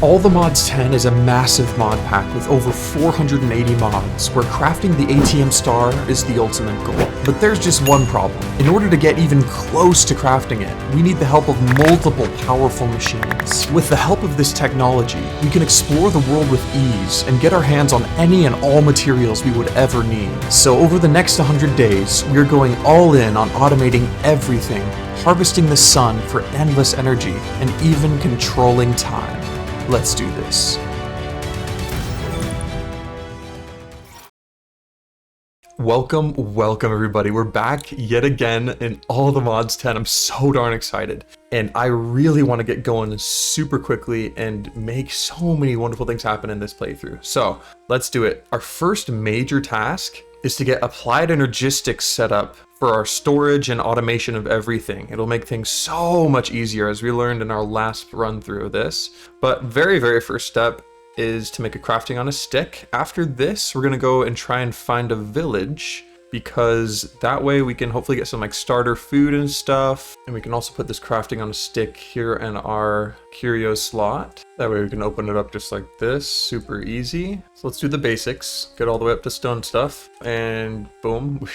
All the Mods 10 is a massive mod pack with over 480 mods, where crafting the ATM star is the ultimate goal. But there's just one problem. In order to get even close to crafting it, we need the help of multiple powerful machines. With the help of this technology, we can explore the world with ease and get our hands on any and all materials we would ever need. So over the next 100 days, we're going all in on automating everything, harvesting the sun for endless energy, and even controlling time. Let's do this. Welcome everybody. We're back yet again in all the mods 10. I'm so darn excited. And I really want to get going super quickly and make so many wonderful things happen in this playthrough. So let's do it. Our first major task is to get applied energistics set up for our storage and automation of everything. It'll make things so much easier, as we learned in our last run through of this. But very first step is to make a crafting on a stick. After this, we're gonna go and try and find a village, because that way we can hopefully get some like starter food and stuff. And we can also put this crafting on a stick here in our curio slot. That way we can open it up just like this, super easy. So let's do the basics, get all the way up to stone stuff, and boom,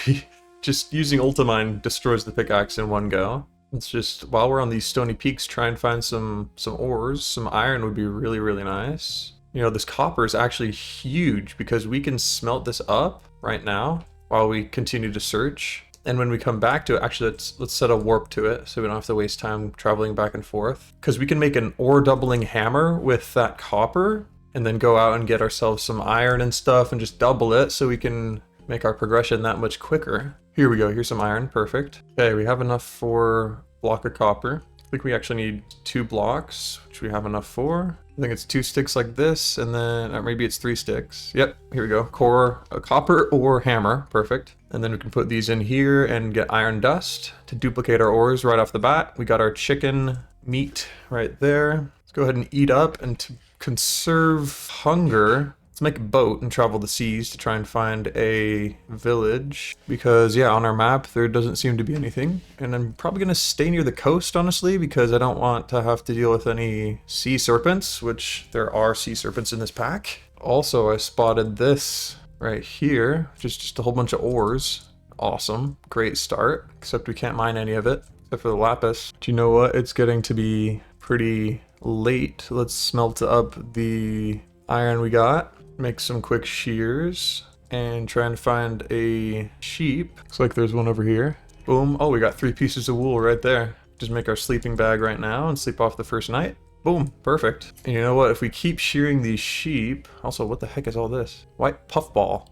just using Ultimine destroys the pickaxe in one go. Let's just, while we're on these stony peaks, try and find some ores. Some iron would be really nice. You know, this copper is actually huge because we can smelt this up right now while we continue to search. And when we come back to it, actually let's set a warp to it so we don't have to waste time traveling back and forth. Because we can make an ore doubling hammer with that copper and then go out and get ourselves some iron and stuff and just double it so we can make our progression that much quicker. Here we go, here's some iron, perfect. Okay, we have enough for a block of copper. I think we actually need 2 blocks, which we have enough for. I think it's 2 sticks like this, and then or maybe it's 3 sticks. Yep, here we go. Core, a copper or hammer, perfect. And then we can put these in here and get iron dust to duplicate our ores right off the bat. We got our chicken meat right there. Let's go ahead and eat up, and to conserve hunger, let's make a boat and travel the seas to try and find a village, because yeah, on our map there doesn't seem to be anything. And I'm probably gonna stay near the coast, honestly, because I don't want to have to deal with any sea serpents, which there are sea serpents in this pack. Also, I spotted this right here, which is just a whole bunch of ores. Awesome, great start, except we can't mine any of it except for the lapis. Do you know what? It's getting to be pretty late. Let's smelt up the iron we got. Make some quick shears and try and find a sheep. Looks like there's one over here. Boom. Oh, we got 3 pieces of wool right there. Just make our sleeping bag right now and sleep off the first night. Boom. Perfect. And you know what? If we keep shearing these sheep... Also, what the heck is all this? White puffball.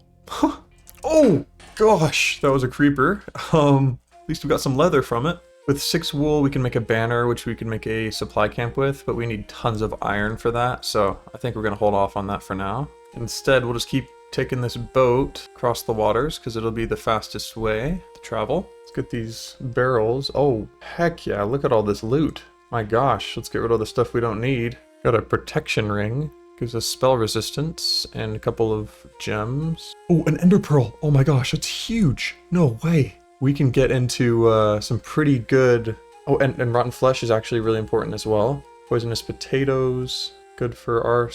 Oh, gosh. That was a creeper. At least we got some leather from it. With 6 wool, we can make a banner, which we can make a supply camp with, but we need tons of iron for that, so I think we're going to hold off on that for now. Instead, we'll just keep taking this boat across the waters, because it'll be the fastest way to travel. Let's get these barrels. Oh, heck yeah, look at all this loot. My gosh, let's get rid of the stuff we don't need. Got a protection ring, gives us spell resistance, and a couple of gems. Oh, an ender pearl. Oh my gosh, that's huge. No way. We can get into some pretty good... Oh, and rotten flesh is actually really important as well. Poisonous potatoes, good for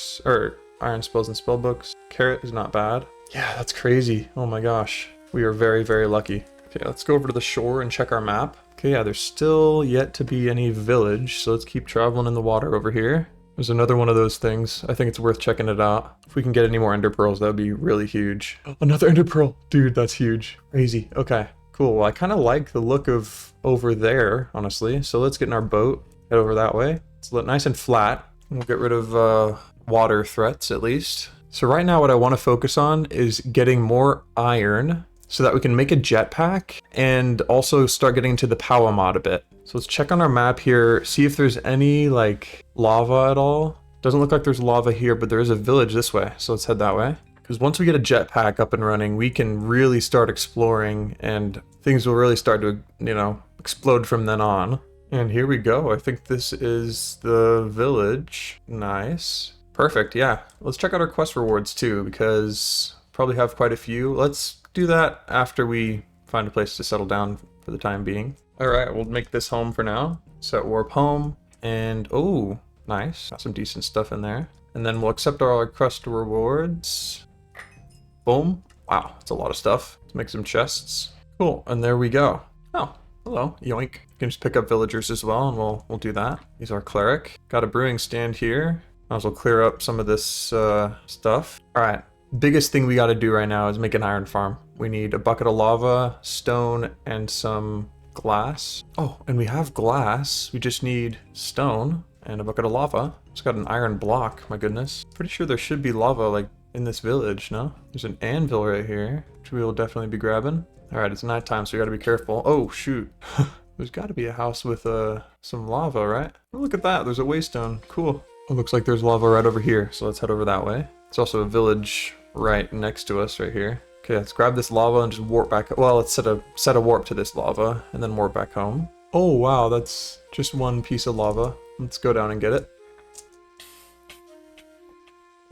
iron spells and spell books. Carrot is not bad. Yeah, that's crazy. Oh my gosh. We are very lucky. Okay, let's go over to the shore and check our map. Okay, yeah, there's still yet to be any village, so let's keep traveling in the water over here. There's another one of those things. I think it's worth checking it out. If we can get any more ender pearls, that would be really huge. Another ender pearl! Dude, that's huge. Crazy. Okay. Cool, well, I kind of like the look of over there, honestly. So let's get in our boat, head over that way. It's nice and flat. We'll get rid of water threats, at least. So right now what I want to focus on is getting more iron so that we can make a jetpack and also start getting into the power mod a bit. So let's check on our map here, see if there's any like lava at all. Doesn't look like there's lava here, but there is a village this way. So let's head that way. Because once we get a jetpack up and running, we can really start exploring and things will really start to, you know, explode from then on. And here we go. I think this is the village. Nice. Perfect, yeah. Let's check out our quest rewards too, because probably have quite a few. Let's do that after we find a place to settle down for the time being. All right, we'll make this home for now. Set warp home. And, oh, Nice. Got some decent stuff in there. And then we'll accept our crust rewards. Boom. Wow, that's a lot of stuff. Let's make some chests. Cool, and there we go. Oh, hello, yoink. You can just pick up villagers as well, and we'll do that. He's our cleric. Got a brewing stand here. Might as well clear up some of this stuff. All right, biggest thing we gotta do right now is make an iron farm. We need a bucket of lava, stone, and some glass. Oh, and we have glass. We just need stone and a bucket of lava. It's got an iron block, my goodness. Pretty sure there should be lava, like, in this village, no? There's an anvil right here, which we will definitely be grabbing. All right, it's nighttime, so we gotta be careful. Oh, shoot. There's gotta be a house with some lava, right? Oh, look at that, there's a waystone. Cool. It looks like there's lava right over here, so let's head over that way. There's also a village right next to us right here. Okay, let's grab this lava and just warp back. Well, let's set a warp to this lava and then warp back home. Oh, wow, that's just one piece of lava. Let's go down and get it.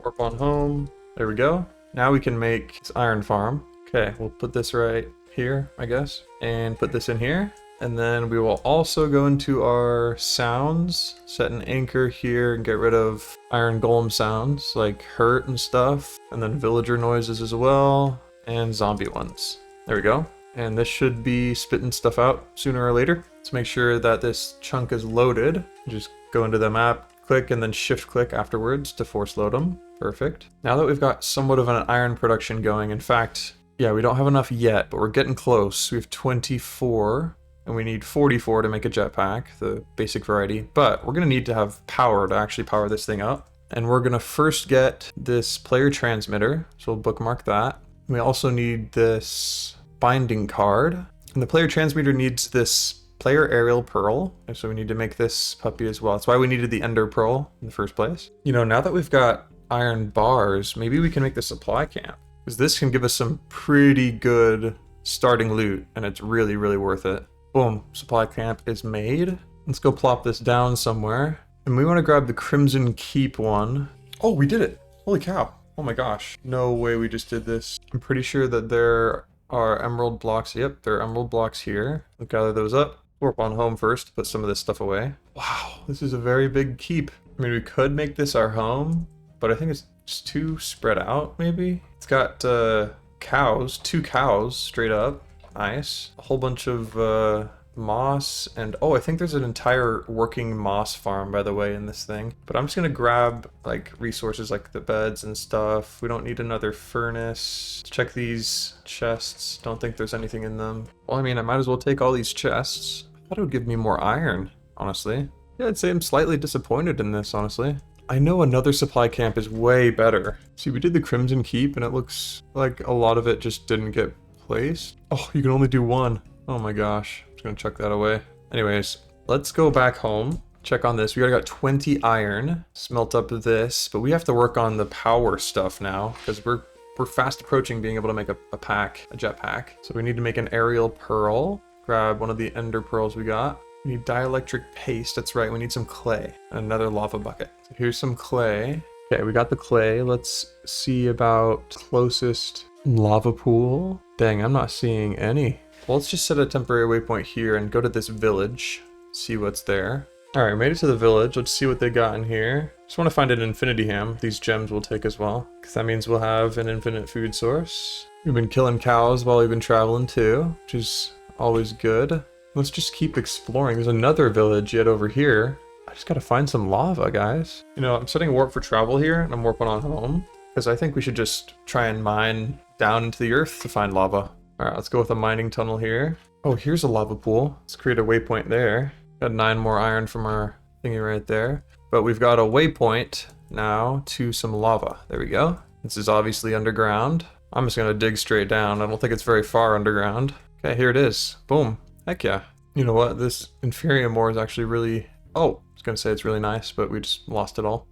Warp on home. There we go. Now we can make this iron farm. Okay, we'll put this right here, I guess, and put this in here. And then we will also go into our sounds, set an anchor here and get rid of iron golem sounds like hurt and stuff, and then villager noises as well, and zombie ones. There we go. And this should be spitting stuff out sooner or later. Let's make sure that this chunk is loaded. Just go into the map, click, and then shift click afterwards to force load them. Perfect. Now that we've got somewhat of an iron production going, in fact, yeah, we don't have enough yet, but we're getting close. We have 24, and we need 44 to make a jetpack, the basic variety. But we're gonna need to have power to actually power this thing up. And we're gonna first get this player transmitter, so we'll bookmark that. We also need this binding card, and the player transmitter needs this player aerial pearl, and so we need to make this puppy as well. That's why we needed the ender pearl in the first place. You know, now that we've got iron bars, maybe we can make the supply camp, because this can give us some pretty good starting loot, and it's really, really worth it. Boom, supply camp is made. Let's go plop this down somewhere, and we want to grab the Crimson Keep one. Oh, we did it! Holy cow! Oh my gosh, no way we just did this. I'm pretty sure that there are emerald blocks. Yep, there are emerald blocks here. We'll gather those up. Warp on home first to put some of this stuff away. Wow, this is a very big keep. I mean, we could make this our home, but I think it's just too spread out, maybe? It's got cows, 2 cows straight up. Nice. A whole bunch of moss, and oh, I think there's an entire working moss farm, by the way, in this thing. But I'm just gonna grab like resources like the beds and stuff. We don't need another furnace. Let's check these chests. Don't think there's anything in them. Well, I mean, I might as well take all these chests. I thought it would give me more iron, honestly. Yeah, I'd say I'm slightly disappointed in this, honestly. I know another supply camp is way better. See, we did the Crimson Keep, and it looks like a lot of it just didn't get placed. Oh, you can only do one. Oh my gosh. I'm just gonna chuck that away. Anyways, let's go back home. Check on this. We already got 20 iron. Smelt up this, but we have to work on the power stuff now, because we're fast approaching being able to make a jetpack. So we need to make an aerial pearl. Grab one of the ender pearls we got. We need dielectric paste. That's right, we need some clay. And another lava bucket. So here's some clay. Okay, we got the clay. Let's see about closest lava pool. Dang, I'm not seeing any. Well, let's just set a temporary waypoint here and go to this village. See what's there. All right, made it to the village. Let's see what they got in here. Just want to find an infinity ham. These gems we'll take as well, because that means we'll have an infinite food source. We've been killing cows while we've been traveling too, which is always good. Let's just keep exploring. There's another village yet over here. I just gotta find some lava, guys. You know, I'm setting warp for travel here, and I'm warping on home, because I think we should just try and mine down into the earth to find lava. All right, let's go with a mining tunnel here. Oh, here's a lava pool. Let's create a waypoint there. Got 9 more iron from our thingy right there. But we've got a waypoint now to some lava. There we go. This is obviously underground. I'm just gonna dig straight down. I don't think it's very far underground. Okay, here it is. Boom. Heck yeah. You know what? This inferium ore is actually really... Oh, I was gonna say it's really nice, but we just lost it all.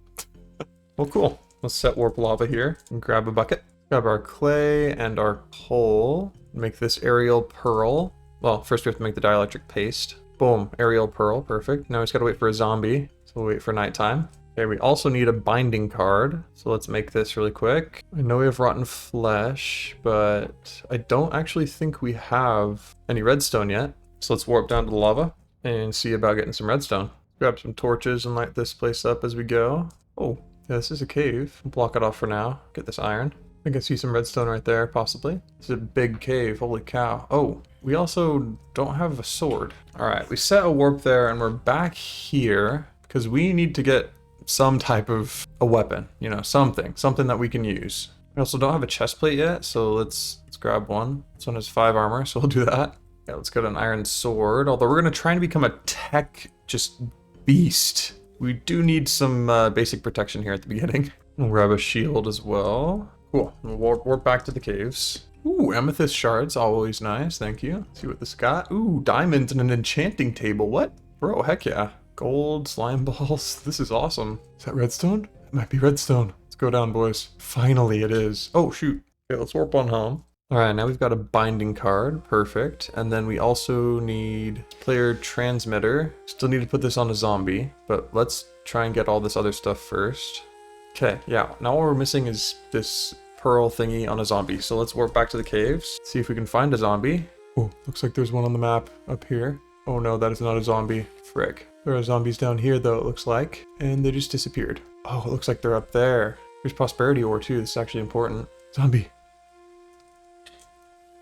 Well, cool. Let's set warp lava here and grab a bucket. Grab our clay and our coal. Make this aerial pearl. Well, first we have to make the dielectric paste. Boom, aerial pearl, perfect. Now we just gotta wait for a zombie, so we'll wait for nighttime. Okay, we also need a binding card, so let's make this really quick. I know we have rotten flesh, but I don't actually think we have any redstone yet. So let's warp down to the lava and see about getting some redstone. Grab some torches and light this place up as we go. Oh, yeah, this is a cave. I'll block it off for now. Get this iron. I think I see some redstone right there, possibly. This is a big cave, holy cow. Oh, we also don't have a sword. All right, we set a warp there and we're back here because we need to get some type of a weapon, you know, something that we can use. We also don't have a chest plate yet, so let's grab one. This one has 5 armor, so we'll do that. Yeah, let's get an iron sword, although we're gonna try and become a tech just beast. We do need some basic protection here at the beginning. We'll grab a shield as well. Cool, we'll warp back to the caves. Ooh, amethyst shards, always nice, thank you. See what this got. Ooh, diamonds and an enchanting table, what? Bro, heck yeah. Gold, slime balls, this is awesome. Is that redstone? It might be redstone. Let's go down, boys. Finally it is. Oh, shoot. Okay, let's warp on home. All right, now we've got a binding card, perfect. And then we also need player transmitter. Still need to put this on a zombie, but let's try and get all this other stuff first. Okay, yeah, now what we're missing is this pearl thingy on a zombie. So let's warp back to the caves, see if we can find a zombie. Oh, looks like there's one on the map up here. Oh no, that is not a zombie. Frick. There are zombies down here though, it looks like, and they just disappeared. Oh, it looks like they're up there. There's prosperity ore too, this is actually important. Zombie.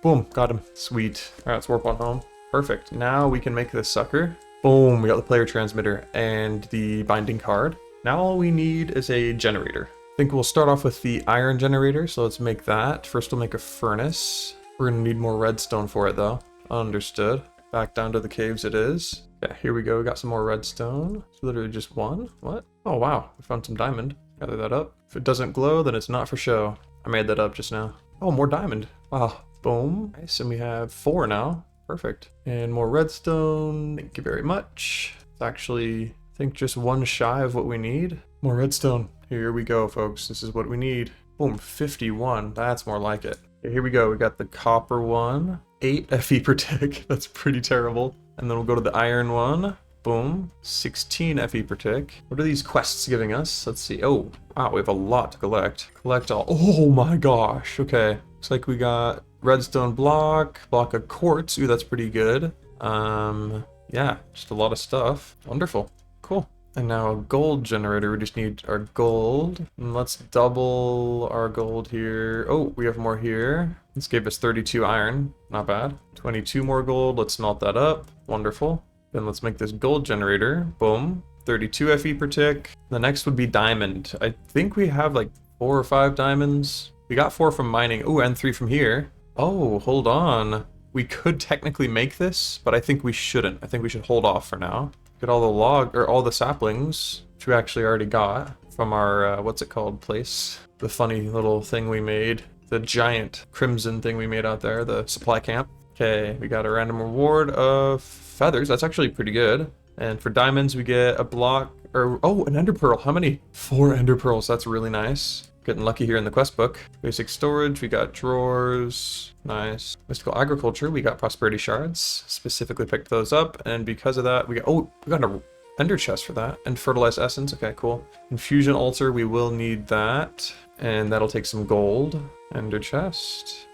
Boom, got him. Sweet. All right, let's warp on home. Perfect. Now we can make this sucker. Boom, we got the player transmitter and the binding card. Now all we need is a generator. I think we'll start off with the iron generator, so let's make that. First we'll make a furnace. We're gonna need more redstone for it though. Understood. Back down to the caves it is. Yeah, here we go, we got some more redstone. It's literally just one. What? Oh wow, we found some diamond. Gather that up. If it doesn't glow, then it's not for show. I made that up just now. Oh, more diamond. Wow. Boom. Nice, and we have 4 now. Perfect. And more redstone. Thank you very much. It's actually, I think, just 1 shy of what we need. More redstone. Here we go, folks. This is what we need. Boom, 51. That's more like it. Okay, here we go. We got the copper one. 8 FE per tick. That's pretty terrible. And then we'll go to the iron one. Boom. 16 FE per tick. What are these quests giving us? Let's see. Oh, wow, we have a lot to collect. Collect all. Oh my gosh. Okay. Looks like we got redstone block of quartz. Ooh, that's pretty good. Yeah, just a lot of stuff. Wonderful. Cool. And now a gold generator. We just need our gold. And let's double our gold here. Oh, we have more here. This gave us 32 iron. Not bad. 22 more gold. Let's smelt that up. Wonderful. Then let's make this gold generator. Boom. 32 FE per tick. The next would be diamond. I think we have like 4 or 5 diamonds. We got 4 from mining. Ooh, and 3 from here. Oh, hold on. We could technically make this, but I think we shouldn't. I think we should hold off for now. Get all the all the saplings, which we actually already got from our, what's it called, place. The funny little thing we made. The giant crimson thing we made out there, the supply camp. Okay, we got a random reward of feathers. That's actually pretty good. And for diamonds, we get a block, or, oh, an ender pearl. How many? 4 ender pearls. That's really nice. Getting lucky here in the quest book. Basic storage, we got drawers. Nice. Mystical agriculture, we got prosperity shards. Specifically picked those up, and because of that, we got a ender chest for that. And fertilized essence, okay, cool. Infusion altar, we will need that. And that'll take some gold. Ender chest.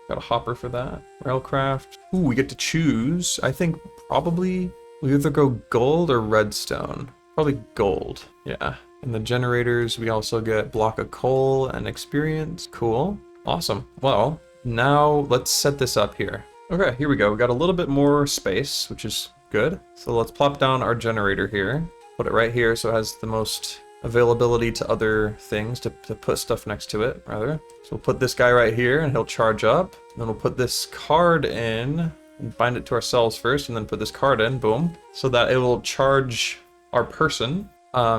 Got a hopper for that. Railcraft. Ooh, we get to choose. I think probably we'll either go gold or redstone. Probably gold, yeah. And the generators, we also get block of coal and experience. Cool. Awesome. Well, now let's set this up here. Okay, here we go. We got a little bit more space, which is good. So let's plop down our generator here. Put it right here so it has the most availability to other things, to put stuff next to it, rather. So we'll put this guy right here and he'll charge up. And then we'll put this card in and bind it to ourselves first and then put this card in, boom. So that it will charge our person.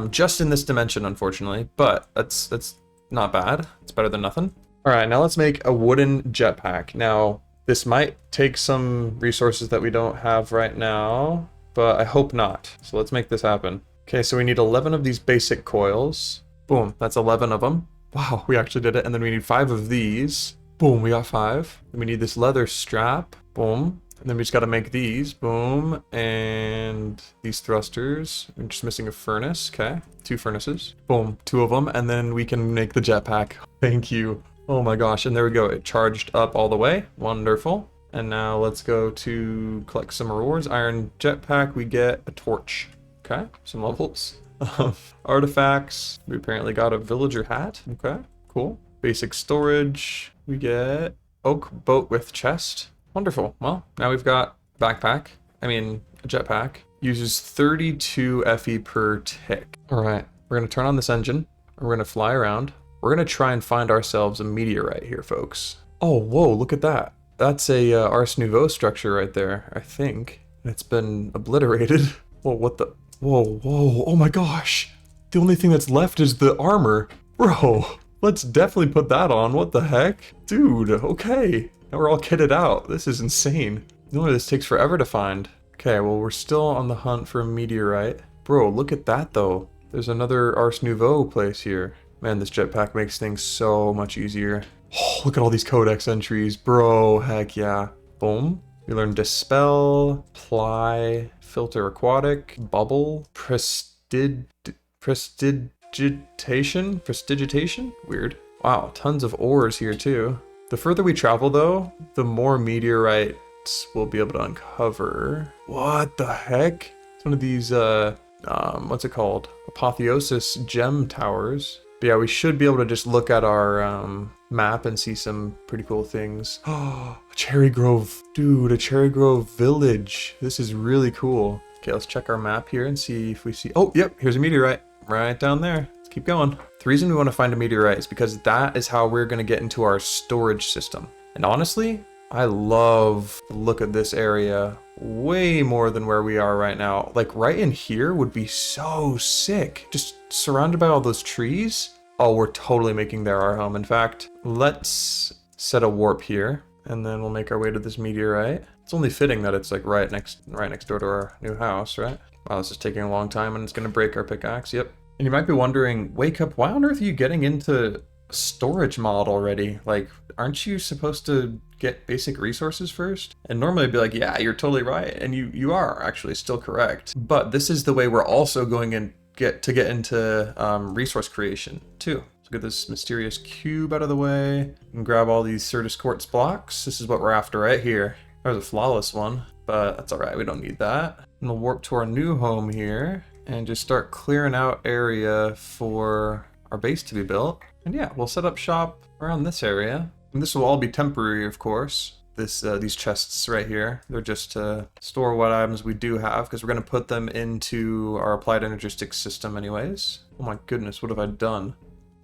Just in this dimension, unfortunately, but that's not bad. It's better than nothing. All right, now let's make a wooden jetpack. Now, this might take some resources that we don't have right now, but I hope not. So let's make this happen. Okay, so we need 11 of these basic coils. Boom, that's 11 of them. Wow, we actually did it. And then we need 5 of these. Boom, we got 5. Then we need this leather strap. Boom. And then we just got to make these. Boom. And these thrusters. We're just missing a furnace. Okay. 2 furnaces. Boom. 2 of them. And then we can make the jetpack. Thank you. Oh my gosh. And there we go. It charged up all the way. Wonderful. And now let's go to collect some rewards. Iron jetpack. We get a torch. Okay, some levels. Artifacts. We apparently got a villager hat. Okay, cool. Basic storage. We get oak boat with chest. Wonderful. Well, now we've got backpack. I mean, a jetpack. Uses 32 FE per tick. All right, we're gonna turn on this engine. We're gonna fly around. We're gonna try and find ourselves a meteorite here, folks. Oh, whoa, look at that. That's a Ars Nouveau structure right there, I think. It's been obliterated. Whoa, what the? Whoa, whoa, oh my gosh. The only thing that's left is the armor. Bro, let's definitely put that on. What the heck? Dude, okay. Now we're all kitted out. This is insane. No, this takes forever to find. Okay, well, we're still on the hunt for a meteorite. Bro, look at that though. There's another Ars Nouveau place here. Man, this jetpack makes things so much easier. Oh, look at all these codex entries, bro. Heck yeah. Boom. We learned dispel, ply, filter aquatic, bubble, prestidigitation? Weird. Wow, tons of ores here too. The further we travel though, the more meteorites we'll be able to uncover. What the heck? It's one of these, what's it called? Apotheosis gem towers. But yeah, we should be able to just look at our map and see some pretty cool things. Oh, a cherry grove. Dude, a cherry grove village. This is really cool. Okay, let's check our map here and see if we see... Oh, yep, here's a meteorite right down there. Let's keep going. The reason we want to find a meteorite is because that is how we're going to get into our storage system. And honestly, I love the look of this area way more than where we are right now. Like right in here would be so sick. Just surrounded by all those trees. Oh, we're totally making there our home. In fact, let's set a warp here and then we'll make our way to this meteorite. It's only fitting that it's like right next door to our new house, right? Wow, this is taking a long time and it's gonna break our pickaxe. Yep. And you might be wondering, Wheycup, why on earth are you getting into storage mod already? Like, aren't you supposed to get basic resources first? And normally I'd be like, yeah, you're totally right. And you are actually still correct. But this is the way we're also going in get into resource creation too. So get this mysterious cube out of the way and grab all these Certus quartz blocks. This is what we're after right here. There's a flawless one, but that's all right. We don't need that. And we'll warp to our new home here and just start clearing out area for our base to be built. And yeah, we'll set up shop around this area. And this will all be temporary, of course. These chests right here, they're just to store what items we do have because we're going to put them into our applied energistics system anyways. Oh my goodness, what have I done?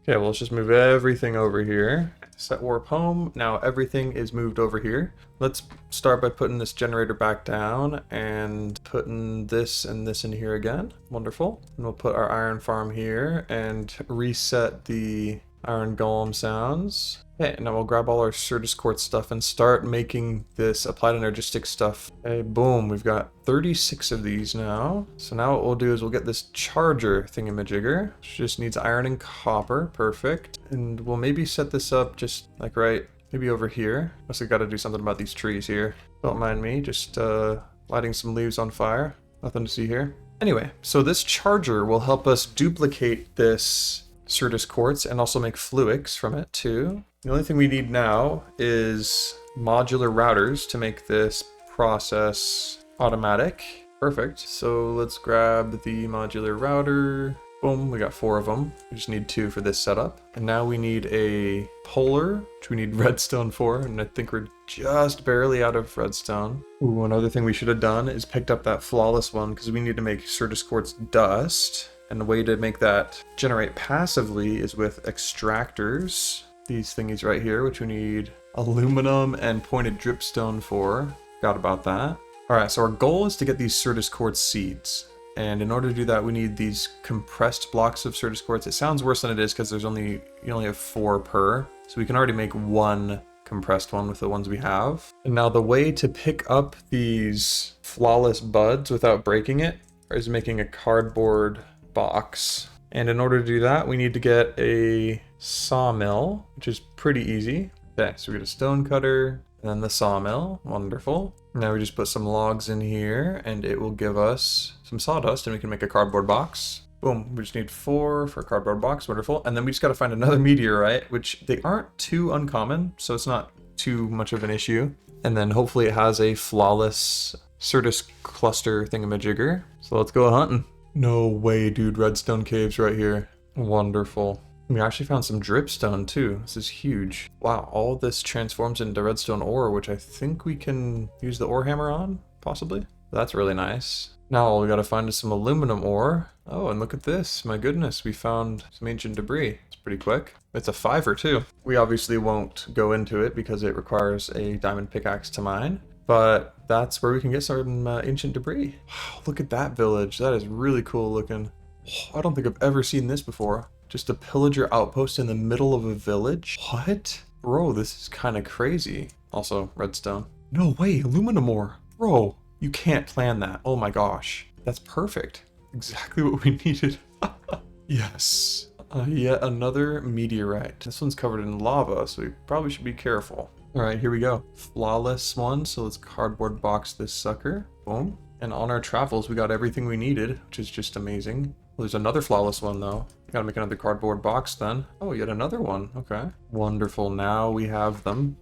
Okay, well, let's just move everything over here. Set warp home. Now everything is moved over here. Let's start by putting this generator back down and putting this and this in here again. Wonderful. And we'll put our iron farm here and reset the iron golem sounds. Okay, now we'll grab all our Certus quartz stuff and start making this applied energistics stuff. Okay, boom, we've got 36 of these now. So now what we'll do is we'll get this charger thingamajigger, which just needs iron and copper, perfect. And we'll maybe set this up just like right, maybe over here. Must have got to do something about these trees here. Don't mind me, just lighting some leaves on fire. Nothing to see here. Anyway, so this charger will help us duplicate this Certus quartz and also make fluix from it too. The only thing we need now is modular routers to make this process automatic. Perfect. So let's grab the modular router. Boom, we got 4 of them. We just need 2 for this setup. And now we need a polar, which we need redstone for, and I think we're just barely out of redstone. Ooh, another thing we should have done is picked up that flawless one because we need to make Certus quartz dust. And the way to make that generate passively is with extractors. These thingies right here, which we need aluminum and pointed dripstone for. Forgot about that. All right, so our goal is to get these Certus quartz seeds. And in order to do that, we need these compressed blocks of Certus quartz. It sounds worse than it is because you only have 4 per. So we can already make 1 compressed one with the ones we have. And now the way to pick up these flawless buds without breaking it is making a cardboard box. And in order to do that, we need to get a sawmill, which is pretty easy. Okay, so we get a stone cutter and then the sawmill. Wonderful. Now we just put some logs in here and it will give us some sawdust and we can make a cardboard box. Boom, we just need 4 for a cardboard box. Wonderful. And then we just got to find another meteorite, which they aren't too uncommon, so it's not too much of an issue. And then hopefully it has a flawless Certus cluster thingamajigger. So let's go hunting. No way, dude. Redstone caves right here. Wonderful. We actually found some dripstone too. This is huge. Wow, all this transforms into redstone ore, which I think we can use the ore hammer on, possibly. That's really nice. Now all we gotta find is some aluminum ore. Oh, and look at this. My goodness, we found some ancient debris. It's pretty quick. It's a 5 too. We obviously won't go into it because it requires a diamond pickaxe to mine. But that's where we can get some ancient debris. Wow, look at that village. That is really cool looking. Oh, I don't think I've ever seen this before. Just a pillager outpost in the middle of a village? What? Bro, this is kind of crazy. Also, redstone. No way, aluminum ore. Bro, you can't plan that. Oh my gosh. That's perfect. Exactly what we needed. Yes. Yet another meteorite. This one's covered in lava, so we probably should be careful. All right, here we go. Flawless one. So let's cardboard box this sucker. Boom. And on our travels, we got everything we needed, which is just amazing. Well, there's another flawless one though. Gotta make another cardboard box then. Oh, yet another one. Okay. Wonderful. Now we have them.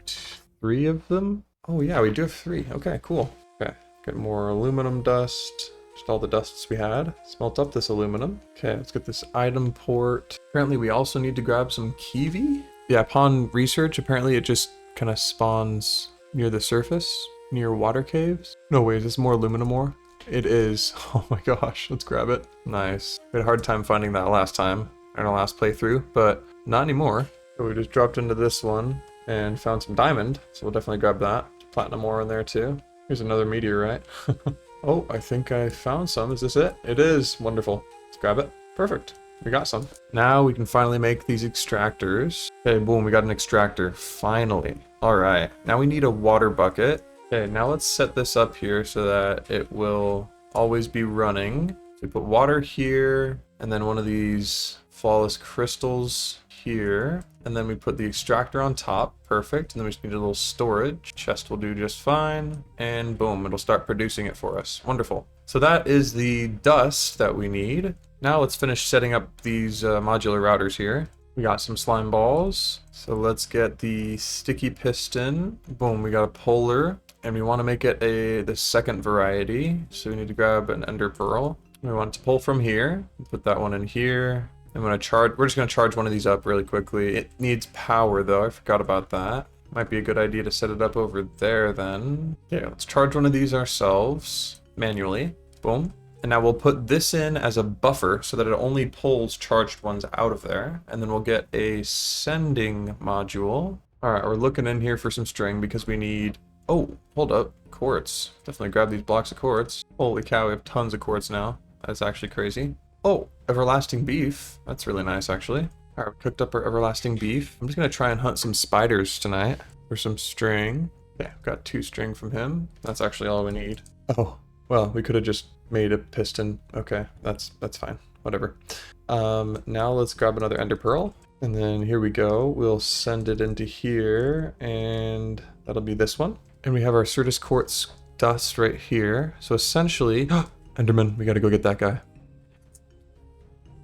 3 of them. Oh yeah, we do have 3. Okay, cool. Okay. Get more aluminum dust. Just all the dusts we had. Smelt up this aluminum. Okay, let's get this item port. Apparently we also need to grab some kiwi. Yeah, upon research, apparently it just kind of spawns near the surface, near water caves. No way, is this more aluminum ore? It is. Oh my gosh, let's grab it. Nice. We had a hard time finding that last time in our last playthrough, but not anymore. So we just dropped into this one and found some diamond, so we'll definitely grab that. Platinum ore in there too. Here's another meteorite. Oh, I think I found some. Is this it? It is. Wonderful. Let's grab it. Perfect. We got some. Now we can finally make these extractors. Okay, boom, we got an extractor. Finally. All right, now we need a water bucket. Okay, now let's set this up here so that it will always be running. So we put water here, and then one of these flawless crystals here. And then we put the extractor on top. Perfect. And then we just need a little storage. Chest will do just fine. And boom, it'll start producing it for us. Wonderful. So that is the dust that we need. Now let's finish setting up these modular routers here. We got some slime balls. So let's get the sticky piston. Boom, we got a polar. And we want to make it the second variety. So we need to grab an ender pearl. We want it to pull from here. Put that one in here. We're just gonna charge one of these up really quickly. It needs power though, I forgot about that. Might be a good idea to set it up over there then. Okay, let's charge one of these ourselves, manually. Boom. And now we'll put this in as a buffer so that it only pulls charged ones out of there. And then we'll get a sending module. All right, we're looking in here for some string because we need, oh, hold up, quartz. Definitely grab these blocks of quartz. Holy cow, we have tons of quartz now. That's actually crazy. Oh, everlasting beef. That's really nice, actually. All right, we cooked up our everlasting beef. I'm just gonna try and hunt some spiders tonight for some string. Okay, I've got 2 string from him. That's actually all we need. Oh, well, we could have just made a piston. Okay, that's fine. Whatever. Now let's grab another ender pearl. And then here we go. We'll send it into here, and that'll be this one. And we have our Certus quartz dust right here. So essentially, Enderman, we gotta go get that guy.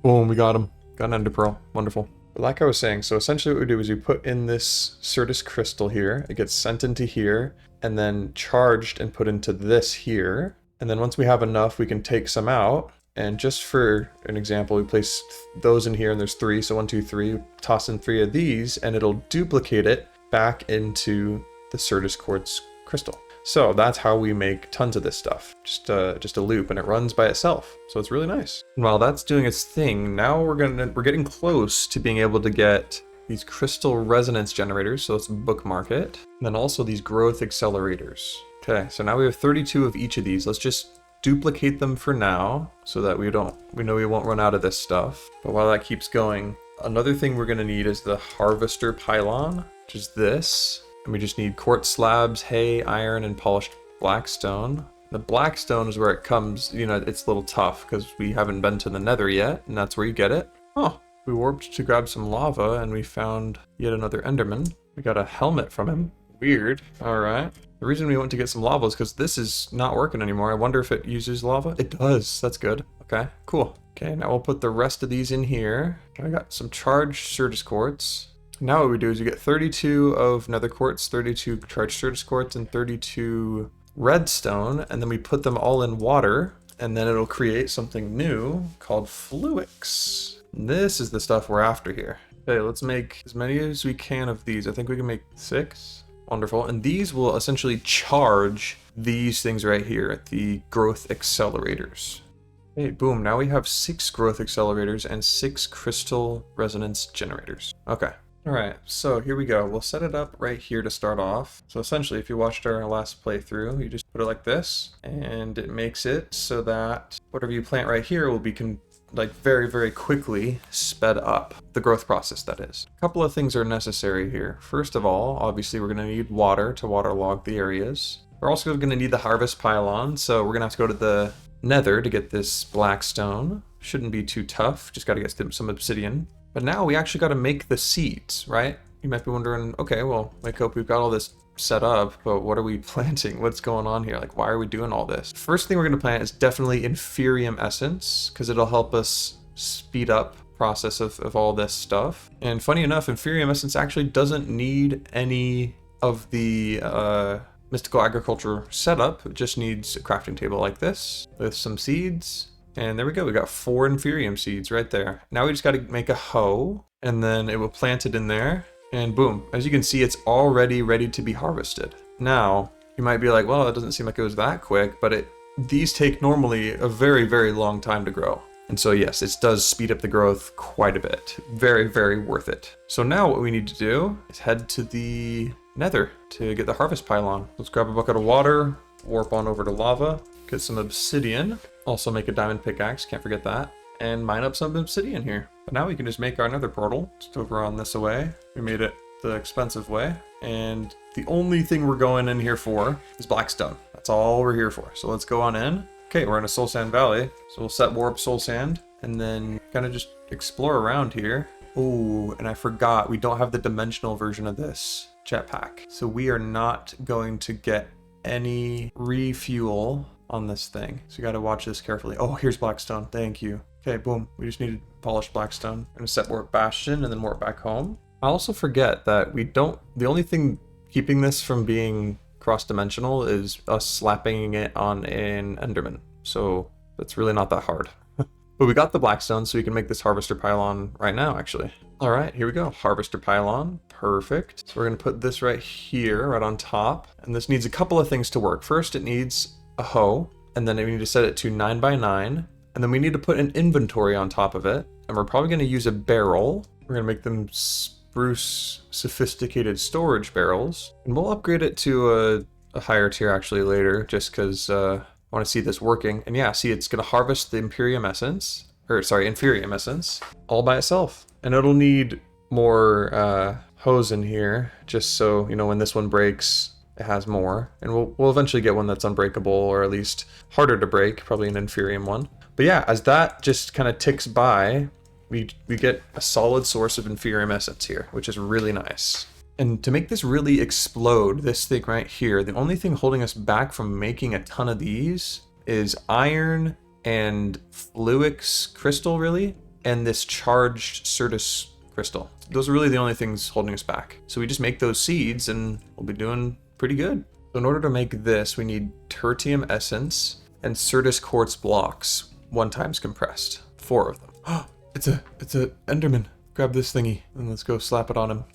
Boom, we got him. Got an ender pearl. Wonderful. But like I was saying, so essentially what we do is we put in this Certus crystal here. It gets sent into here and then charged and put into this here. And then once we have enough, we can take some out. And just for an example, we place those in here and there's 3. So 1, 2, 3, toss in 3 of these and it'll duplicate it back into the Certus quartz crystal. So that's how we make tons of this stuff. Just a loop, and it runs by itself. So it's really nice. And while that's doing its thing, now we're getting close to being able to get these crystal resonance generators. So let's bookmark it. And then also these growth accelerators. Okay, so now we have 32 of each of these. Let's just duplicate them for now so that we know we won't run out of this stuff. But while that keeps going, another thing we're gonna need is the harvester pylon, which is this. And we just need quartz slabs, hay, iron, and polished blackstone. The blackstone is where it comes, you know, it's a little tough because we haven't been to the nether yet, and that's where you get it. Oh, we warped to grab some lava, and we found yet another enderman. We got a helmet from him. Weird. All right. The reason we went to get some lava is because this is not working anymore. I wonder if it uses lava. It does. That's good. Okay, cool. Okay, now we'll put the rest of these in here. I got some charged Certus quartz. Now what we do is we get 32 of nether quartz, 32 charged Certus quartz, and 32 redstone, and then we put them all in water, and then it'll create something new called Fluix. This is the stuff we're after here. Okay, let's make as many as we can of these. I think we can make 6. Wonderful. And these will essentially charge these things right here, the growth accelerators. Okay, boom. Now we have 6 growth accelerators and 6 crystal resonance generators. Okay. All right, so here we go. We'll set it up right here to start off. So essentially, if you watched our last playthrough, you just put it like this, and it makes it so that whatever you plant right here will be like very, very quickly sped up. The growth process, that is. A couple of things are necessary here. First of all, obviously, we're going to need water to waterlog the areas. We're also going to need the harvest pylon, so we're going to have to go to the Nether to get this black stone. Shouldn't be too tough. Just got to get some obsidian. But now we actually got to make the seeds, right? You might be wondering, okay, well, Wheycup, we've got all this set up, but what are we planting? What's going on here? Like, why are we doing all this? First thing we're going to plant is definitely Inferium Essence, because it'll help us speed up process of all this stuff. And funny enough, Inferium Essence actually doesn't need any of the mystical agriculture setup. It just needs a crafting table like this with some seeds. And there we go, we got 4 Inferium seeds right there. Now we just got to make a hoe, and then it will plant it in there, and boom. As you can see, it's already ready to be harvested. Now, you might be like, well, it doesn't seem like it was that quick, but these take normally a very, very long time to grow. And so yes, it does speed up the growth quite a bit. Very, very worth it. So now what we need to do is head to the Nether to get the harvest pylon. Let's grab a bucket of water, warp on over to lava, get some obsidian. Also make a diamond pickaxe, can't forget that. And mine up some obsidian here. But now we can just make our nether portal. Just over on this way. We made it the expensive way. And the only thing we're going in here for is blackstone. That's all we're here for. So let's go on in. Okay, we're in a soul sand valley. So we'll set warp soul sand and then kind of just explore around here. Oh, and I forgot, we don't have the dimensional version of this jetpack. So we are not going to get any refuel on this thing. So you got to watch this carefully. Oh, here's blackstone. Thank you. Okay, boom. We just needed polished blackstone. I'm going to set warp bastion and then warp back home. I also forget that the only thing keeping this from being cross-dimensional is us slapping it on an enderman. So that's really not that hard. But we got the blackstone, so we can make this harvester pylon right now, actually. All right, here we go. Harvester pylon. Perfect. So we're going to put this right here, right on top. And this needs a couple of things to work. First, it needs a hoe, and then we need to set it to 9 by 9. And then we need to put an inventory on top of it. And we're probably going to use a barrel. We're going to make them spruce, sophisticated storage barrels. And we'll upgrade it to a higher tier actually later, just because I want to see this working. And yeah, see, it's going to harvest the Inferium Essence all by itself. And it'll need more hose in here, just so, you know, when this one breaks, it has more. And we'll eventually get one that's unbreakable, or at least harder to break, probably an Inferium one. But yeah, as that just kind of ticks by, we get a solid source of Inferium Essence here, which is really nice. And to make this really explode, this thing right here, the only thing holding us back from making a ton of these is iron and Fluix crystal, really, and this charged Certus crystal. Those are really the only things holding us back. So we just make those seeds and we'll be doing pretty good. So in order to make this, we need tertium essence and Certus quartz blocks, 1 times compressed. 4 of them. Oh, it's a enderman. Grab this thingy and let's go slap it on him.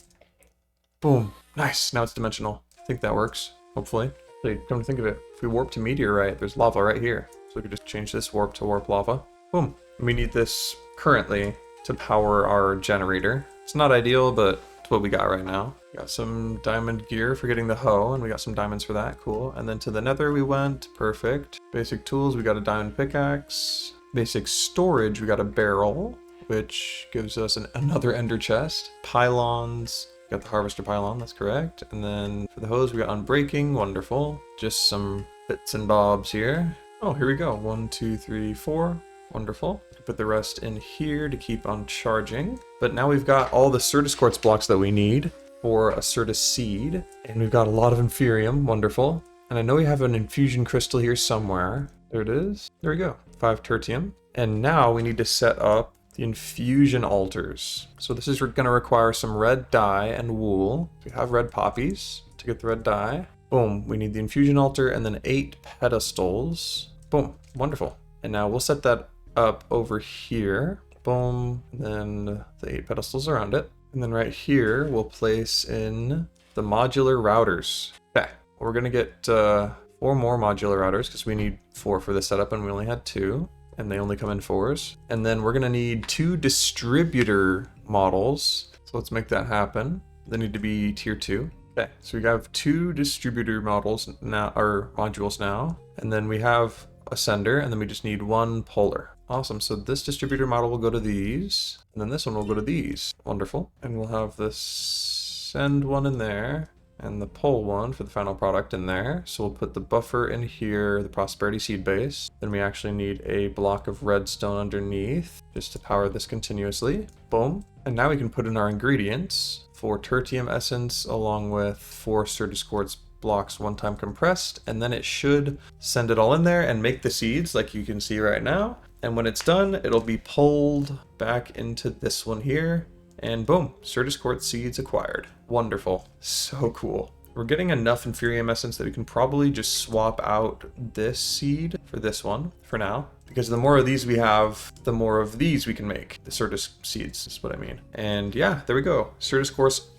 Boom. Nice. Now it's dimensional. I think that works. Hopefully. So come to think of it, if we warp to Meteorite, there's lava right here. So we could just change this warp to warp lava. Boom. We need this currently to power our generator. It's not ideal, but it's what we got right now. Got some diamond gear for getting the hoe, and we got some diamonds for that. Cool. And then to the nether we went. Perfect. Basic tools, we got a diamond pickaxe. Basic storage, we got a barrel, which gives us another ender chest. Pylons. Got the harvester pylon, that's correct. And then for the hose, we got unbreaking, wonderful. Just some bits and bobs here. Oh, here we go. 1, 2, 3, 4. Wonderful. Put the rest in here to keep on charging. But now we've got all the Certus quartz blocks that we need for a Certus seed. And we've got a lot of Inferium, wonderful. And I know we have an infusion crystal here somewhere. There it is. There we go. 5 tertium. And now we need to set up the infusion altars. So this is going to require some red dye and wool. We have red poppies to get the red dye. Boom, we need the infusion altar and then 8 pedestals. Boom, wonderful. And now we'll set that up over here. Boom. And then the 8 pedestals around it. And then right here, we'll place in the modular routers. Okay. We're going to get 4 more modular routers because we need 4 for this setup and we only had 2. And they only come in 4s. And then we're going to need 2 distributor models. So let's make that happen. They need to be tier 2. Okay, so we have 2 distributor models now, or modules now. And then we have a sender, and then we just need 1 polar. Awesome, so this distributor model will go to these, and then this one will go to these. Wonderful. And we'll have the send one in there, and the pole one for the final product in there. So we'll put the buffer in here, the prosperity seed base. Then we actually need a block of redstone underneath just to power this continuously. Boom. And now we can put in our ingredients for tertium essence along with 4 Certus quartz blocks 1 time compressed, and then it should send it all in there and make the seeds like you can see right now. And when it's done, it'll be pulled back into this one here, and boom, Certus quartz seeds acquired. Wonderful. So cool. We're getting enough Inferium essence that we can probably just swap out this seed for this one for now. Because the more of these we have, the more of these we can make. The Certus seeds is what I mean. And yeah, there we go. Certus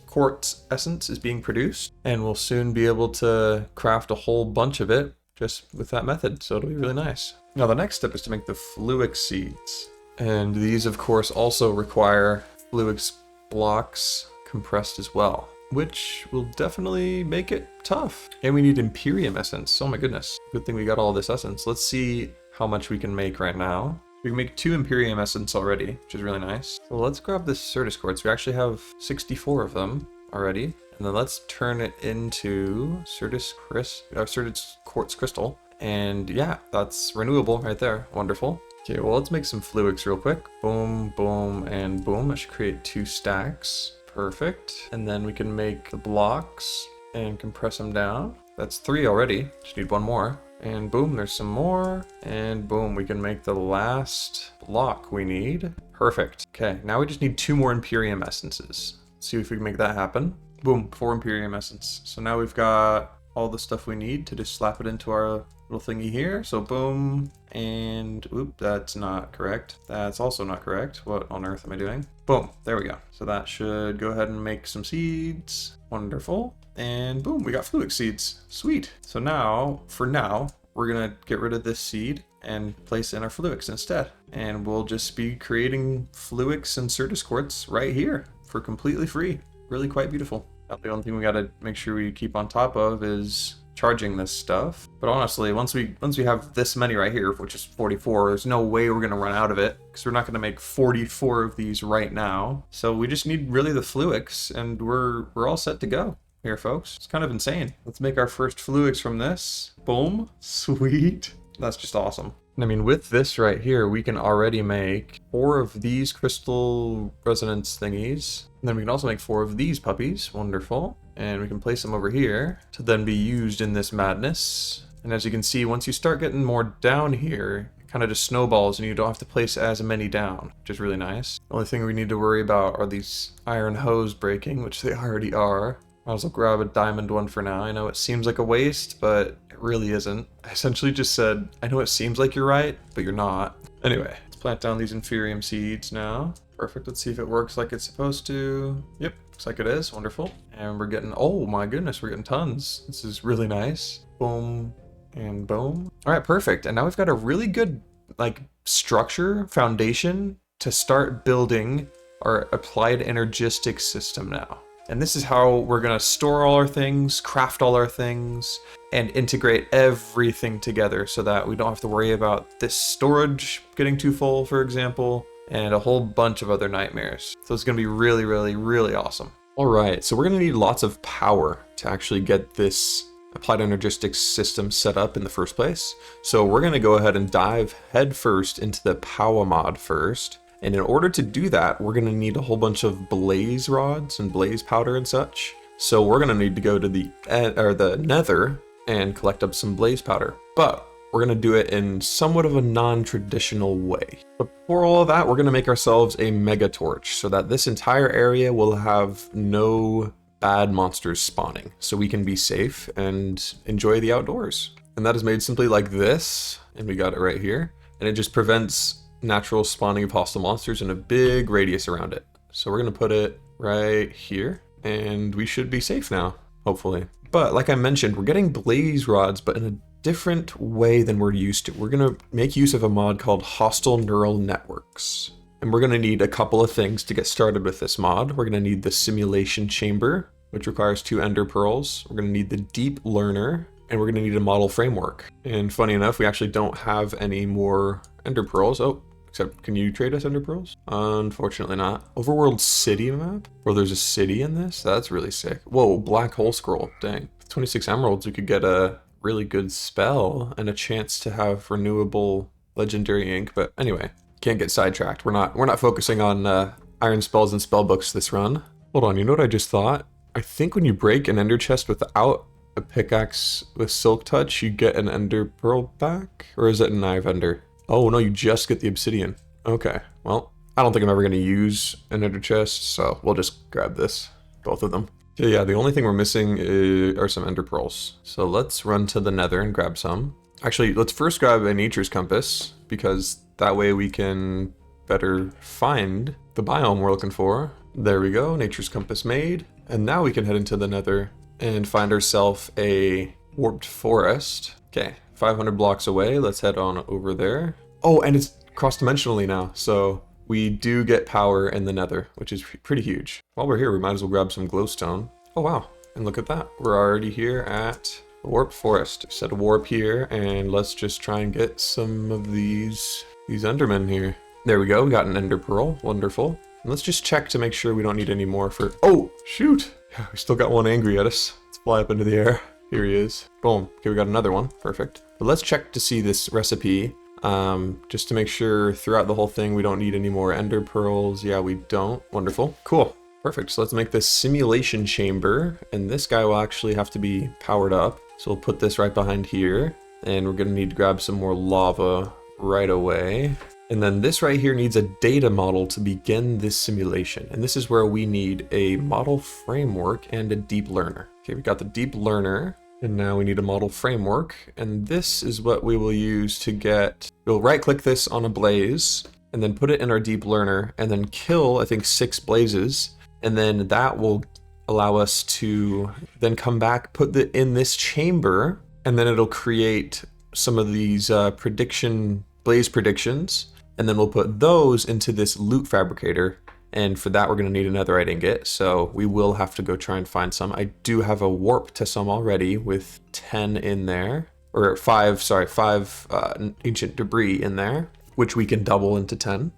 quartz essence is being produced. And we'll soon be able to craft a whole bunch of it just with that method. So it'll be really nice. Now the next step is to make the fluix seeds. And these of course also require fluix blocks compressed as well, which will definitely make it tough. And we need Imperium essence. Oh my goodness. Good thing we got all this essence. Let's see how much we can make right now. We can make 2 Imperium essence already, which is really nice. So let's grab this Certus quartz. We actually have 64 of them already. And then let's turn it into Certus quartz crystal. And yeah, that's renewable right there. Wonderful. Okay, well, let's make some fluix real quick. Boom, boom, and boom. That should create 2 stacks. Perfect. And then we can make the blocks and compress them down. That's 3 already. Just need 1 more. And boom, there's some more. And boom, we can make the last block we need. Perfect. Okay, now we just need 2 more Imperium essences. Let's see if we can make that happen. Boom, 4 Imperium essence. So now we've got all the stuff we need to just slap it into our little thingy here. So boom, and oop, that's not correct. That's also not correct. What on earth am I doing? Boom, there we go. So that should go ahead and make some seeds. Wonderful. And boom, we got fluix seeds. Sweet. So now, for now, we're gonna get rid of this seed and place in our fluix instead. And we'll just be creating fluix and Certus quartz right here for completely free. Really quite beautiful. Now, the only thing we gotta make sure we keep on top of is charging this stuff. But honestly, once we have this many right here, which is 44, there's no way we're gonna run out of it because we're not gonna make 44 of these right now. So we just need really the fluix and we're all set to go here, folks. It's kind of insane. Let's make our first fluix from this. Boom. Sweet. That's just awesome. And I mean, with this right here, we can already make 4 of these crystal resonance thingies. And then we can also make 4 of these puppies. Wonderful. And we can place them over here to then be used in this madness. And as you can see, once you start getting more down here, it kind of just snowballs and you don't have to place as many down, which is really nice. The only thing we need to worry about are these iron hose breaking, which they already are. I'll also grab a diamond one for now. I know it seems like a waste, but it really isn't. I essentially just said, I know it seems like you're right, but you're not. Anyway, let's plant down these Inferium seeds now. Perfect, let's see if it works like it's supposed to. Yep, looks like it is, wonderful. And we're getting, oh my goodness, we're getting tons. This is really nice. Boom and boom. All right, perfect. And now we've got a really good structure, foundation to start building our applied energistics system now. And this is how we're gonna store all our things, craft all our things, and integrate everything together so that we don't have to worry about this storage getting too full, for example, and a whole bunch of other nightmares. So it's gonna be really, really, really awesome. All right, so we're gonna need lots of power to actually get this applied energistics system set up in the first place. So we're gonna go ahead and dive headfirst into the power mod first. And in order to do that, we're going to need a whole bunch of blaze rods and blaze powder and such. So we're going to need to go to the nether and collect up some blaze powder. But we're going to do it in somewhat of a non-traditional way. But before all of that, we're going to make ourselves a mega torch so that this entire area will have no bad monsters spawning. So we can be safe and enjoy the outdoors. And that is made simply like this. And we got it right here. and it just prevents natural spawning of hostile monsters in a big radius around it. So we're gonna put it right here, and we should be safe now, hopefully. But like I mentioned, we're getting blaze rods, but in a different way than we're used to. We're gonna make use of a mod called Hostile Neural Networks. And we're gonna need a couple of things to get started with this mod. We're gonna need the simulation chamber, which requires 2 ender pearls. We're gonna need the deep learner, and we're gonna need a model framework. And funny enough, we actually don't have any more ender pearls. Oh, except can you trade us ender pearls? Unfortunately not. Overworld city map? Where there's a city in this? That's really sick. Whoa, black hole scroll, dang. With 26 emeralds, we could get a really good spell and a chance to have renewable legendary ink. But anyway, can't get sidetracked. We're not focusing on iron spells and spell books this run. Hold on, you know what I just thought? I think when you break an ender chest without a pickaxe with silk touch, you get an ender pearl back? Or is it an knife ender? Oh no, you just get the obsidian. Okay, well, I don't think I'm ever gonna use an ender chest, so we'll just grab this, both of them. So yeah, the only thing we're missing are some ender pearls. So let's run to the nether and grab some. Actually, let's first grab a nature's compass, because that way we can better find the biome we're looking for. There we go, nature's compass made. And now we can head into the nether and find ourselves a warped forest. Okay, 500 blocks away, let's head on over there. Oh, and it's cross-dimensionally now, so we do get power in the nether, which is pretty huge. While we're here, we might as well grab some glowstone. Oh wow, and look at that. We're already here at the warped forest. Set a warp here, and let's just try and get some of these endermen here. There we go, we got an ender pearl, wonderful. And let's just check to make sure we don't need any more for... Oh, shoot! Yeah, we still got one angry at us. Let's fly up into the air. Here he is. Boom. Okay, we got another one. Perfect. But let's check to see this recipe, just to make sure throughout the whole thing we don't need any more ender pearls. Yeah, we don't. Wonderful. Cool. Perfect. So let's make this simulation chamber, and this guy will actually have to be powered up. So we'll put this right behind here, and we're going to need to grab some more lava right away. And then this right here needs a data model to begin this simulation. And this is where we need a model framework and a deep learner. Okay, we got the deep learner, and now we need a model framework. And this is what we will use to get, we'll right click this on a blaze and then put it in our deep learner and then kill, I think, 6 blazes. And then that will allow us to then come back, put it in this chamber, and then it'll create some of these blaze predictions. And then we'll put those into this loot fabricator. And for that, we're going to need a netherite ingot. So we will have to go try and find some. I do have a warp to some already with 10 in there. Or 5 ancient debris in there, which we can double into 10.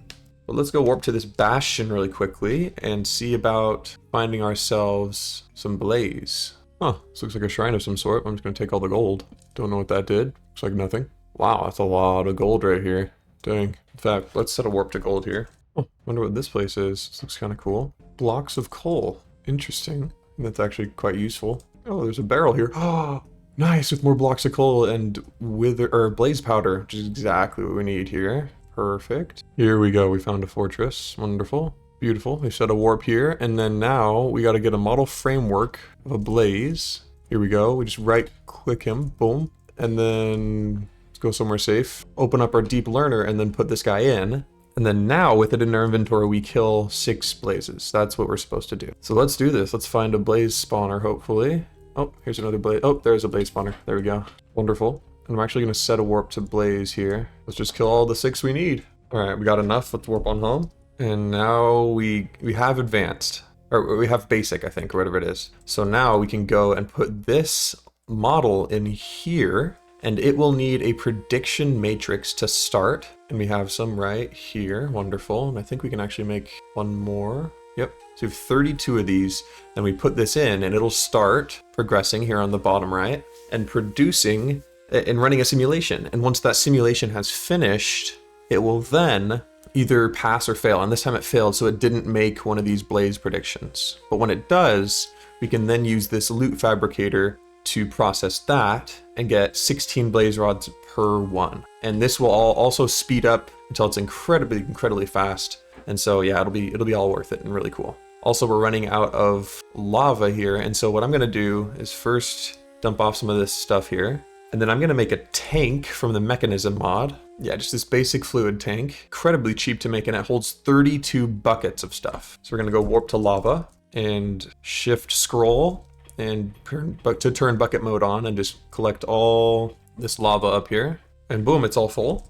But let's go warp to this bastion really quickly and see about finding ourselves some blaze. Huh, this looks like a shrine of some sort. I'm just going to take all the gold. Don't know what that did. Looks like nothing. Wow, that's a lot of gold right here. Dang. In fact, let's set a warp to gold here. Oh, wonder what this place is. This looks kind of cool. Blocks of coal. Interesting. That's actually quite useful. Oh, there's a barrel here. Oh, nice, with more blocks of coal and blaze powder, which is exactly what we need here. Perfect. Here we go. We found a fortress. Wonderful. Beautiful. We set a warp here, and then now we got to get a model framework of a blaze. Here we go. We just right click him. Boom. And then let's go somewhere safe. Open up our deep learner and then put this guy in. And then now with it in our inventory, we kill 6 blazes. That's what we're supposed to do. So let's do this. Let's find a blaze spawner, hopefully. Oh, here's another blaze. Oh, there's a blaze spawner. There we go. Wonderful. And I'm actually going to set a warp to blaze here. Let's just kill all the 6 we need. All right, we got enough. Let's warp on home. And now we have advanced, or we have basic, I think, or whatever it is. So now we can go and put this model in here, and it will need a prediction matrix to start. And we have some right here. Wonderful. And I think we can actually make one more. Yep. So we have 32 of these. Then we put this in, and it'll start progressing here on the bottom right and producing and running a simulation. And once that simulation has finished, it will then either pass or fail. And this time it failed, so it didn't make one of these blaze predictions. But when it does, we can then use this loot fabricator to process that and get 16 blaze rods per one. And this will also speed up until it's incredibly fast. And so yeah, it'll be all worth it and really cool. Also, we're running out of lava here. And so what I'm gonna do is first dump off some of this stuff here. And then I'm gonna make a tank from the mechanism mod. Yeah, just this basic fluid tank. Incredibly cheap to make, and it holds 32 buckets of stuff. So we're gonna go warp to lava and shift scroll and turn bucket mode on and just collect all this lava up here. And boom, it's all full.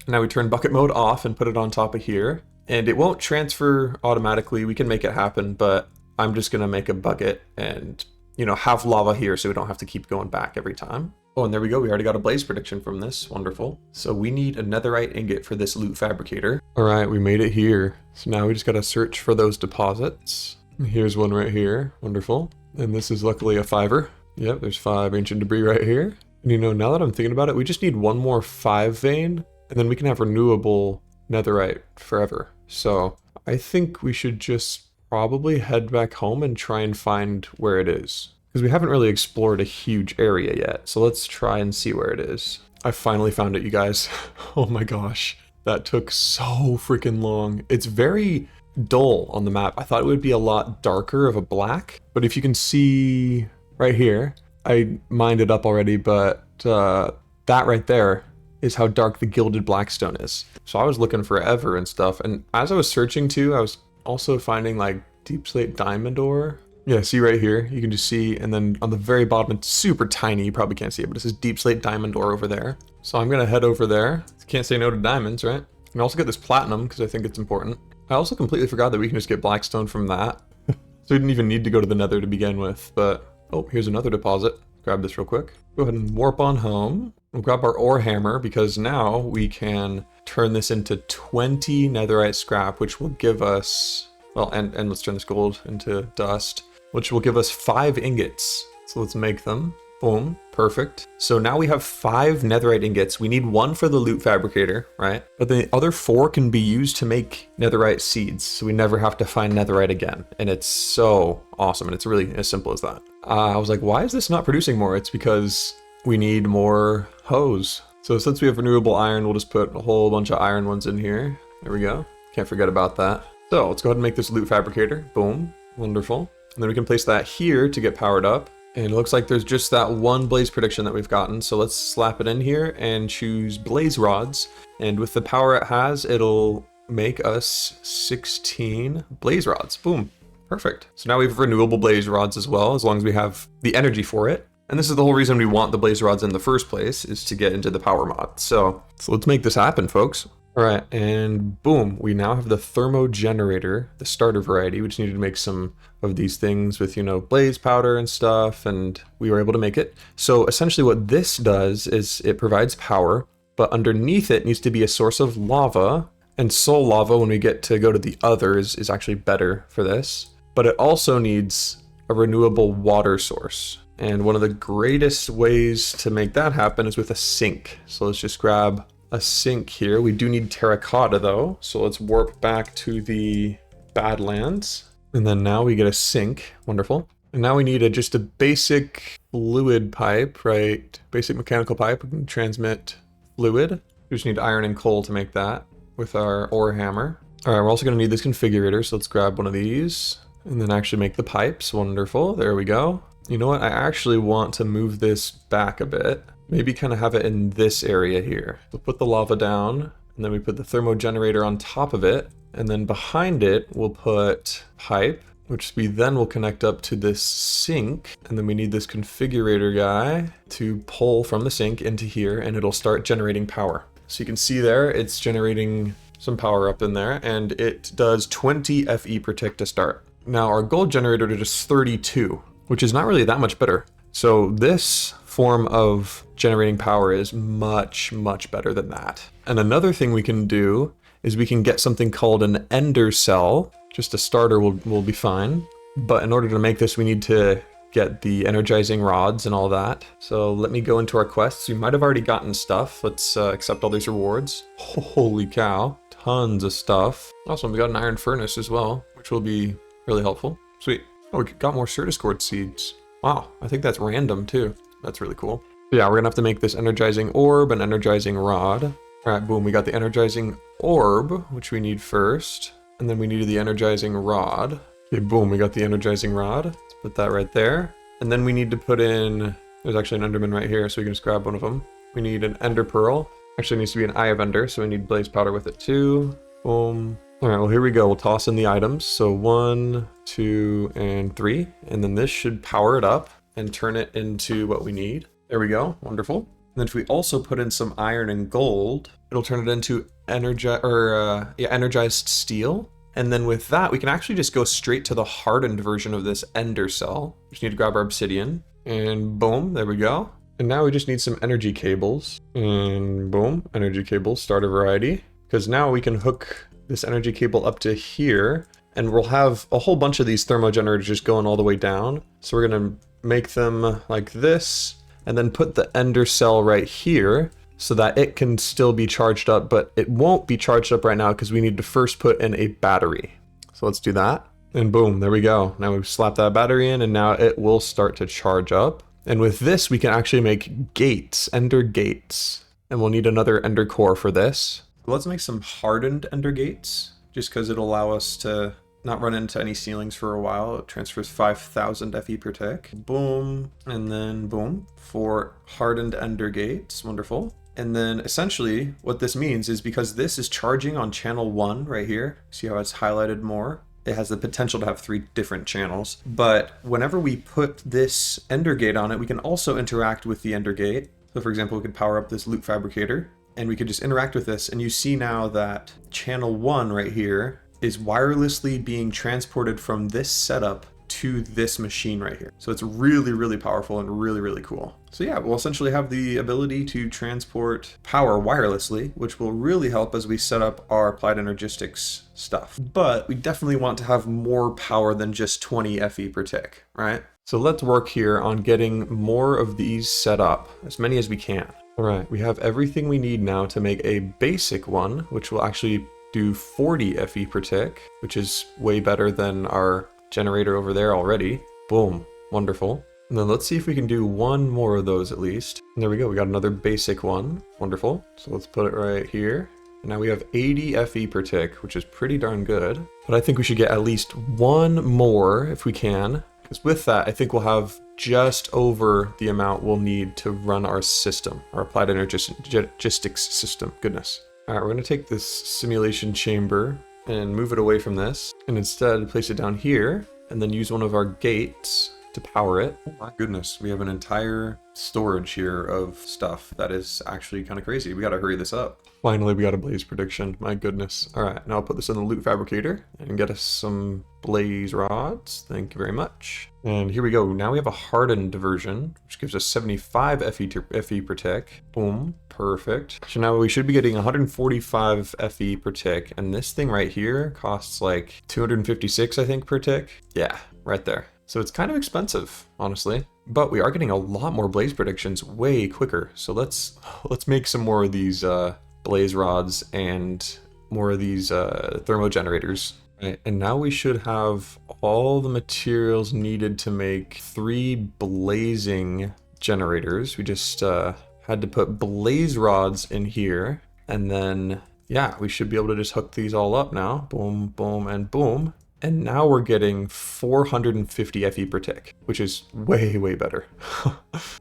Now we turn bucket mode off and put it on top of here. And it won't transfer automatically. We can make it happen, but I'm just gonna make a bucket and, you know, have lava here so we don't have to keep going back every time. Oh, and there we go. We already got a blaze prediction from this. Wonderful. So we need a netherite ingot for this loot fabricator. All right, we made it here. So now we just got to search for those deposits. Here's one right here. Wonderful. And this is luckily a 5er. Yep, there's 5 ancient debris right here. And you know, now that I'm thinking about it, we just need one more 5 vein, and then we can have renewable netherite forever. So I think we should just probably head back home and try and find where it is, because we haven't really explored a huge area yet. So let's try and see where it is. I finally found it, you guys. Oh my gosh, that took so freaking long. It's very dull on the map. I thought it would be a lot darker of a black, but if you can see right here, I mined it up already, but that right there is how dark the gilded blackstone is. So I was looking forever and stuff, and as I was searching too, I was also finding like deep slate diamond ore. Yeah, see right here, you can just see, and then on the very bottom, it's super tiny, you probably can't see it, but it says deep slate diamond ore over there. So I'm gonna head over there. Can't say no to diamonds, right? And also get this platinum, because I think it's important. I also completely forgot that we can just get blackstone from that. So we didn't even need to go to the nether to begin with, but oh, here's another deposit. Grab this real quick. Go ahead and warp on home. We'll grab our ore hammer, because now we can turn this into 20 netherite scrap, which will give us, well, and let's turn this gold into dust, which will give us 5 ingots. So let's make them. Boom, perfect. So now we have 5 netherite ingots. We need 1 for the loot fabricator, right? But the other 4 can be used to make netherite seeds, so we never have to find netherite again. And it's so awesome, and it's really as simple as that. I was like, why is this not producing more? It's because we need more hose. So since we have renewable iron, we'll just put a whole bunch of iron ones in here. There we go. Can't forget about that. So let's go ahead and make this loot fabricator. Boom, wonderful. And then we can place that here to get powered up. And it looks like there's just that one blaze prediction that we've gotten. So let's slap it in here and choose blaze rods. And with the power it has, it'll make us 16 blaze rods. Boom. Perfect. So now we have renewable blaze rods as well, as long as we have the energy for it. And this is the whole reason we want the blaze rods in the first place, is to get into the power mod. So let's make this happen, folks. All right, and boom, we now have the thermo generator, the starter variety. We just needed to make some of these things with, you know, blaze powder and stuff, and we were able to make it. So essentially what this does is it provides power, but underneath it needs to be a source of lava, and soul lava, when we get to go to the others, is actually better for this. But it also needs a renewable water source. And one of the greatest ways to make that happen is with a sink. So let's just grab a sink here. We do need terracotta though, so let's warp back to the Badlands. And then now we get a sink. Wonderful. And now we need just a basic fluid pipe, right? Basic mechanical pipe. We can transmit fluid. We just need iron and coal to make that with our ore hammer. All right, we're also going to need this configurator, so let's grab one of these and then actually make the pipes. Wonderful. There we go. You know what? I actually want to move this back a bit. Maybe kind of have it in this area here. We'll put the lava down, and then we put the thermo generator on top of it, and then behind it we'll put pipe, which we then will connect up to this sink, and then we need this configurator guy to pull from the sink into here, and it'll start generating power. So you can see there, it's generating some power up in there, and it does 20 FE per tick to start. Now our gold generator did just 32, which is not really that much better. So this form of generating power is much, much better than that. And another thing we can do is we can get something called an ender cell. Just a starter will be fine. But in order to make this, we need to get the energizing rods and all that. So let me go into our quests. We might have already gotten stuff. Let's accept all these rewards. Holy cow, tons of stuff. Awesome, we got an iron furnace as well, which will be really helpful. Sweet. Oh, we got more Certiscord seeds. Wow, I think that's random too. That's really cool. So yeah, we're gonna have to make this energizing orb and energizing rod. All right, boom, we got the energizing orb, which we need first. And then we needed the energizing rod. Okay, boom, we got the energizing rod. Let's put that right there. And then we need to put in, there's actually an enderman right here, so we can just grab one of them. We need an ender pearl. Actually, it needs to be an eye vendor, so we need blaze powder with it too. Boom. All right, well, here we go. We'll toss in the items. So 1, 2, and 3. And then this should power it up and turn it into what we need. There we go. Wonderful. And then if we also put in some iron and gold, it'll turn it into energized steel. And then with that, we can actually just go straight to the hardened version of this ender cell. We just need to grab our obsidian. And boom, there we go. And now we just need some energy cables. And boom, energy cables, starter variety. Because now we can hook this energy cable up to here, and we'll have a whole bunch of these thermo generators just going all the way down. So we're gonna make them like this, and then put the ender cell right here so that it can still be charged up, but it won't be charged up right now because we need to first put in a battery. So let's do that. And boom, there we go. Now we've slapped that battery in, and now it will start to charge up. And with this, we can actually make gates, ender gates. And we'll need another ender core for this. Let's make some hardened ender gates, just because it'll allow us to not run into any ceilings for a while. It transfers 5,000 FE per tick. Boom, and then boom, for hardened ender gates. Wonderful. And then essentially what this means is because this is charging on channel 1 right here, see how it's highlighted more? It has the potential to have 3 different channels. But whenever we put this ender gate on it, we can also interact with the ender gate. So for example, we could power up this loot fabricator, and we could just interact with this, and you see now that channel 1 right here is wirelessly being transported from this setup to this machine right here. So it's really, really powerful and really, really cool. So yeah, we'll essentially have the ability to transport power wirelessly, which will really help as we set up our applied energistics stuff. But we definitely want to have more power than just 20 FE per tick, right? So let's work here on getting more of these set up, as many as we can. All right, we have everything we need now to make a basic one, which will actually do 40 FE per tick, which is way better than our generator over there already. Boom, wonderful. And then let's see if we can do one more of those at least. And there we go, we got another basic one. Wonderful. So let's put it right here. And now we have 80 FE per tick, which is pretty darn good. But I think we should get at least one more if we can. Because with that, I think we'll have just over the amount we'll need to run our system, our applied energistics system. Goodness. All right, we're gonna take this simulation chamber and move it away from this, and instead place it down here, and then use one of our gates to power it. Oh my goodness, we have an entire storage here of stuff that is actually kind of crazy. We gotta hurry this up. Finally, we got a blaze prediction. My goodness. All right, now I'll put this in the loot fabricator and get us some blaze rods. Thank you very much. And here we go. Now we have a hardened version, which gives us 75 FE per tick. Boom, perfect. So now we should be getting 145 FE per tick. And this thing right here costs like 256, I think, per tick. Yeah, right there. So it's kind of expensive, honestly, but we are getting a lot more blaze predictions way quicker. So let's make some more of these blaze rods and more of these thermo generators. Right, and now we should have all the materials needed to make 3 blazing generators. We just had to put blaze rods in here, and then yeah, we should be able to just hook these all up now. Boom, boom, and boom. And now we're getting 450 FE per tick, which is way, way better.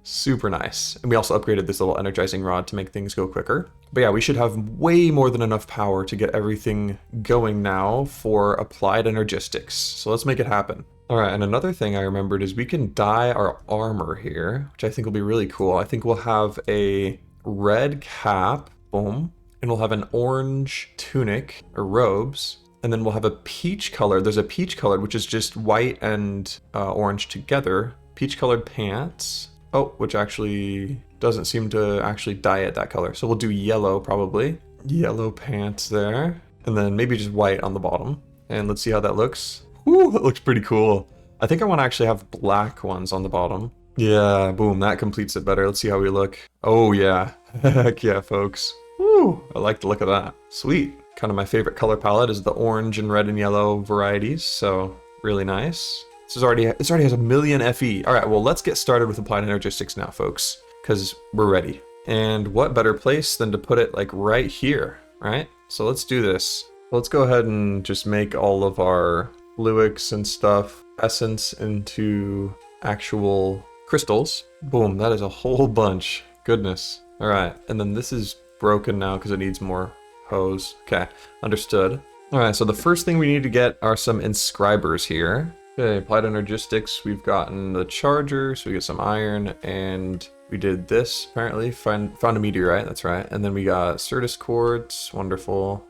Super nice. And we also upgraded this little energizing rod to make things go quicker. But yeah, we should have way more than enough power to get everything going now for applied energistics. So let's make it happen. All right, and another thing I remembered is we can dye our armor here, which I think will be really cool. I think we'll have a red cap, boom, and we'll have an orange tunic or robes. And then we'll have a peach color. There's a peach color, which is just white and orange together. Peach colored pants. Oh, which actually doesn't seem to actually dye it that color. So we'll do yellow probably. Yellow pants there. And then maybe just white on the bottom. And let's see how that looks. Whew, that looks pretty cool. I think I want to actually have black ones on the bottom. Yeah, boom, that completes it better. Let's see how we look. Oh yeah, heck yeah, folks. Woo, I like the look of that. Sweet. Kind of my favorite color palette is the orange and red and yellow varieties, so really nice. This already has 1 million FE. All right, well, let's get started with applied energistics now, folks, because we're ready. And what better place than to put it like right here, right? So let's do this. Let's go ahead and just make all of our fluics and stuff essence into actual crystals. Boom, that is a whole bunch. Goodness. All right, and then this is broken now because it needs more hose. Okay, understood. All right, so the first thing we need to get are some inscribers here. Okay, applied energistics, we've gotten the charger, so we get some iron, and we did this, apparently. Found a meteorite, that's right. And then we got Certus quartz, wonderful.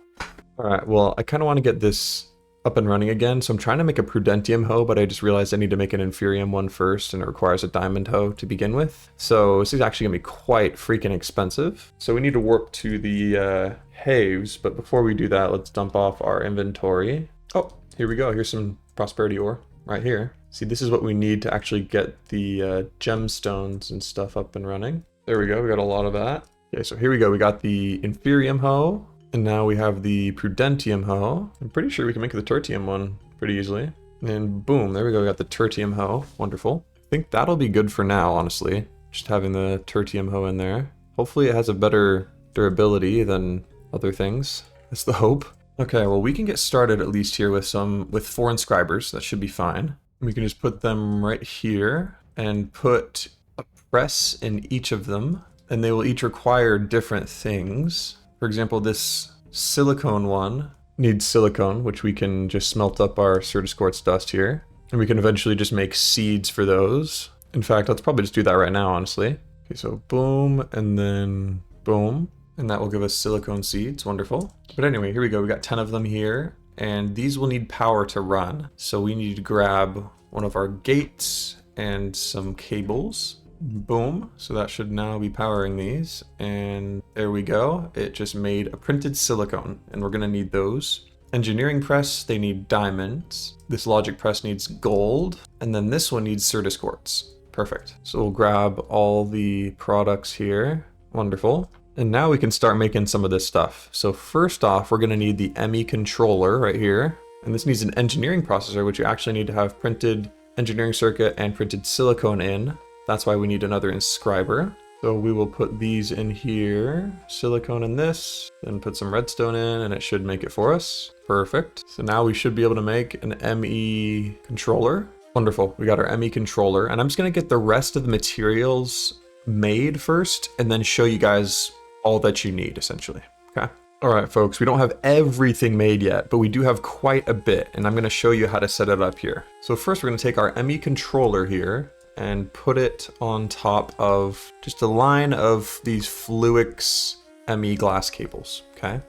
All right, well, I kind of want to get this up and running again, so I'm trying to make a prudentium hoe, but I just realized I need to make an inferium one first, and it requires a diamond hoe to begin with. So this is actually gonna be quite freaking expensive. So we need to warp to the haves, but before we do that, let's dump off our inventory. Oh, here we go. Here's some prosperity ore right here. See, this is what we need to actually get the gemstones and stuff up and running. There we go. We got a lot of that. Okay, so here we go. We got the inferium hoe. And now we have the prudentium hoe. I'm pretty sure we can make the tertium one pretty easily. And boom, there we go. We got the tertium hoe. Wonderful. I think that'll be good for now, honestly. Just having the tertium hoe in there. Hopefully it has a better durability than other things. That's the hope. Okay, well, we can get started at least here with 4 inscribers. That should be fine. We can just put them right here and put a press in each of them. And they will each require different things. For example, this silicone one needs silicone, which we can just smelt up our Certus quartz dust here. And we can eventually just make seeds for those. In fact, let's probably just do that right now, honestly. Okay, so boom, and then boom. And that will give us silicone seeds, wonderful. But anyway, here we go, we got 10 of them here. And these will need power to run. So we need to grab one of our gates and some cables. Boom, so that should now be powering these, and there we go. It just made a printed silicone, and we're gonna need those. Engineering press, they need diamonds. This logic press needs gold, and then this one needs Certus quartz. Perfect. So we'll grab all the products here. Wonderful. And now we can start making some of this stuff. So first off, we're gonna need the ME controller right here, and this needs an engineering processor, which you actually need to have printed engineering circuit and printed silicone in. That's why we need another inscriber. So we will put these in here, silicone in this, then put some redstone in, and it should make it for us. Perfect. So now we should be able to make an ME controller. Wonderful, we got our ME controller, and I'm just gonna get the rest of the materials made first, and then show you guys all that you need, essentially, okay? All right, folks, we don't have everything made yet, but we do have quite a bit, and I'm gonna show you how to set it up here. So first we're gonna take our ME controller here, and put it on top of just a line of these Fluix ME glass cables, okay?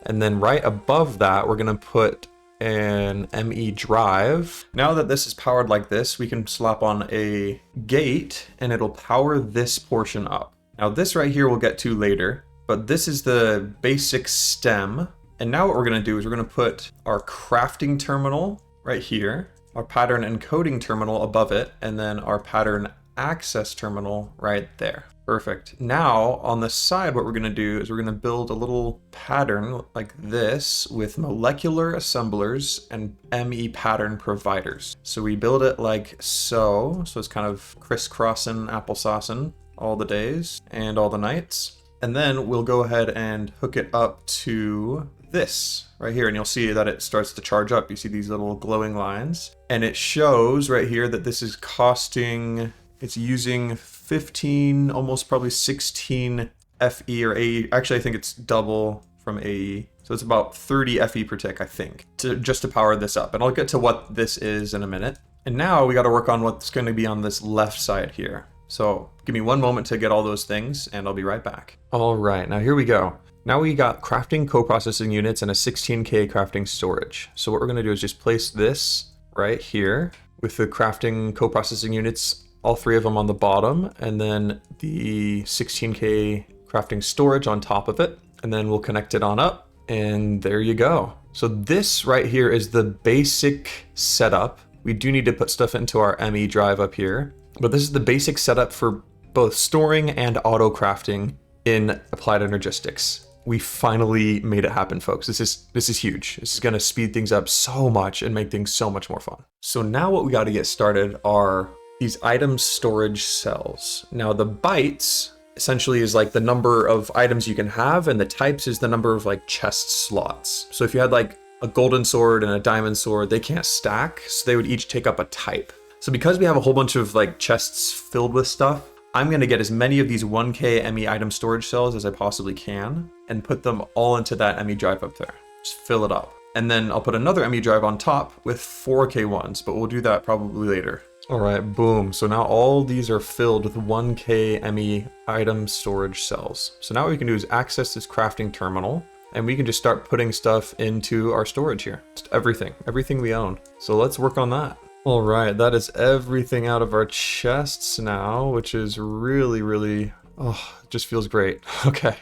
And then right above that, we're gonna put an ME drive. Now that this is powered like this, we can slap on a gate and it'll power this portion up. Now this right here we'll get to later, but this is the basic stem. And now what we're gonna do is we're gonna put our crafting terminal right here, our pattern encoding terminal above it, and then our pattern access terminal right there. Perfect. Now on the side, what we're gonna do is we're gonna build a little pattern like this with molecular assemblers and ME pattern providers. So we build it like so. So it's kind of crisscrossing, applesaucing all the days and all the nights. And then we'll go ahead and hook it up to this right here, and you'll see that it starts to charge up. You see these little glowing lines, and it shows right here that this is costing, it's using 15, almost probably 16 FE or AE. Actually, I think it's double from AE. So it's about 30 FE per tick, I think, just to power this up. And I'll get to what this is in a minute. And now we got to work on what's going to be on this left side here. So give me one moment to get all those things, and I'll be right back. All right, now here we go. Now we got crafting co-processing units and a 16K crafting storage. So what we're gonna do is just place this right here with the crafting co-processing units, all 3 of them on the bottom, and then the 16K crafting storage on top of it. And then we'll connect it on up, and there you go. So this right here is the basic setup. We do need to put stuff into our ME drive up here, but this is the basic setup for both storing and auto crafting in applied energistics. We finally made it happen, folks. This is huge. This is gonna speed things up so much and make things so much more fun. So now what we gotta get started are these item storage cells. Now the bytes essentially is like the number of items you can have, and the types is the number of like chest slots. So if you had like a golden sword and a diamond sword, they can't stack, so they would each take up a type. So because we have a whole bunch of like chests filled with stuff, I'm going to get as many of these 1K ME item storage cells as I possibly can and put them all into that ME drive up there. Just fill it up. And then I'll put another ME drive on top with 4K ones, but we'll do that probably later. All right, boom. So now all these are filled with 1K ME item storage cells. So now what we can do is access this crafting terminal, and we can just start putting stuff into our storage here. Just everything we own. So let's work on that. All right, that is everything out of our chests now, which is really, really, it just feels great. Okay,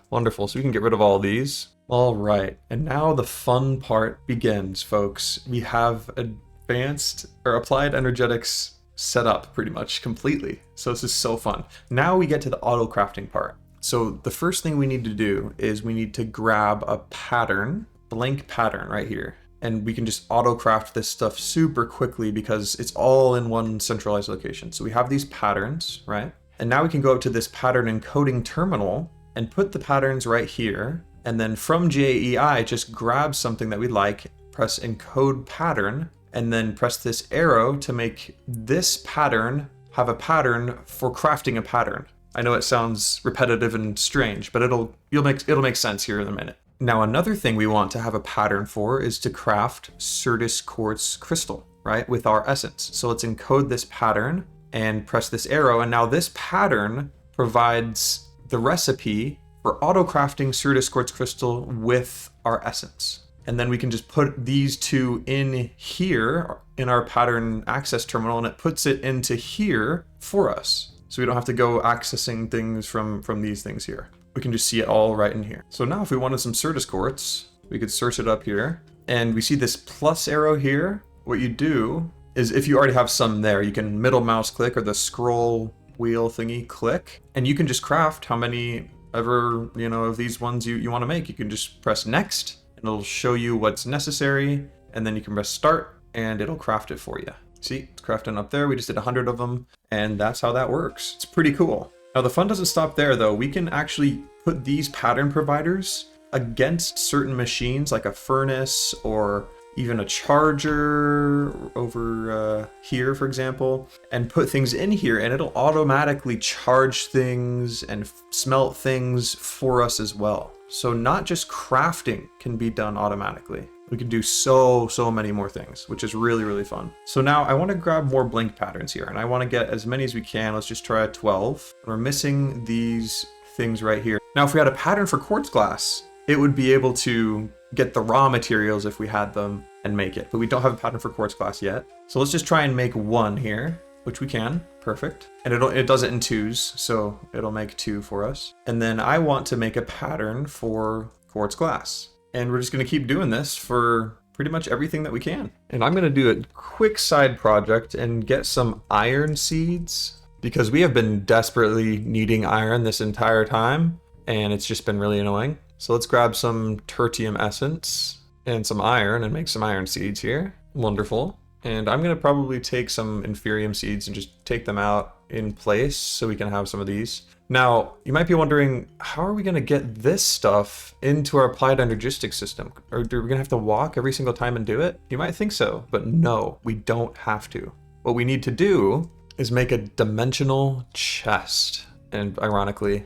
wonderful. So we can get rid of all these. All right, and now the fun part begins, folks. We have advanced or applied energetics set up pretty much completely. So this is so fun. Now we get to the auto crafting part. So the first thing we need to do is we need to grab a pattern, blank pattern right here. And we can just auto craft this stuff super quickly because it's all in one centralized location. So we have these patterns, right? And now we can go up to this pattern encoding terminal and put the patterns right here. And then from JEI, just grab something that we like, press encode pattern, and then press this arrow to make this pattern have a pattern for crafting a pattern. I know it sounds repetitive and strange, but it'll make sense here in a minute. Now, another thing we want to have a pattern for is to craft Certus quartz crystal, right, with our essence. So let's encode this pattern and press this arrow. And now this pattern provides the recipe for auto crafting Certus quartz crystal with our essence. And then we can just put these two in here in our pattern access terminal, and it puts it into here for us. So we don't have to go accessing things from these things here. We can just see it all right in here. So now if we wanted some Certus quartz, we could search it up here. And we see this plus arrow here. What you do is if you already have some there, you can middle mouse click or the scroll wheel thingy click, and you can just craft how many ever, of these ones you want to make. You can just press next, and it'll show you what's necessary. And then you can press start and it'll craft it for you. See, it's crafting up there. We just did 100 of them, and that's how that works. It's pretty cool. Now the fun doesn't stop there though. We can actually put these pattern providers against certain machines like a furnace or even a charger over here, for example, and put things in here, and it'll automatically charge things and smelt things for us as well. So not just crafting can be done automatically. We can do so many more things, which is really, really fun. So now I want to grab more blank patterns here, and I want to get as many as we can. Let's just try 12. We're missing these things right here. Now, if we had a pattern for quartz glass, it would be able to get the raw materials if we had them and make it, but we don't have a pattern for quartz glass yet. So let's just try and make one here, which we can. Perfect. And it does it in twos, so it'll make 2 for us. And then I want to make a pattern for quartz glass. And we're just going to keep doing this for pretty much everything that we can. And I'm going to do a quick side project and get some iron seeds, because we have been desperately needing iron this entire time, and it's just been really annoying. So let's grab some tertium essence and some iron and make some iron seeds here. Wonderful. And I'm going to probably take some inferium seeds and just take them out in place so we can have some of these. Now, you might be wondering, how are we going to get this stuff into our applied energistics system? Or are we going to have to walk every single time and do it? You might think so, but no, we don't have to. What we need to do is make a dimensional chest. And ironically,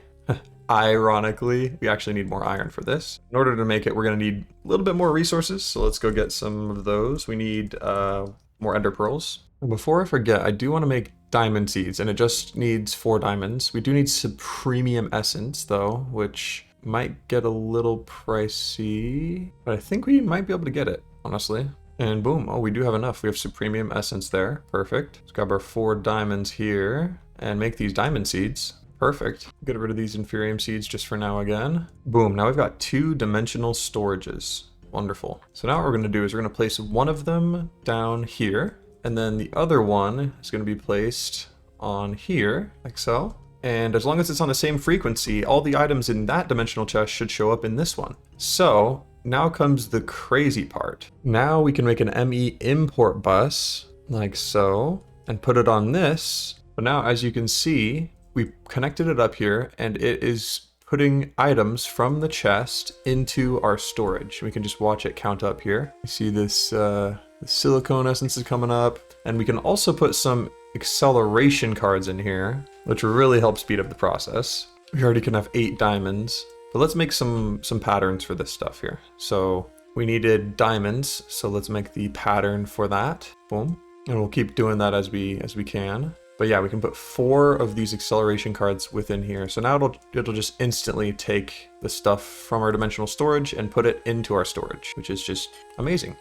we actually need more iron for this. In order to make it, we're going to need a little bit more resources. So let's go get some of those. We need more ender pearls. And before I forget, I do want to make diamond seeds, and it just needs 4 diamonds. We do need supremium essence though, which might get a little pricey, but I think we might be able to get it, honestly. And boom, oh, we do have enough. We have supremium essence there. Perfect. Let's grab our 4 diamonds here and make these diamond seeds. Perfect. Get rid of these inferium seeds just for now again. Boom, now we've got 2 dimensional storages. Wonderful. So now what we're going to do is we're going to place one of them down here, and then the other one is going to be placed on here, like so. And as long as it's on the same frequency, all the items in that dimensional chest should show up in this one. So now comes the crazy part. Now we can make an ME import bus, like so, and put it on this. But now, as you can see, we connected it up here, and it is putting items from the chest into our storage. We can just watch it count up here. You see this the silicone essence is coming up, and we can also put some acceleration cards in here, which really help speed up the process. We already can have 8 diamonds, but let's make some patterns for this stuff here. So we needed diamonds, so let's make the pattern for that. Boom. And we'll keep doing that as we can. But yeah, we can put 4 of these acceleration cards within here. So now it'll just instantly take the stuff from our dimensional storage and put it into our storage, which is just amazing.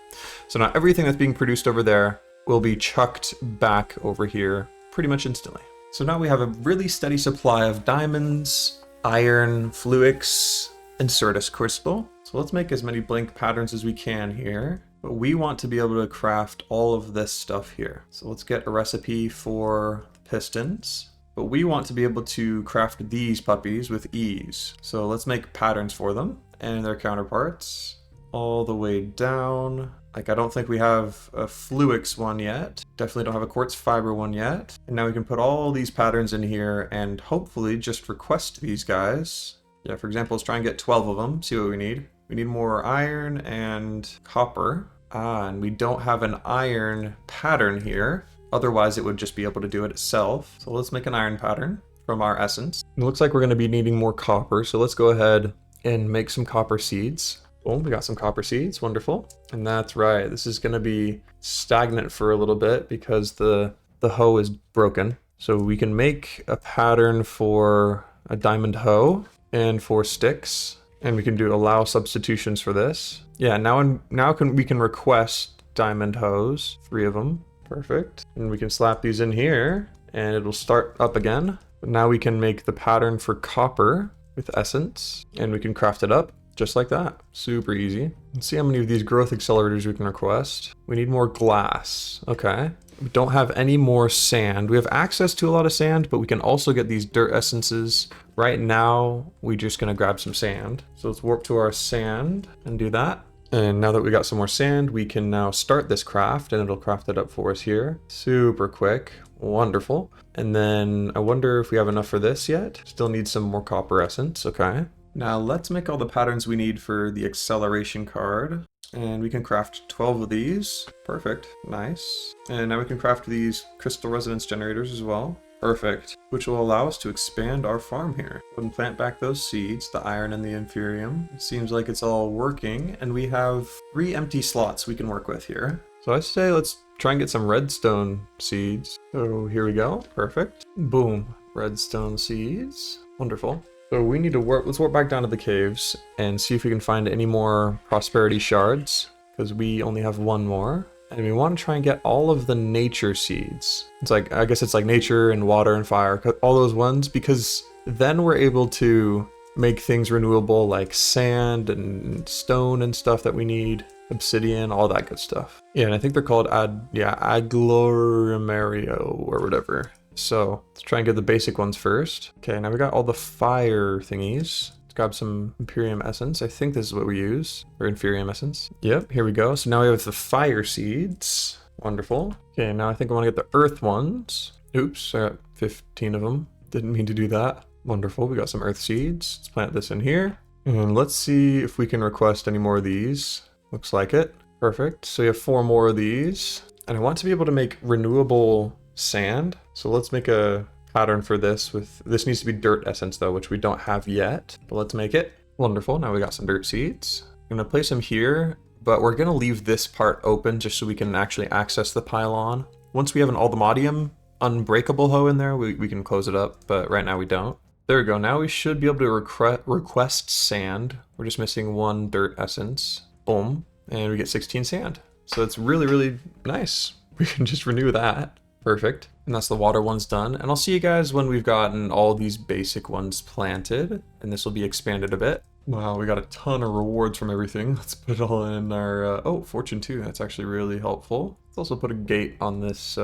So now everything that's being produced over there will be chucked back over here pretty much instantly. So now we have a really steady supply of diamonds, iron, fluix, and certus crystal. So let's make as many blank patterns as we can here. But we want to be able to craft all of this stuff here. So let's get a recipe for pistons. But we want to be able to craft these puppies with ease. So let's make patterns for them and their counterparts all the way down. Like, I don't think we have a fluix one yet. Definitely don't have a quartz fiber one yet. And now we can put all these patterns in here and hopefully just request these guys. Yeah, for example, let's try and get 12 of them, see what we need. We need more iron and copper. And we don't have an iron pattern here. Otherwise, it would just be able to do it itself. So let's make an iron pattern from our essence. It looks like we're going to be needing more copper. So let's go ahead and make some copper seeds. Boom, we got some copper seeds. Wonderful. And that's right. This is going to be stagnant for a little bit because the hoe is broken. So we can make a pattern for a diamond hoe and for sticks. And we can do allow substitutions for this. Yeah, we can request diamond hoes, 3 of them. Perfect. And we can slap these in here and it'll start up again. But now we can make the pattern for copper with essence and we can craft it up just like that. Super easy. Let's see how many of these growth accelerators we can request. We need more glass. Okay. We don't have any more sand. We have access to a lot of sand, but we can also get these dirt essences. Right now, we're just gonna grab some sand. So let's warp to our sand and do that. And now that we got some more sand, we can now start this craft and it'll craft it up for us here. Super quick, wonderful. And then I wonder if we have enough for this yet. Still need some more copper essence, okay. Now let's make all the patterns we need for the acceleration card. And we can craft 12 of these. Perfect. Nice. And now we can craft these crystal resonance generators as well. Perfect. Which will allow us to expand our farm here. Go and plant back those seeds, the iron and the inferium. It seems like it's all working. And we have 3 empty slots we can work with here. So I say let's try and get some redstone seeds. So here we go. Perfect. Boom. Redstone seeds. Wonderful. So we need to let's warp back down to the caves and see if we can find any more prosperity shards, because we only have 1 more. And we want to try and get all of the nature seeds. It's like, I guess it's like nature and water and fire, all those ones, because then we're able to make things renewable like sand and stone and stuff that we need, obsidian, all that good stuff. Yeah, and I think they're called aglomerario or whatever. So let's try and get the basic ones first. Okay, now we got all the fire thingies. Let's grab some Imperium essence. I think this is what we use, or Inferium essence. Yep, here we go. So now we have the fire seeds. Wonderful. Okay, now I think I want to get the earth ones. Oops, I got 15 of them. Didn't mean to do that. Wonderful, we got some earth seeds. Let's plant this in here. And let's see if we can request any more of these. Looks like it. Perfect. So we have 4 more of these. And I want to be able to make renewable sand. So let's make a pattern for this. This needs to be dirt essence though, which we don't have yet, but let's make it. Wonderful. Now we got some dirt seeds. I'm gonna place them here, but we're gonna leave this part open just so we can actually access the pylon. Once we have an allthemodium unbreakable hoe in there, we can close it up, but right now we don't. There we go. Now we should be able to request sand. We're just missing 1 dirt essence. Boom. And we get 16 sand. So it's really, really nice. We can just renew that. Perfect. And that's the water ones done. And I'll see you guys when we've gotten all these basic ones planted. And this will be expanded a bit. Wow, we got a ton of rewards from everything. Let's put it all in our... oh, fortune 2. That's actually really helpful. Let's also put a gate on this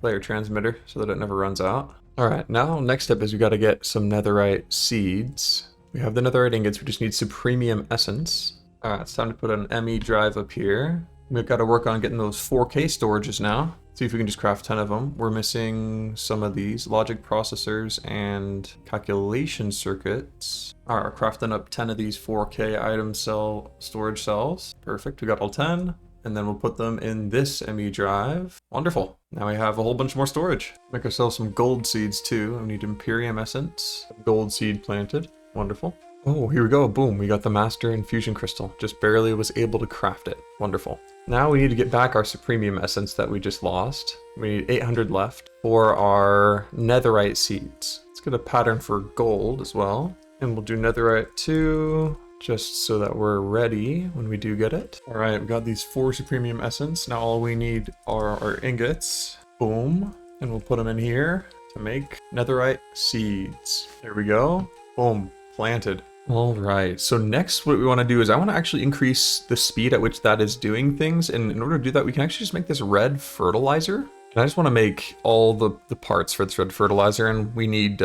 player transmitter so that it never runs out. Alright, now next step is we got to get some netherite seeds. We have the netherite ingots. We just need supremium essence. Alright, it's time to put an ME drive up here. We've got to work on getting those 4K storages now. See if we can just craft 10 of them. We're missing some of these logic processors and calculation circuits. Alright, crafting up 10 of these 4K item cell storage cells. Perfect, we got all 10. And then we'll put them in this ME drive. Wonderful. Now we have a whole bunch more storage. Make ourselves some gold seeds too. We need Imperium essence. Gold seed planted. Wonderful. Oh, here we go. Boom. We got the master infusion crystal. Just barely was able to craft it. Wonderful. Now we need to get back our supremium essence that we just lost. We need 800 left for our netherite seeds. Let's get a pattern for gold as well. And we'll do netherite too, just so that we're ready when we do get it. All right, we got these 4 supremium essence. Now all we need are our ingots. Boom. And we'll put them in here to make netherite seeds. There we go. Boom. Planted. All right, so next what we want to do is I want to actually increase the speed at which that is doing things. And in order to do that, we can actually just make this red fertilizer. And I just want to make all the parts for this red fertilizer, and we need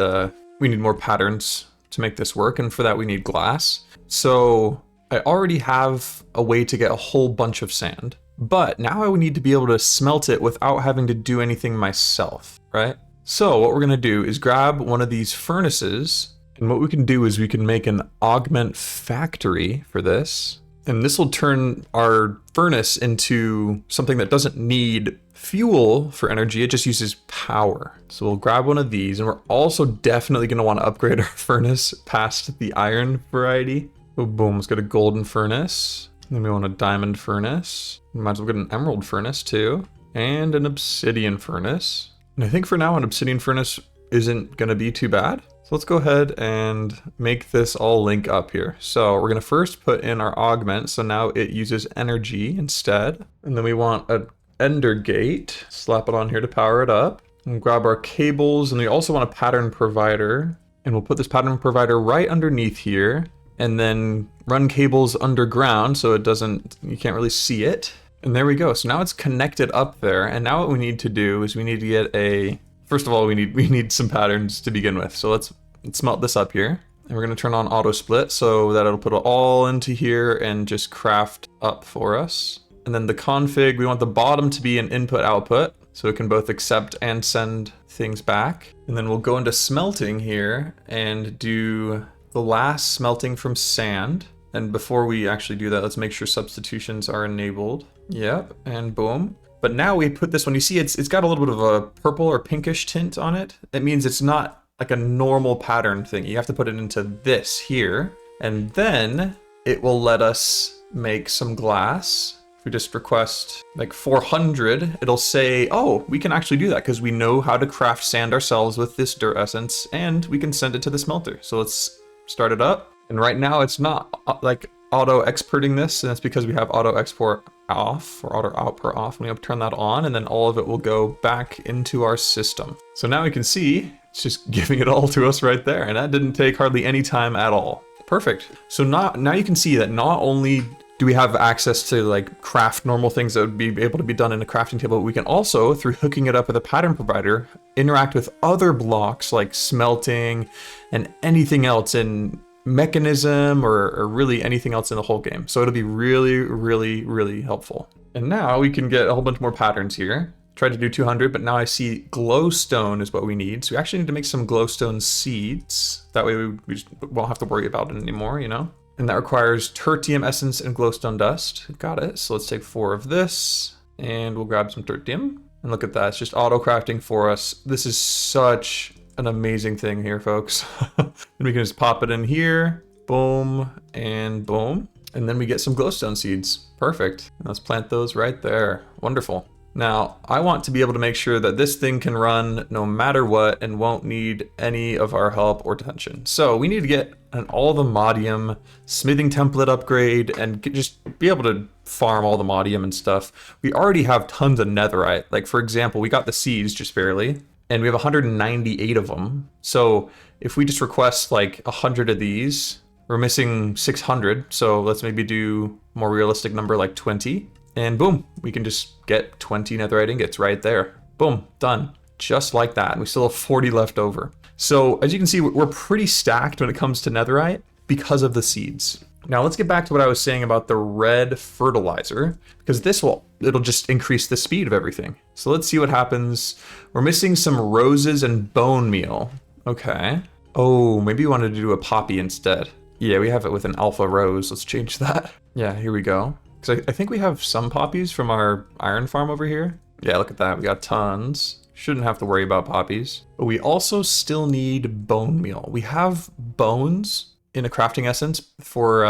more patterns to make this work. And for that, we need glass. So I already have a way to get a whole bunch of sand, but now I would need to be able to smelt it without having to do anything myself, right? So what we're going to do is grab one of these furnaces. And what we can do is we can make an augment factory for this. And this will turn our furnace into something that doesn't need fuel for energy. It just uses power. So we'll grab one of these, and we're also definitely going to want to upgrade our furnace past the iron variety. Oh, boom. Let's get a golden furnace. Then we want a diamond furnace. We might as well get an emerald furnace too. And an obsidian furnace. And I think for now an obsidian furnace isn't going to be too bad. So let's go ahead and make this all link up here. So we're going to first put in our augment. So now it uses energy instead. And then we want an ender gate. Slap it on here to power it up. And grab our cables. And we also want a pattern provider. And we'll put this pattern provider right underneath here. And then run cables underground so you can't really see it. And there we go. So now it's connected up there. And now what we need to do is we need to get first of all, we need some patterns to begin with. So let's smelt this up here. And we're going to turn on auto split so that it'll put it all into here and just craft up for us. And then the config, we want the bottom to be an input output so it can both accept and send things back. And then we'll go into smelting here and do the last smelting from sand. And before we actually do that, let's make sure substitutions are enabled. Yep, and boom. But now we put this one, you see it's got a little bit of a purple or pinkish tint on it. That means it's not like a normal pattern thing. You have to put it into this here. And then it will let us make some glass. If we just request like 400, it'll say, oh, we can actually do that because we know how to craft sand ourselves with this dirt essence, and we can send it to the smelter. So let's start it up. And right now it's not like auto exporting this, and that's because we have auto export off or auto output off. And we turn that on, and then all of it will go back into our system. So now we can see it's just giving it all to us right there, and that didn't take hardly any time at all. Perfect. So now you can see that not only do we have access to like craft normal things that would be able to be done in a crafting table, but we can also, through hooking it up with a pattern provider, interact with other blocks like smelting and anything else in mechanism or really anything else in the whole game. So it'll be really, really, really helpful. And now we can get a whole bunch more patterns here. Tried to do 200, but now I see glowstone is what we need. So we actually need to make some glowstone seeds. That way we just won't have to worry about it anymore, you know? And that requires tertium essence and glowstone dust. Got it. So let's take 4 of this and we'll grab some tertium. And look at that, it's just auto crafting for us. This is such an amazing thing here, folks. And we can just pop it in here, boom, and boom. And then we get some glowstone seeds. Perfect. And let's plant those right there. Wonderful. Now, I want to be able to make sure that this thing can run no matter what and won't need any of our help or attention. So we need to get an allthemodium smithing template upgrade and just be able to farm all the modium and stuff. We already have tons of netherite. Like, for example, we got the seeds just barely, and we have 198 of them. So if we just request like 100 of these, we're missing 600. So let's maybe do a more realistic number like 20. And boom, we can just get 20 netherite ingots right there. Boom, done. Just like that. And we still have 40 left over. So as you can see, we're pretty stacked when it comes to netherite because of the seeds. Now let's get back to what I was saying about the red fertilizer, because it'll just increase the speed of everything. So let's see what happens. We're missing some roses and bone meal. Okay. Oh, maybe we wanted to do a poppy instead. Yeah, we have it with an alpha rose. Let's change that. Yeah, here we go. Because I think we have some poppies from our iron farm over here. Yeah, look at that. We got tons. Shouldn't have to worry about poppies. But we also still need bone meal. We have bones in a crafting essence for,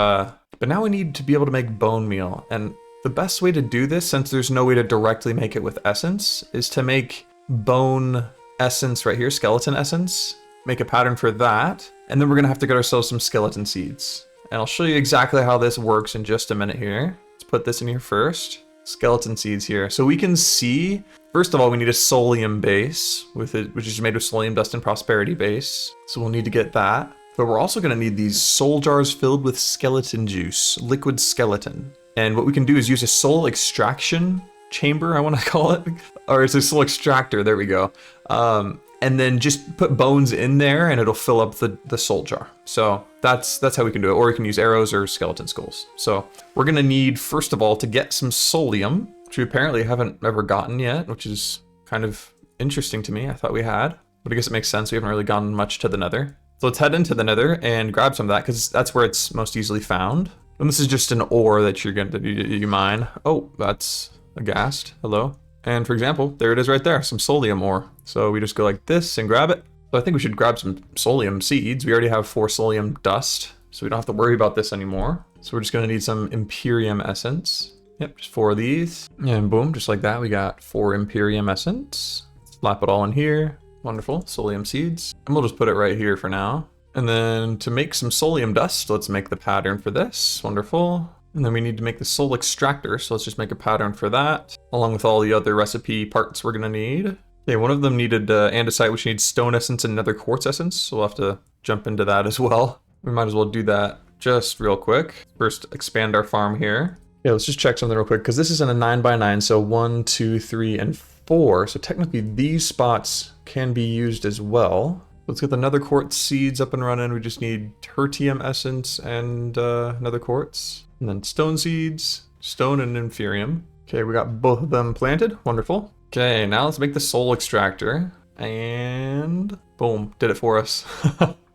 but now we need to be able to make bone meal. And the best way to do this, since there's no way to directly make it with essence, is to make bone essence right here, skeleton essence. Make a pattern for that. And then we're gonna have to get ourselves some skeleton seeds. And I'll show you exactly how this works in just a minute here. Let's put this in here first. Skeleton seeds here. So we can see, first of all, we need a solium base with it, which is made of solium dust and prosperity base. So we'll need to get that. But we're also gonna need these soul jars filled with skeleton juice, liquid skeleton. And what we can do is use a soul extraction chamber, I wanna call it. Or it's a soul extractor, there we go. And then just put bones in there and it'll fill up the soul jar. So that's how we can do it. Or we can use arrows or skeleton skulls. So we're gonna need, first of all, to get some solium, which we apparently haven't ever gotten yet, which is kind of interesting to me. I thought we had, but I guess it makes sense. We haven't really gone much to the nether. So let's head into the nether and grab some of that because that's where it's most easily found. And this is just an ore that you're gonna you mine. Oh, that's a ghast. Hello. And for example, there it is right there, some solium ore. So we just go like this and grab it. So I think we should grab some solium seeds. We already have 4 solium dust, so we don't have to worry about this anymore. So we're just gonna need some Imperium essence. Yep, just 4 of these. And boom, just like that, we got 4 Imperium essence. Slap it all in here. Wonderful, solium seeds. And we'll just put it right here for now. And then to make some solium dust, let's make the pattern for this. Wonderful. And then we need to make the soul extractor, so let's just make a pattern for that, along with all the other recipe parts we're gonna need. Okay, one of them needed andesite, which needs stone essence and nether quartz essence, so we'll have to jump into that as well. We might as well do that just real quick. First, expand our farm here. Yeah, let's just check something real quick, because this is in a 9x9, so 1, 2, 3, and 4. So technically these spots can be used as well. Let's get the nether quartz seeds up and running. We just need tertium essence and nether quartz. And then stone seeds, stone and inferium. Okay, we got both of them planted. Wonderful. Okay, now let's make the soul extractor. And boom, did it for us.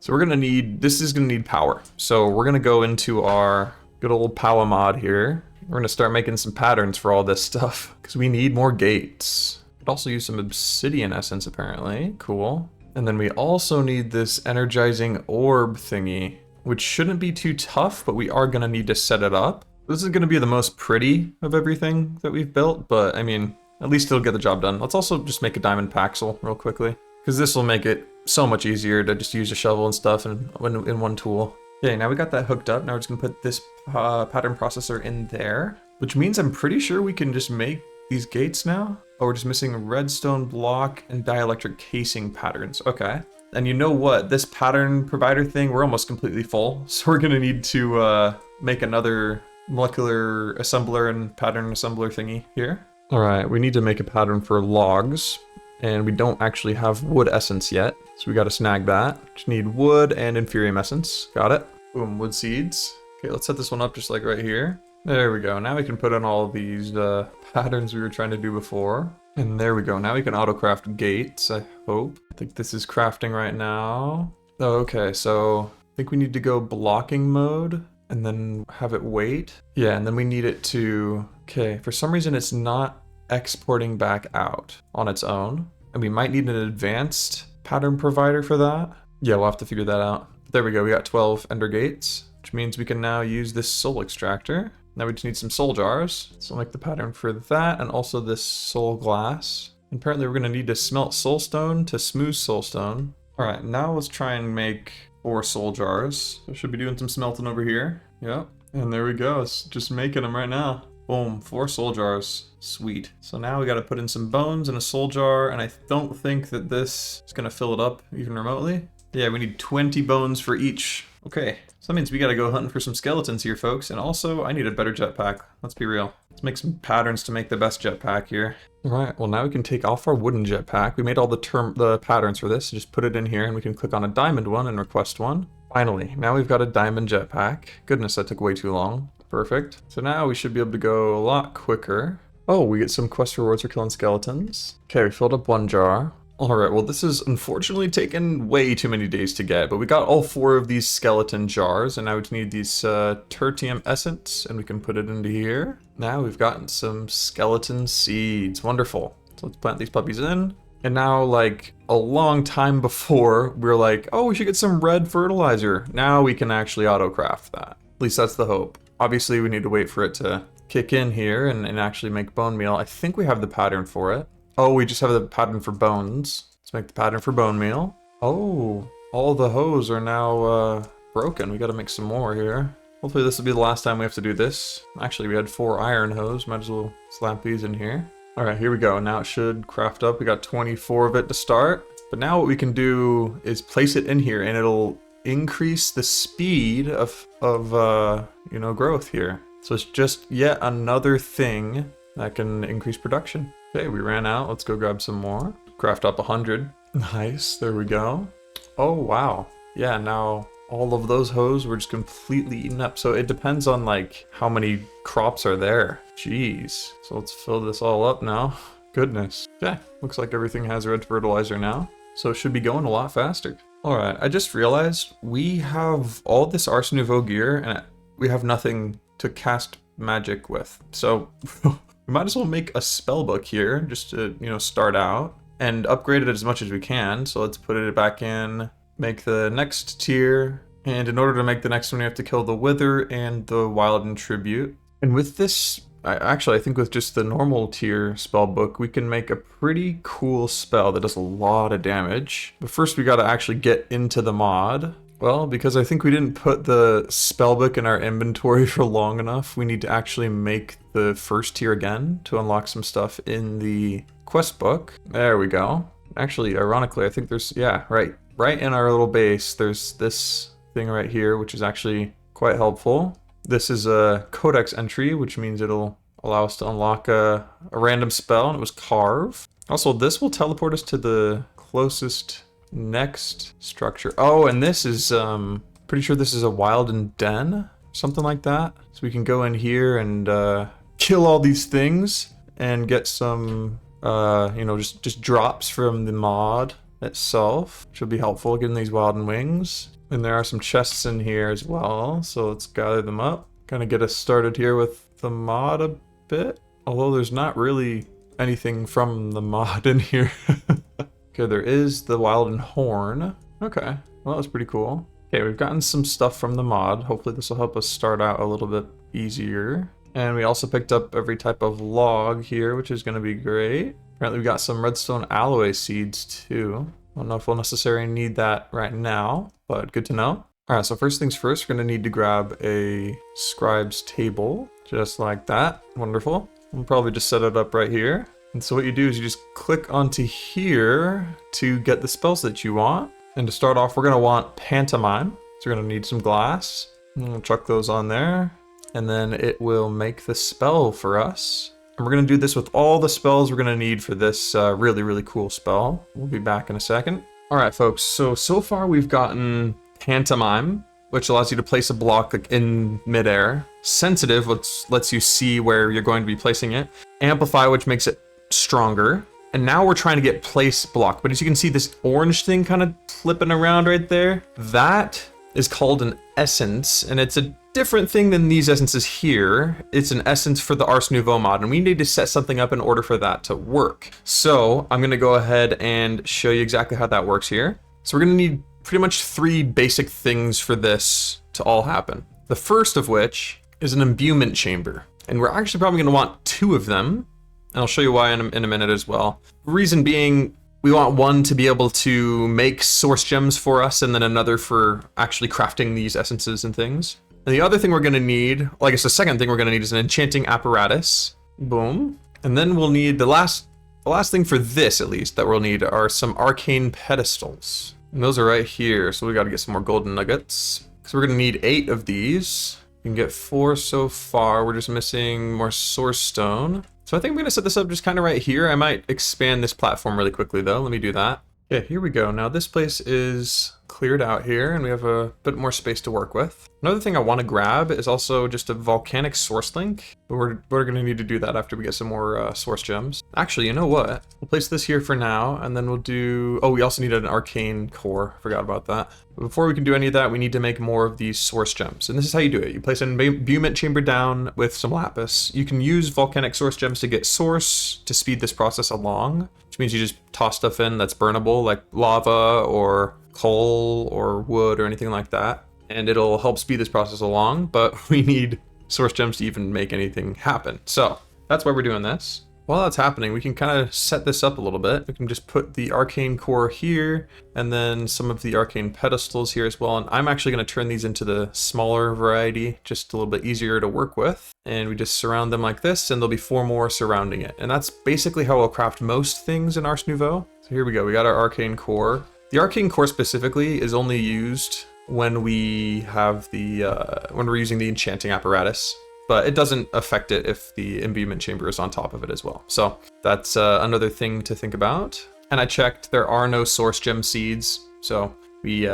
So we're gonna need, this is gonna need power. So we're gonna go into our good old power mod here. We're gonna start making some patterns for all this stuff because we need more gates. Could also use some obsidian essence apparently. Cool. And then we also need this energizing orb thingy, which shouldn't be too tough, but we are gonna need to set it up. This is gonna be the most pretty of everything that we've built, but I mean, at least it'll get the job done. Let's also just make a diamond paxel real quickly, because this will make it so much easier to just use a shovel and stuff in one tool. Okay, now we got that hooked up. Now we're just gonna put this pattern processor in there, which means I'm pretty sure we can just make these gates now. Oh, we're just missing redstone block and dielectric casing patterns. Okay. And you know what? This pattern provider thing, we're almost completely full. So we're gonna need to make another molecular assembler and pattern assembler thingy here. All right, we need to make a pattern for logs, and we don't actually have wood essence yet. So we gotta snag that. Just need wood and inferium essence. Got it. Boom, wood seeds. Okay, let's set this one up just like right here. There we go. Now we can put in all of these patterns we were trying to do before. And there we go. Now we can auto-craft gates, I hope. I think this is crafting right now. Oh, okay, so I think we need to go blocking mode and then have it wait. Yeah, and then we need it to... Okay, for some reason it's not exporting back out on its own. And we might need an advanced pattern provider for that. Yeah, we'll have to figure that out. There we go, we got 12 ender gates, which means we can now use this soul extractor. Now we just need some soul jars. So I'll make the pattern for that and also this soul glass. And apparently we're gonna need to smelt soulstone to smooth soulstone. All right, now let's try and make 4 soul jars. So I should be doing some smelting over here. Yep, and there we go. It's just making them right now. Boom, 4 soul jars. Sweet. So now we gotta put in some bones in a soul jar, and I don't think that this is gonna fill it up even remotely. Yeah, we need 20 bones for each. Okay, so that means we gotta go hunting for some skeletons here, folks. And also, I need a better jetpack. Let's be real. Let's make some patterns to make the best jetpack here. All right, well now we can take off our wooden jetpack. We made all the patterns for this, so just put it in here and we can click on a diamond one and request one. Finally, now we've got a diamond jetpack. Goodness, that took way too long. Perfect. So now we should be able to go a lot quicker. Oh, we get some quest rewards for killing skeletons. Okay, we filled up 1 jar. Alright, well this is unfortunately taken way too many days to get, but we got all 4 of these skeleton jars, and now we just need these tertium essence, and we can put it into here. Now we've gotten some skeleton seeds. Wonderful. So let's plant these puppies in. And now, like, a long time before, we were like, oh, we should get some red fertilizer. Now we can actually auto-craft that. At least that's the hope. Obviously, we need to wait for it to kick in here and actually make bone meal. I think we have the pattern for it. Oh, we just have the pattern for bones. Let's make the pattern for bone meal. Oh, all the hoes are now broken. We gotta make some more here. Hopefully this will be the last time we have to do this. Actually, we had 4 iron hoes. Might as well slap these in here. All right, here we go. Now it should craft up. We got 24 of it to start. But now what we can do is place it in here, and it'll increase the speed of you know, growth here. So it's just yet another thing that can increase production. Okay, we ran out. Let's go grab some more. Craft up 100. Nice, there we go. Oh, wow. Yeah, now all of those hoes were just completely eaten up. So it depends on like how many crops are there. Jeez. So let's fill this all up now. Goodness. Okay, looks like everything has red fertilizer now. So it should be going a lot faster. All right, I just realized we have all this Ars Nouveau gear and we have nothing to cast magic with. So we might as well make a spell book here just to, you know, start out and upgrade it as much as we can. So let's put it back in, make the next tier. And in order to make the next one, we have to kill the Wither and the Wild Tribute. And with this, I think with just the normal tier spell book, we can make a pretty cool spell that does a lot of damage. But first we gotta actually get into the mod. Well, because I think we didn't put the spellbook in our inventory for long enough, we need to actually make the first tier again to unlock some stuff in the quest book. There we go. Actually, ironically, I think there's, yeah, right in our little base, there's this thing right here, which is actually quite helpful. This is a codex entry, which means it'll allow us to unlock a random spell, and it was Carve. Also, this will teleport us to the closest next structure. Oh, and this is pretty sure this is a wild and den, something like that. So we can go in here and kill all these things and get some you know, just drops from the mod itself, which will be helpful getting these wild and wings. And there are some chests in here as well, so let's gather them up. Kind of get us started here with the mod a bit, although there's not really anything from the mod in here. Okay, there is the Wild and Horn. Okay, well, that was pretty cool. Okay, we've gotten some stuff from the mod. Hopefully this will help us start out a little bit easier. And we also picked up every type of log here, which is going to be great. Apparently we got some redstone alloy seeds too. I don't know if we'll necessarily need that right now, but good to know. All right, so first things first, we're going to need to grab a scribe's table, just like that. Wonderful. We'll probably just set it up right here. And so what you do is you just click onto here to get the spells that you want. And to start off, we're going to want pantomime. So we're going to need some glass. And we'll chuck those on there. And then it will make the spell for us. And we're going to do this with all the spells we're going to need for this really, really cool spell. We'll be back in a second. All right, folks. So far we've gotten pantomime, which allows you to place a block like in midair. Sensitive, which lets you see where you're going to be placing it. Amplify, which makes it stronger. And now we're trying to get place block. But as you can see, this orange thing kind of flipping around right there, that is called an essence. And it's a different thing than these essences here. It's an essence for the Ars Nouveau mod, and we need to set something up in order for that to work. So I'm going to go ahead and show you exactly how that works here. So we're going to need pretty much 3 basic things for this to all happen. The first of which is an imbuement chamber. And we're actually probably going to want 2 of them. And I'll show you why in a minute as well. Reason being, we want one to be able to make source gems for us, and then another for actually crafting these essences and things. And the other thing we're going to need, well, I guess the second thing we're going to need is an enchanting apparatus. Boom. And then we'll need the last thing for this, at least, that we'll need are some arcane pedestals. And those are right here. So we got to get some more golden nuggets. So we're going to need 8 of these. We can get 4 so far. We're just missing more source stone. So I think I'm going to set this up just kind of right here. I might expand this platform really quickly though. Let me do that. Yeah, here we go. Now this place is cleared out here, and we have a bit more space to work with. Another thing I want to grab is also just a volcanic source link. But we're going to need to do that after we get some more source gems. Actually, you know what? We'll place this here for now, and then we'll do... Oh, we also need an arcane core. Forgot about that. But before we can do any of that, we need to make more of these source gems. And this is how you do it. You place an imbuement chamber down with some lapis. You can use volcanic source gems to get source to speed this process along, which means you just toss stuff in that's burnable, like lava or coal or wood or anything like that, and it'll help speed this process along. But we need source gems to even make anything happen. So that's why we're doing this. While that's happening, we can kind of set this up a little bit. We can just put the arcane core here and then some of the arcane pedestals here as well. And I'm actually going to turn these into the smaller variety, just a little bit easier to work with. And we just surround them like this, and there'll be 4 more surrounding it. And that's basically how we'll craft most things in Ars Nouveau. So here we go. We got our arcane core. The arcane core specifically is only used when we have the when we're using the enchanting apparatus, but it doesn't affect it if the imbuement chamber is on top of it as well. So that's another thing to think about. And I checked, there are no source gem seeds, so we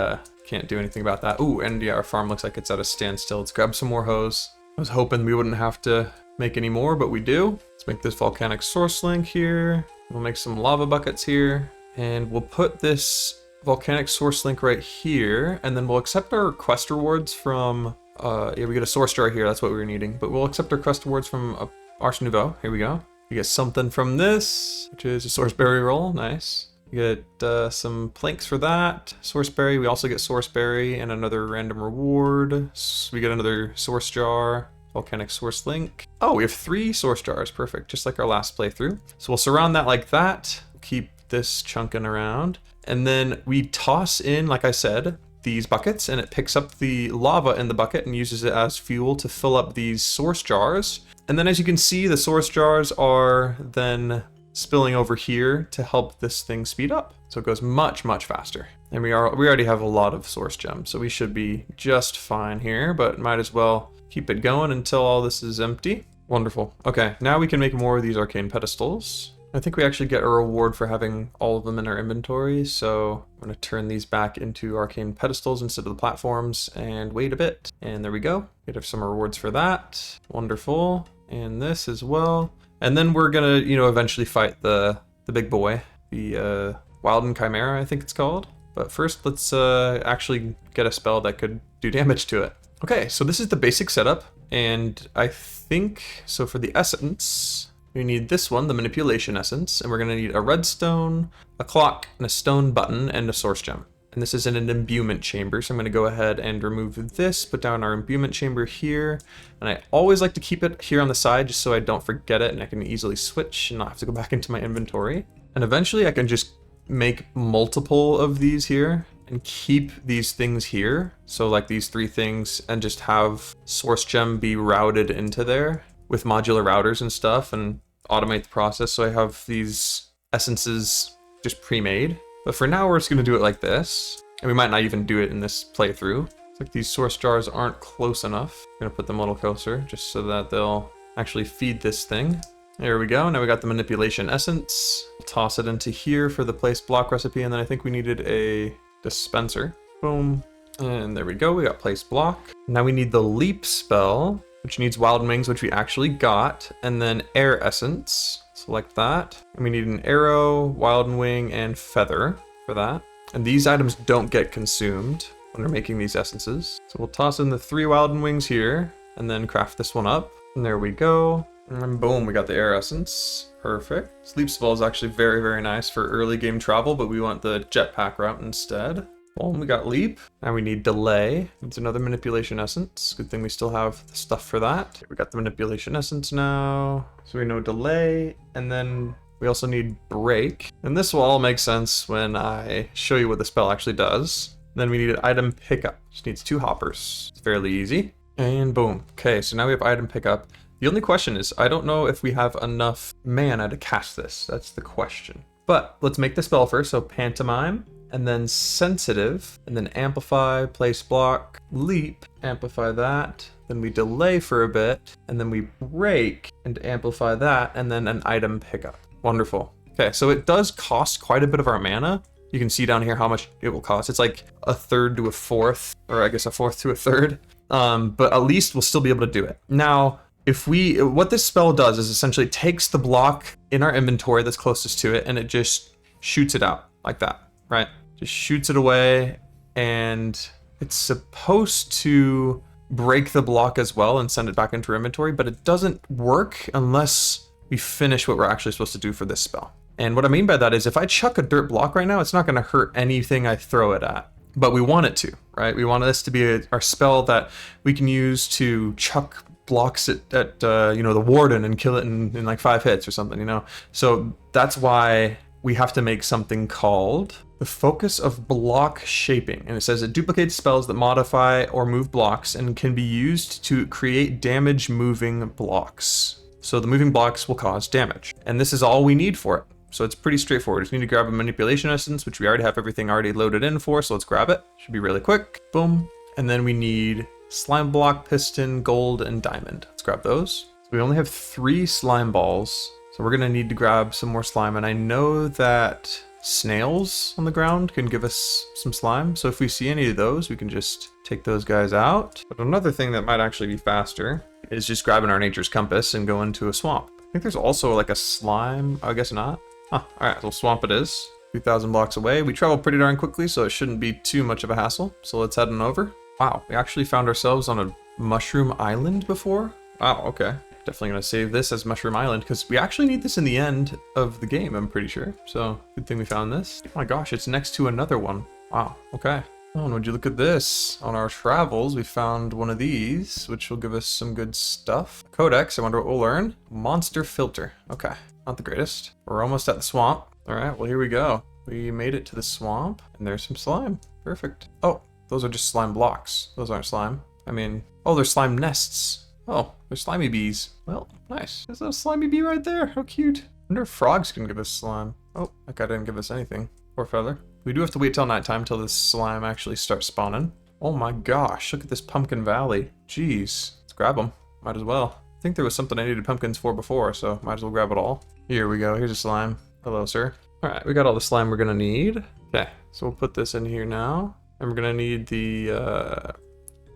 can't do anything about that. Ooh, and yeah, our farm looks like it's at a standstill. Let's grab some more hose. I was hoping we wouldn't have to make any more, but we do. Let's make this volcanic source link here. We'll make some lava buckets here, and we'll put this volcanic source link right here, and then we'll accept our quest rewards from yeah, we get a source jar here, that's what we were needing, but we'll accept our quest rewards from Ars Nouveau. Here we go. We get something from this, which is a source berry roll. Nice. We get some planks for that. Source berry. We also get source berry and another random reward. We get another source jar. Volcanic source link. Oh, we have 3 source jars. Perfect. Just like our last playthrough. So we'll surround that like that. Keep this chunking around. And then we toss in, like I said, these buckets, and it picks up the lava in the bucket and uses it as fuel to fill up these source jars. And then as you can see, the source jars are then spilling over here to help this thing speed up. So it goes much, much faster. And we already have a lot of source gems, so we should be just fine here, but might as well keep it going until all this is empty. Wonderful. Okay, now we can make more of these arcane pedestals. I think we actually get a reward for having all of them in our inventory, so I'm going to turn these back into arcane pedestals instead of the platforms and wait a bit. And there we go. Get some rewards for that. Wonderful. And this as well. And then we're going to, eventually fight the big boy, the Wilden Chimera, I think it's called. But first, let's actually get a spell that could do damage to it. Okay, so this is the basic setup, and I think, so for the essence, we need this one, the manipulation essence, and we're going to need a redstone, a clock, and a stone button, and a source gem. And this is in an imbuement chamber, so I'm going to go ahead and remove this, put down our imbuement chamber here, and I always like to keep it here on the side just so I don't forget it and I can easily switch and not have to go back into my inventory. And eventually I can just make multiple of these here and keep these things here, so like these 3 things, and just have source gem be routed into there with modular routers and stuff, and automate the process so I have these essences just pre-made. But for now we're just going to do it like this, and we might not even do it in this playthrough. It's like these source jars aren't close enough. I'm going to put them a little closer just so that they'll actually feed this thing. There we go. Now we got the manipulation essence. We'll toss it into here for the place block recipe, and then I think we needed a dispenser. Boom. And there we go. We got place block. Now we need the leap spell, which needs wild wings, which we actually got, and then air essence. Select that. And we need an arrow, wild wing, and feather for that. And these items don't get consumed when we're making these essences. So we'll toss in the 3 wild wings here, and then craft this one up. And there we go. And boom, we got the air essence. Perfect. Sleep spell is actually very, very nice for early game travel, but we want the jetpack route instead. Well, we got leap. Now we need delay. It's another manipulation essence. Good thing we still have the stuff for that. We got the manipulation essence now. So we know delay, and then we also need break. And this will all make sense when I show you what the spell actually does. Then we need an item pickup. Just needs 2 hoppers. It's fairly easy. And boom. Okay, so now we have item pickup. The only question is, I don't know if we have enough mana to cast this. That's the question. But let's make the spell first. So pantomime, and then sensitive, and then amplify, place block, leap, amplify that. Then we delay for a bit, and then we break and amplify that, and then an item pickup. Wonderful. Okay, so it does cost quite a bit of our mana. You can see down here how much it will cost. It's like a third to a fourth, or I guess a fourth to a third. But at least we'll still be able to do it. Now, what this spell does is essentially takes the block in our inventory that's closest to it and it just shoots it out like that, right? Just shoots it away, and it's supposed to break the block as well and send it back into our inventory, but it doesn't work unless we finish what we're actually supposed to do for this spell. And what I mean by that is if I chuck a dirt block right now, it's not going to hurt anything I throw it at, but we want it to, right? We want this to be our spell that we can use to chuck blocks at the warden and kill it in like 5 hits or something, you know? So that's why we have to make something called the focus of block shaping. And it says it duplicates spells that modify or move blocks and can be used to create damage moving blocks. So the moving blocks will cause damage. And this is all we need for it. So it's pretty straightforward. We just need to grab a manipulation essence, which we already have everything already loaded in for. So let's grab it. Should be really quick. Boom. And then we need slime block, piston, gold, and diamond. Let's grab those. So we only have 3 slime balls. So we're gonna need to grab some more slime. And I know that snails on the ground can give us some slime. So if we see any of those, we can just take those guys out. But another thing that might actually be faster is just grabbing our nature's compass and go into a swamp. I think there's also like a slime, I guess not. Huh, all right, so swamp it is. 2,000 blocks away. We travel pretty darn quickly, so it shouldn't be too much of a hassle. So let's head on over. Wow, we actually found ourselves on a mushroom island before. Wow, okay. Definitely gonna save this as Mushroom Island because we actually need this in the end of the game, I'm pretty sure. So good thing we found this. Oh my gosh, it's next to another one. Wow, okay. Oh, and would you look at this? On our travels, we found one of these, which will give us some good stuff. Codex, I wonder what we'll learn. Monster filter. Okay, not the greatest. We're almost at the swamp. All right, well, here we go. We made it to the swamp, and there's some slime. Perfect. Oh, those are just slime blocks. Those aren't slime. I mean, oh, they're slime nests. Oh, they're slimy bees. Well, nice. There's a slimy bee right there. How cute. I wonder if frogs can give us slime. Oh, that guy didn't give us anything. Poor feather. We do have to wait till nighttime till this slime actually starts spawning. Oh my gosh, look at this pumpkin valley. Jeez. Let's grab them. Might as well. I think there was something I needed pumpkins for before, so might as well grab it all. Here we go. Here's a slime. Hello, sir. All right, we got all the slime we're gonna need. Okay, so we'll put this in here now. And we're gonna need the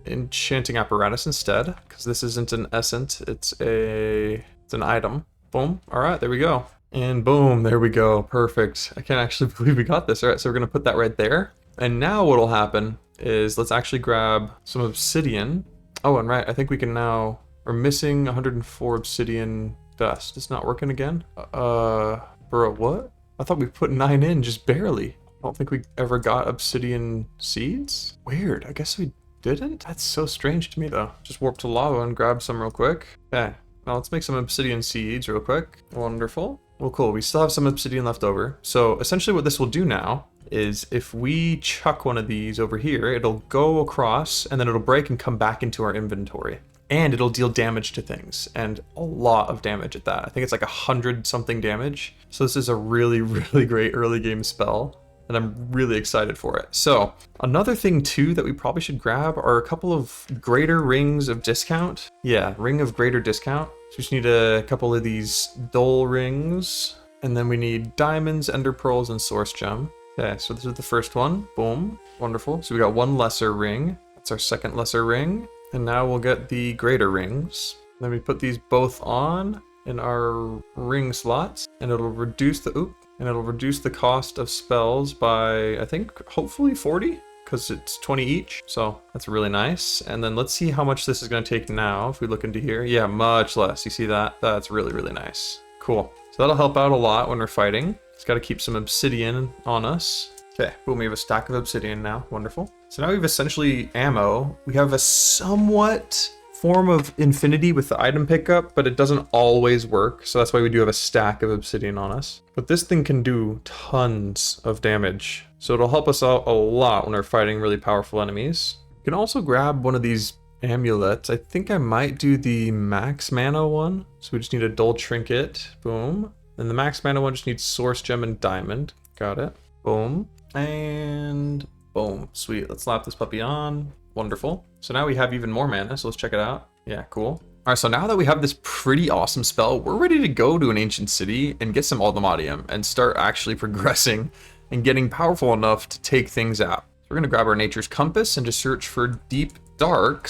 enchanting apparatus instead, because this isn't an essence, it's an item. Boom. All right, there we go. And boom, there we go. Perfect. I can't actually believe we got this. All right, so we're gonna put that right there. And now what'll happen is let's actually grab some obsidian. Oh, and right, I think we can now, we're missing 104 obsidian dust. It's not working again. Bro, what? I thought we put 9 in just barely. I don't think we ever got obsidian seeds. Weird, I guess we didn't? That's so strange to me though. Just warp to lava and grab some real quick. Okay, now let's make some obsidian seeds real quick. Wonderful. Well, cool, we still have some obsidian left over. So essentially what this will do now is if we chuck one of these over here, it'll go across and then it'll break and come back into our inventory. And it'll deal damage to things, and a lot of damage at that. I think it's like 100 something damage. So this is a really, really great early game spell. And I'm really excited for it. So another thing too that we probably should grab are a couple of greater rings of discount. Yeah, ring of greater discount. So we just need a couple of these dull rings. And then we need diamonds, ender pearls, and source gem. Okay, so this is the first one. Boom, wonderful. So we got one lesser ring. That's our second lesser ring. And now we'll get the greater rings. Then we put these both on in our ring slots, and it'll reduce the cost of spells by, I think, hopefully 40, because it's 20 each. So that's really nice. And then let's see how much this is going to take now. If we look into here, yeah, much less. You see that? That's really, really nice. Cool. So that'll help out a lot when we're fighting. Just got to keep some obsidian on us. Okay, boom, we have a stack of obsidian now. Wonderful. So now we have essentially ammo. We have a somewhat form of infinity with the item pickup, but it doesn't always work. So that's why we do have a stack of obsidian on us. But this thing can do tons of damage. So it'll help us out a lot when we're fighting really powerful enemies. You can also grab one of these amulets. I think I might do the max mana one. So we just need a dull trinket. Boom. And the max mana one just needs source gem and diamond. Got it. Boom. And boom. Sweet. Let's slap this puppy on. Wonderful. So now we have even more mana, so let's check it out. Yeah, cool. All right, so now that we have this pretty awesome spell, we're ready to go to an ancient city and get some allthemodium and start actually progressing and getting powerful enough to take things out. So we're gonna grab our nature's compass and just search for deep dark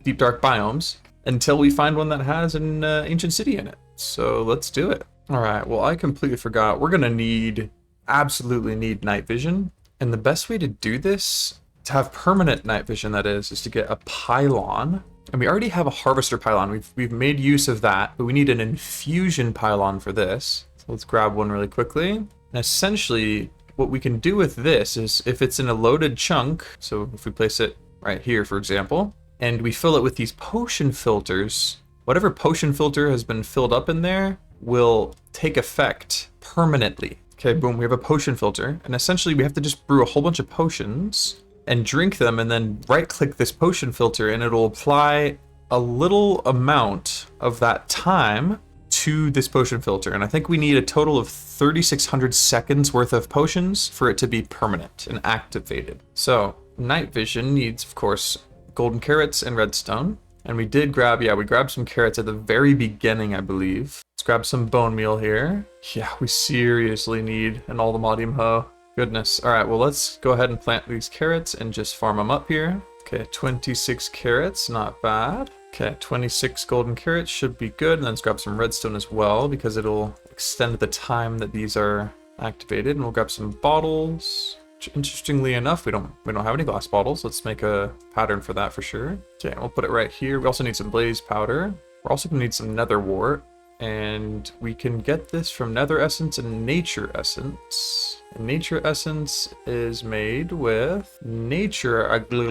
biomes until we find one that has an ancient city in it. So let's do it. All right, well, I completely forgot. We're gonna absolutely need night vision. And the best way to do this, to have permanent night vision that is to get a pylon. And we already have a harvester pylon. We've made use of that, but we need an infusion pylon for this. So let's grab one really quickly. And essentially, what we can do with this is if it's in a loaded chunk, so if we place it right here, for example, and we fill it with these potion filters, whatever potion filter has been filled up in there will take effect permanently. Okay, boom, we have a potion filter, and essentially we have to just brew a whole bunch of potions and drink them, and then right-click this potion filter, and it'll apply a little amount of that time to this potion filter. And I think we need a total of 3,600 seconds worth of potions for it to be permanent and activated. So night vision needs, of course, golden carrots and redstone. And we did grab, we grabbed some carrots at the very beginning, I believe. Let's grab some bone meal here. Yeah, we seriously need an allthemodium hoe. Goodness. All right, well, let's go ahead and plant these carrots and just farm them up here. Okay, 26 carrots, not bad. Okay, 26 golden carrots should be good. And then let's grab some redstone as well because it'll extend the time that these are activated. And we'll grab some bottles. Which, interestingly enough, we don't have any glass bottles. Let's make a pattern for that for sure. Okay, we'll put it right here. We also need some blaze powder. We're also gonna need some nether wart. And we can get this from nether essence and nature essence. And nature essence is made with nature. We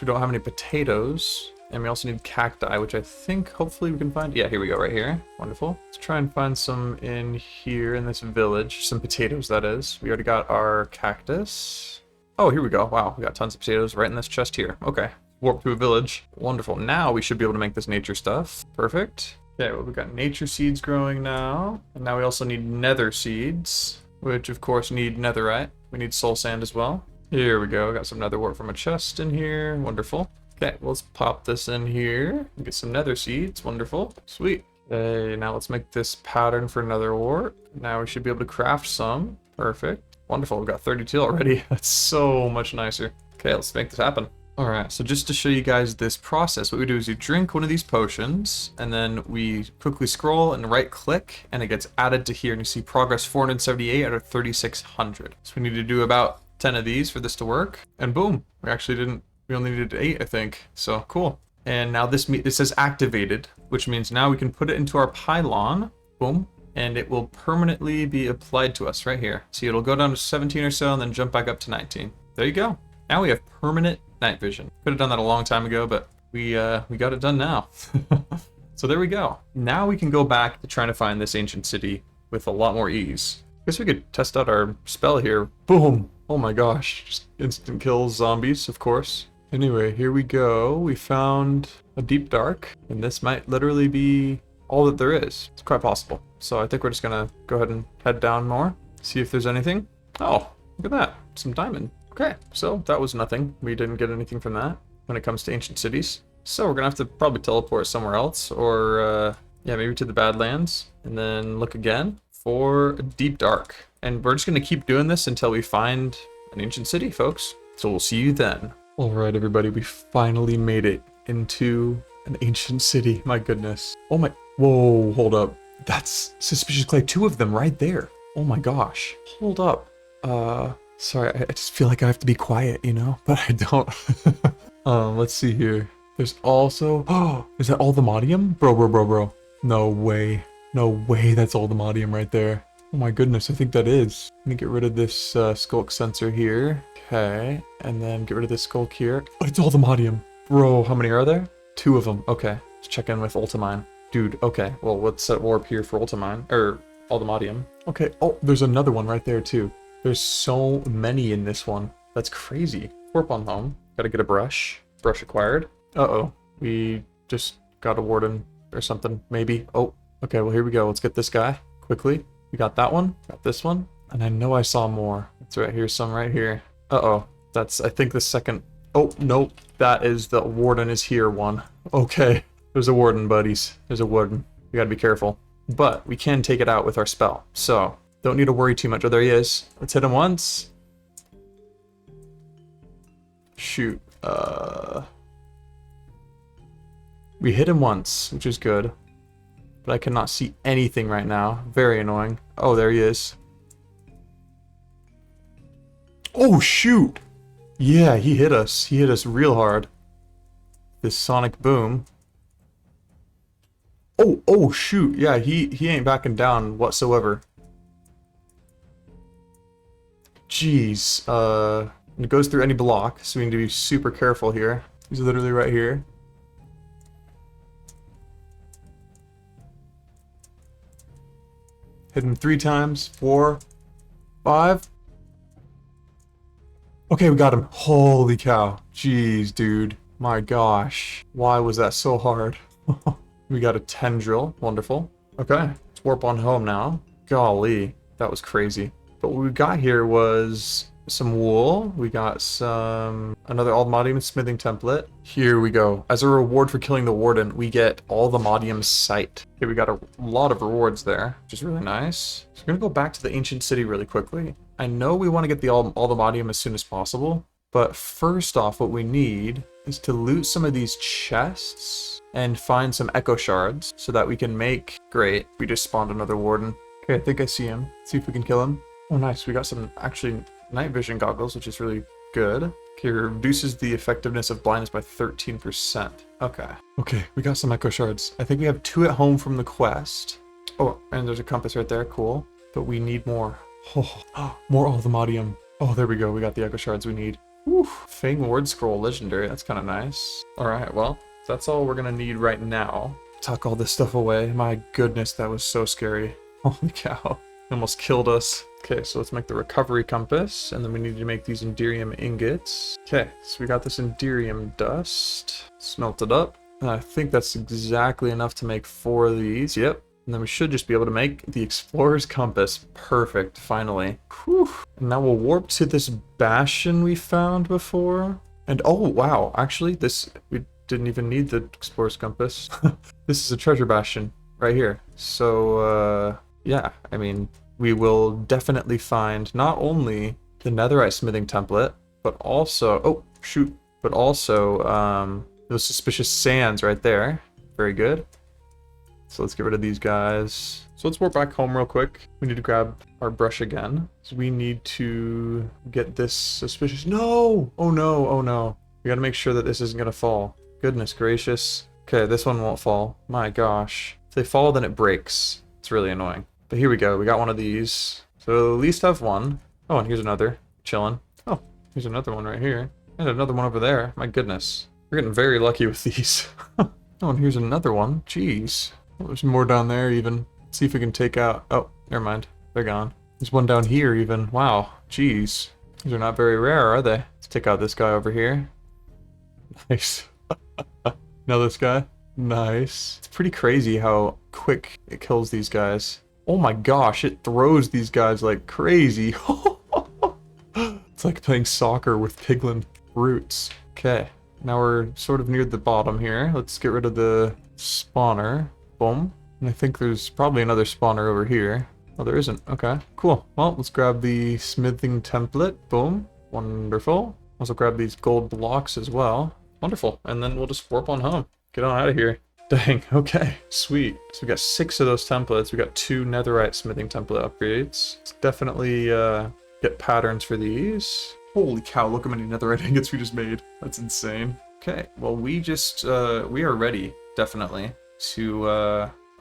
don't have any potatoes. And we also need cacti, which I think hopefully we can find. Yeah, here we go, right here. Wonderful. Let's try and find some in here in this village. Some potatoes, that is. We already got our cactus. Oh, here we go. Wow, we got tons of potatoes right in this chest here. Okay, warp to a village. Wonderful. Now we should be able to make this nature stuff. Perfect. Okay, well, we've got nature seeds growing now. And now we also need nether seeds, which of course need netherite. We need soul sand as well. Here we go. Got some nether wart from a chest in here. Wonderful. Okay, well, let's pop this in here and get some nether seeds. Wonderful. Sweet. Okay, now let's make this pattern for nether wart. Now we should be able to craft some. Perfect. Wonderful. We've got 32 already. That's so much nicer. Okay, let's make this happen. All right, so just to show you guys this process, what we do is you drink one of these potions, and then we quickly scroll and right click, and it gets added to here, and you see progress 478 out of 3,600. So we need to do about 10 of these for this to work, and boom, we only needed 8, I think, so cool. And now this says activated, which means now we can put it into our pylon, boom, and it will permanently be applied to us right here. See, it'll go down to 17 or so, and then jump back up to 19. There you go. Now we have permanent night vision. Could have done that a long time ago, but we got it done now. So there we go. Now we can go back to trying to find this ancient city with a lot more ease. I guess we could test out our spell here. Boom! Oh my gosh. Just instant kills zombies, of course. Anyway, here we go. We found a deep dark, and this might literally be all that there is. It's quite possible. So I think we're just gonna go ahead and head down more, see if there's anything. Oh, look at that. Some diamond. Okay, so that was nothing. We didn't get anything from that when it comes to ancient cities. So we're gonna have to probably teleport somewhere else, or yeah, maybe to the Badlands, and then look again for a deep dark. And we're just gonna keep doing this until we find an ancient city, folks. So we'll see you then. All right, everybody, we finally made it into an ancient city. My goodness. Oh my, whoa, hold up. That's suspicious clay, 2 of them right there. Oh my gosh. Hold up. Sorry, I just feel like I have to be quiet, you know, but I don't. Let's see here. There's also, oh, is that allthemodium? Bro. No way. No way that's allthemodium right there. Oh my goodness, I think that is. Let me get rid of this skulk sensor here. Okay, and then get rid of this skulk here. Oh, it's allthemodium. Bro, how many are there? 2 of them. Okay, let's check in with ultimine. Dude, okay, well, let's set warp here for ultimine, or allthemodium. Okay, oh, there's another one right there too. There's so many in this one. That's crazy. Warp on home. Gotta get a brush. Brush acquired. Uh-oh. We just got a warden or something, maybe. Oh, okay, well, here we go. Let's get this guy quickly. We got that one. Got this one. And I know I saw more. It's right here, some right here. Uh-oh. That's, I think, the second. Oh, nope. That is the warden is here one. Okay. There's a warden, buddies. There's a warden. We gotta be careful. But we can take it out with our spell. So Don't need to worry too much. Oh, there he is. Let's hit him once. Shoot. We hit him once, which is good. But I cannot see anything right now. Very annoying. Oh, there he is. Oh, shoot! Yeah, he hit us. He hit us real hard. This sonic boom. Oh, shoot. Yeah, he ain't backing down whatsoever. Jeez. It goes through any block, so we need to be super careful here. He's literally right here. Hit him 3 times. 4, 5. Okay, we got him. Holy cow. Jeez, dude. My gosh. Why was that so hard? We got a tendril. Wonderful. Okay, let's warp on home now. Golly, that was crazy. But what we got here was some wool. We got another allthemodium smithing template. Here we go. As a reward for killing the warden, we get allthemodium sight. Okay, we got a lot of rewards there, which is really nice. So we're gonna go back to the ancient city really quickly. I know we want to get the allthemodium as soon as possible, but first off, what we need is to loot some of these chests and find some echo shards so that we can make... Great, we just spawned another warden. Okay, I think I see him. Let's see if we can kill him. Oh, nice. We got some actually night vision goggles, which is really good. Okay, reduces the effectiveness of blindness by 13%. Okay. Okay, we got some echo shards. I think we have 2 at home from the quest. Oh, and there's a compass right there. Cool. But we need more. Oh, more allthemodium. Oh, there we go. We got the echo shards we need. Woo. Fang Ward Scroll Legendary. That's kind of nice. All right, well, that's all we're going to need right now. Tuck all this stuff away. My goodness, that was so scary. Holy cow. Almost killed us. Okay, so let's make the recovery compass, and then we need to make these enderium ingots. Okay, so we got this enderium dust. Smelt it up. And I think that's exactly enough to make 4 of these. Yep. And then we should just be able to make the explorer's compass. Perfect, finally. Whew. And now we'll warp to this bastion we found before. And oh, wow, actually, we didn't even need the explorer's compass. This is a treasure bastion right here. So, yeah, I mean, we will definitely find not only the netherite smithing template, but also, oh, shoot, but also those suspicious sands right there. Very good. So let's get rid of these guys. So let's warp back home real quick. We need to grab our brush again. So we need to get this suspicious, no! Oh no, oh no. We gotta make sure that this isn't gonna fall. Goodness gracious. Okay, this one won't fall. My gosh. If they fall, then it breaks. It's really annoying. But here we go, we got one of these. So at least have one. Oh, and here's another. Chilling. Oh, here's another one right here. And another one over there. My goodness. We're getting very lucky with these. Oh, and here's another one. Jeez. Oh, there's more down there even. Let's see if we can take out... Oh, never mind. They're gone. There's one down here even. Wow. Jeez. These are not very rare, are they? Let's take out this guy over here. Nice. Now this guy. Nice. It's pretty crazy how quick it kills these guys. Oh my gosh, it throws these guys like crazy. It's like playing soccer with piglin roots. Okay, now we're sort of near the bottom here. Let's get rid of the spawner. Boom. And I think there's probably another spawner over here. Oh, there isn't. Okay, cool. Well, let's grab the smithing template. Boom. Wonderful. Also grab these gold blocks as well. Wonderful. And then we'll just warp on home. Get on out of here. Dang, okay, sweet. So we got 6 of those templates. We got 2 netherite smithing template upgrades. Let's definitely get patterns for these. Holy cow, look how many netherite ingots we just made. That's insane. Okay, well we are ready, definitely, to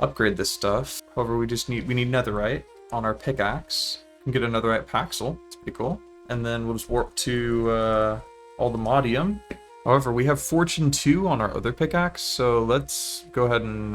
upgrade this stuff. However, we need netherite on our pickaxe. We can get a netherite paxel. It's pretty cool. And then we'll just warp to allthemodium. However, we have Fortune 2 on our other pickaxe, so let's go ahead and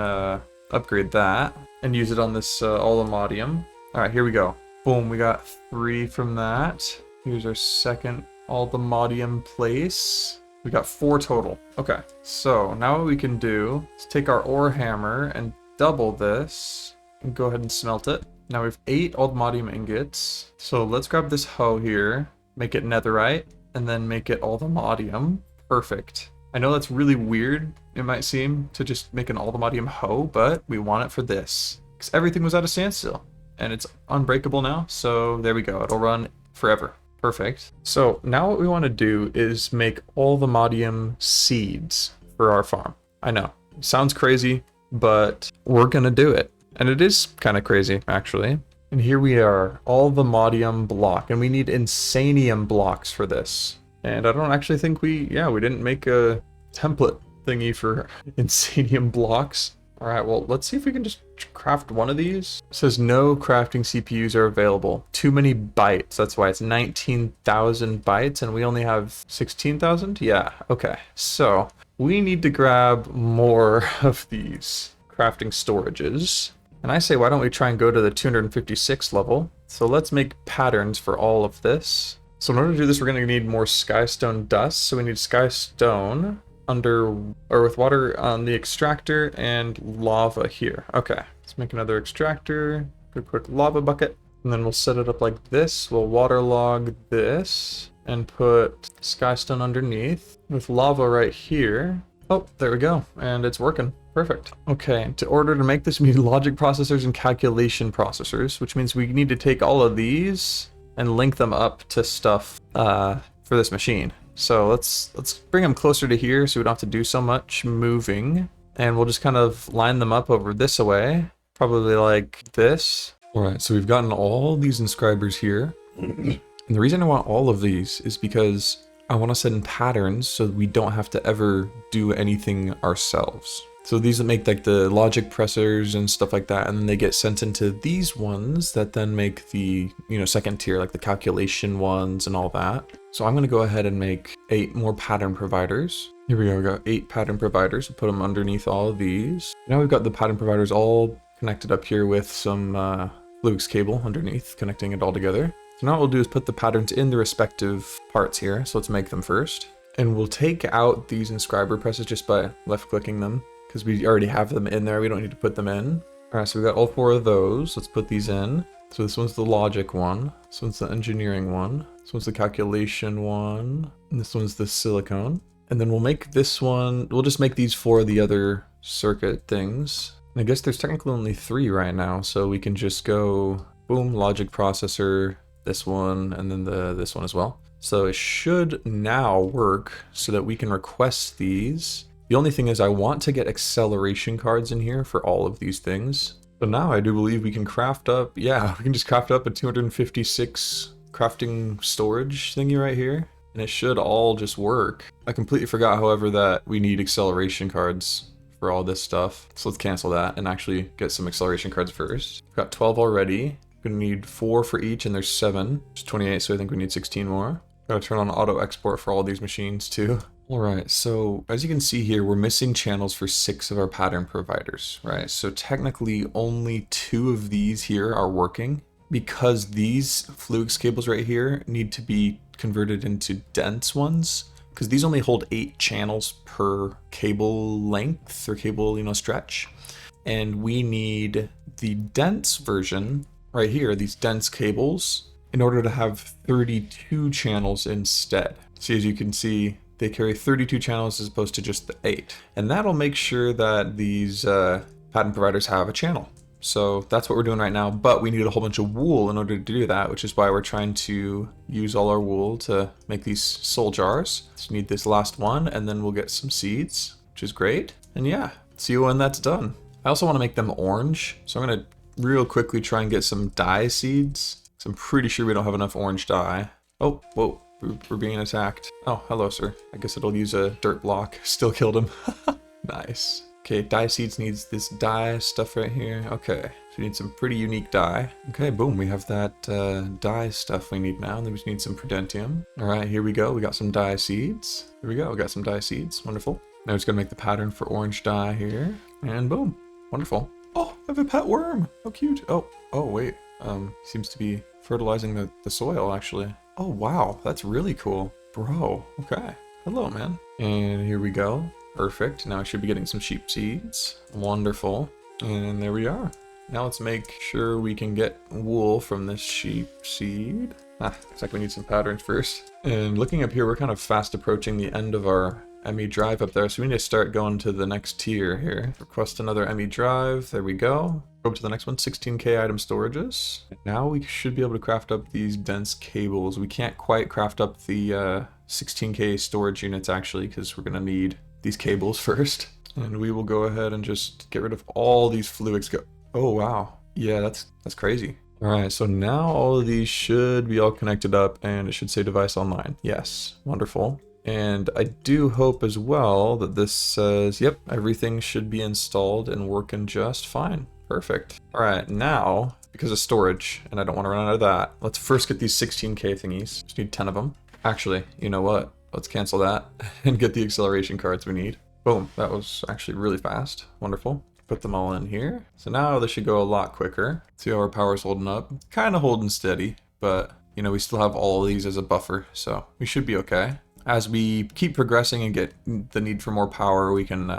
upgrade that and use it on this allthemodium. Alright, here we go. Boom, we got 3 from that. Here's our second allthemodium place. We got 4 total. Okay, so now what we can do is take our ore hammer and double this and go ahead and smelt it. Now we have 8 allthemodium ingots. So let's grab this hoe here, make it netherite, and then make it allthemodium. Perfect. I know that's really weird, it might seem, to just make an allthemodium hoe, but we want it for this. Because everything was at a standstill. and it's unbreakable now. So there we go. It'll run forever. Perfect. So now what we want to do is make allthemodium seeds for our farm. I know, sounds crazy, but we're gonna do it. And it is kind of crazy, actually. And here we are, allthemodium block, and we need insanium blocks for this. And I don't actually think we didn't make a template thingy for insanium blocks. All right, well, let's see if we can just craft one of these. It says no crafting CPUs are available. Too many bytes. That's why it's 19,000 bytes and we only have 16,000? Yeah, okay. So we need to grab more of these crafting storages. And I say, why don't we try and go to the 256 level? So let's make patterns for all of this. So in order to do this, we're going to need more skystone dust. So we need skystone with water on the extractor and lava here. Okay, let's make another extractor, do a quick lava bucket, and then we'll set it up like this. We'll waterlog this and put skystone underneath with lava right here. Oh, there we go, and it's working. Perfect. Okay, in order to make this, we need logic processors and calculation processors, which means we need to take all of these and link them up to stuff for this machine. So let's bring them closer to here so we don't have to do so much moving. And we'll just kind of line them up over this way, probably like this. All right, so we've gotten all these inscribers here. And the reason I want all of these is because I want to send patterns so we don't have to ever do anything ourselves. So these that make like the logic pressers and stuff like that, and then they get sent into these ones that then make the, second tier, like the calculation ones and all that. So I'm going to go ahead and make 8 more pattern providers. Here we go, we got 8 pattern providers. We'll put them underneath all of these. Now we've got the pattern providers all connected up here with some Fluix cable underneath, connecting it all together. So now what we'll do is put the patterns in the respective parts here. So let's make them first. And we'll take out these inscriber presses just by left clicking them, because we already have them in there. We don't need to put them in. All right, so we got all 4 of those. Let's put these in. So this one's the logic one. This one's the engineering one. This one's the calculation one. And this one's the silicone. And then we'll make this one, we'll just make these 4 of the other circuit things. And I guess there's technically only 3 right now. So we can just go, boom, logic processor, this one, and then this one as well. So it should now work so that we can request these. The only thing is I want to get acceleration cards in here for all of these things. But now I do believe we can craft up, we can just craft up a 256 crafting storage thingy right here. And it should all just work. I completely forgot, however, that we need acceleration cards for all this stuff. So let's cancel that and actually get some acceleration cards first. We've got 12 already. We're gonna need 4 for each, and there's 7. It's 28, so I think we need 16 more. Gotta turn on auto export for all these machines too. All right, so as you can see here, we're missing channels for 6 of our pattern providers, right? So technically only 2 of these here are working because these Fluix cables right here need to be converted into dense ones, because these only hold 8 channels per cable length or cable, stretch. And we need the dense version right here, these dense cables, in order to have 32 channels instead. See, as you can see, they carry 32 channels as opposed to just the 8. And that'll make sure that these pattern providers have a channel. So that's what we're doing right now, but we need a whole bunch of wool in order to do that, which is why we're trying to use all our wool to make these soul jars. Just need this last one, and then we'll get some seeds, which is great. And yeah, see you when that's done. I also want to make them orange, so I'm gonna real quickly try and get some dye seeds, because I'm pretty sure we don't have enough orange dye. Oh, whoa. We're being attacked. Oh, hello, sir. I guess it'll use a dirt block. Still killed him. Nice. Okay, dye seeds needs this dye stuff right here. Okay, so we need some pretty unique dye. Okay, boom, we have that dye stuff we need now. And then we just need some prudentium. All right, here we go. We got some dye seeds. Here we go, we got some dye seeds. Wonderful. Now we're just gonna make the pattern for orange dye here. And boom, wonderful. Oh, I have a pet worm. How cute. Oh, wait. Seems to be fertilizing the soil, actually. Oh, wow, that's really cool. Bro, okay. Hello, man. And here we go. Perfect. Now I should be getting some sheep seeds. Wonderful. And there we are. Now let's make sure we can get wool from this sheep seed. Looks like we need some patterns first. And looking up here, we're kind of fast approaching the end of our ME drive up there. So we need to start going to the next tier here. Request another ME drive. There we go. Go up to the next one, 16K item storages. Now we should be able to craft up these dense cables. We can't quite craft up the 16K storage units actually, because we're gonna need these cables first. And we will go ahead and just get rid of all these fluids. Oh wow, yeah, that's crazy. All right, so now all of these should be all connected up and it should say device online. Yes, wonderful. And I do hope as well that this says, yep, everything should be installed and working just fine. Perfect. All right, now, because of storage, and I don't want to run out of that, let's first get these 16K thingies. Just need 10 of them. Actually, you know what? Let's cancel that and get the acceleration cards we need. Boom, that was actually really fast. Wonderful. Put them all in here. So now this should go a lot quicker. See how our power's holding up? Kind of holding steady, but you know, we still have all of these as a buffer, so we should be okay. As we keep progressing and get the need for more power, we can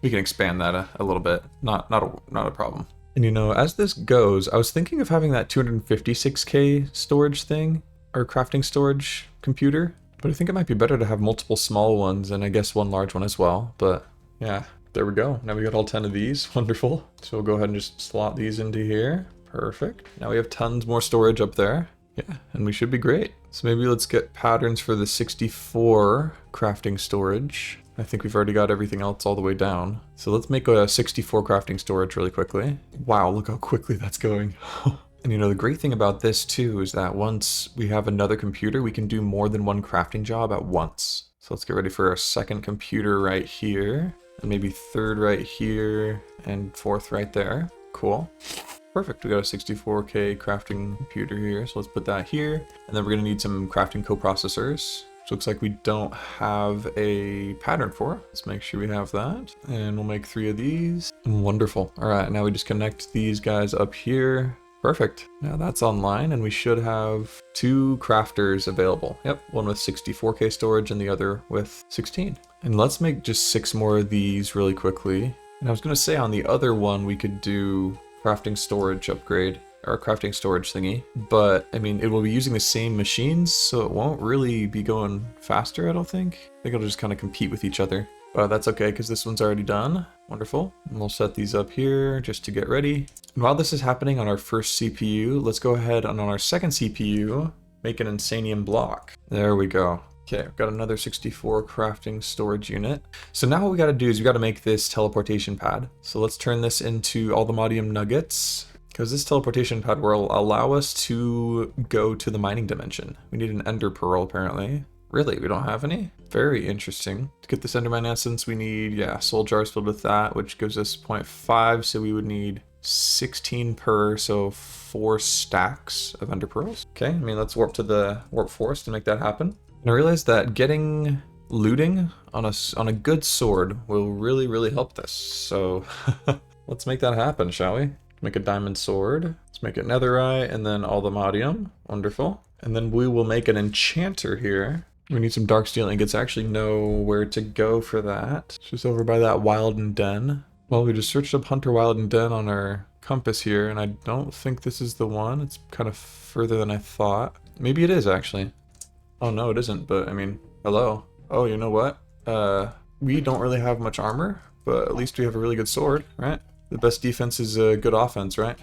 expand that a little bit. Not a problem. And you know, as this goes, I was thinking of having that 256K storage thing, or crafting storage computer, but I think it might be better to have multiple small ones and I guess one large one as well. But yeah. There we go. Now we got all 10 of these. Wonderful. So we'll go ahead and just slot these into here. Perfect. Now we have tons more storage up there. Yeah, and we should be great. So maybe let's get patterns for the 64 crafting storage. I think we've already got everything else all the way down. So let's make a 64 crafting storage really quickly. Wow, look how quickly that's going. And you know, the great thing about this too is that once we have another computer, we can do more than one crafting job at once. So let's get ready for our second computer right here. And maybe third right here, and fourth right there. Cool. Perfect, we got a 64K crafting computer here, so let's put that here. And then we're gonna need some crafting coprocessors. Which looks like we don't have a pattern for. Let's make sure we have that. And we'll make 3 of these. Wonderful. All right, now we just connect these guys up here. Perfect. Now that's online and we should have 2 crafters available. Yep, one with 64K storage and the other with 16. And let's make just 6 more of these really quickly. And I was gonna say on the other one we could do crafting storage upgrade, or crafting storage thingy, but I mean, it will be using the same machines, so it won't really be going faster, I don't think. I think it'll just kind of compete with each other. But that's okay, because this one's already done. Wonderful. And we'll set these up here just to get ready. And while this is happening on our first CPU, let's go ahead and on our second CPU, make an insanium block. There we go. Okay, I've got another 64 crafting storage unit. So now what we gotta do is we gotta make this teleportation pad. So let's turn this into allthemodium nuggets, because this teleportation pad will allow us to go to the mining dimension. We need an ender pearl apparently. Really, we don't have any? Very interesting. To get this endermine essence, we need, yeah, soul jars filled with that, which gives us 0.5, so we would need 16 per, so 4 stacks of ender pearls. Okay, I mean, let's warp to the warp forest to make that happen. And I realized that getting looting on a good sword will really help this. So let's make that happen, shall we? Make a diamond sword. Let's make it netherite and then allthemodium. Wonderful. And then we will make an enchanter here. We need some dark steel ingots. I actually know where to go for that. It's just over by that Wilden Den. Well, we just searched up Hunter Wilden Den on our compass here, and I don't think this is the one. It's kind of further than I thought. Maybe it is actually. Oh no, it isn't, but I mean, hello. Oh, you know what? We don't really have much armor, but at least we have a really good sword, right? The best defense is a good offense, right?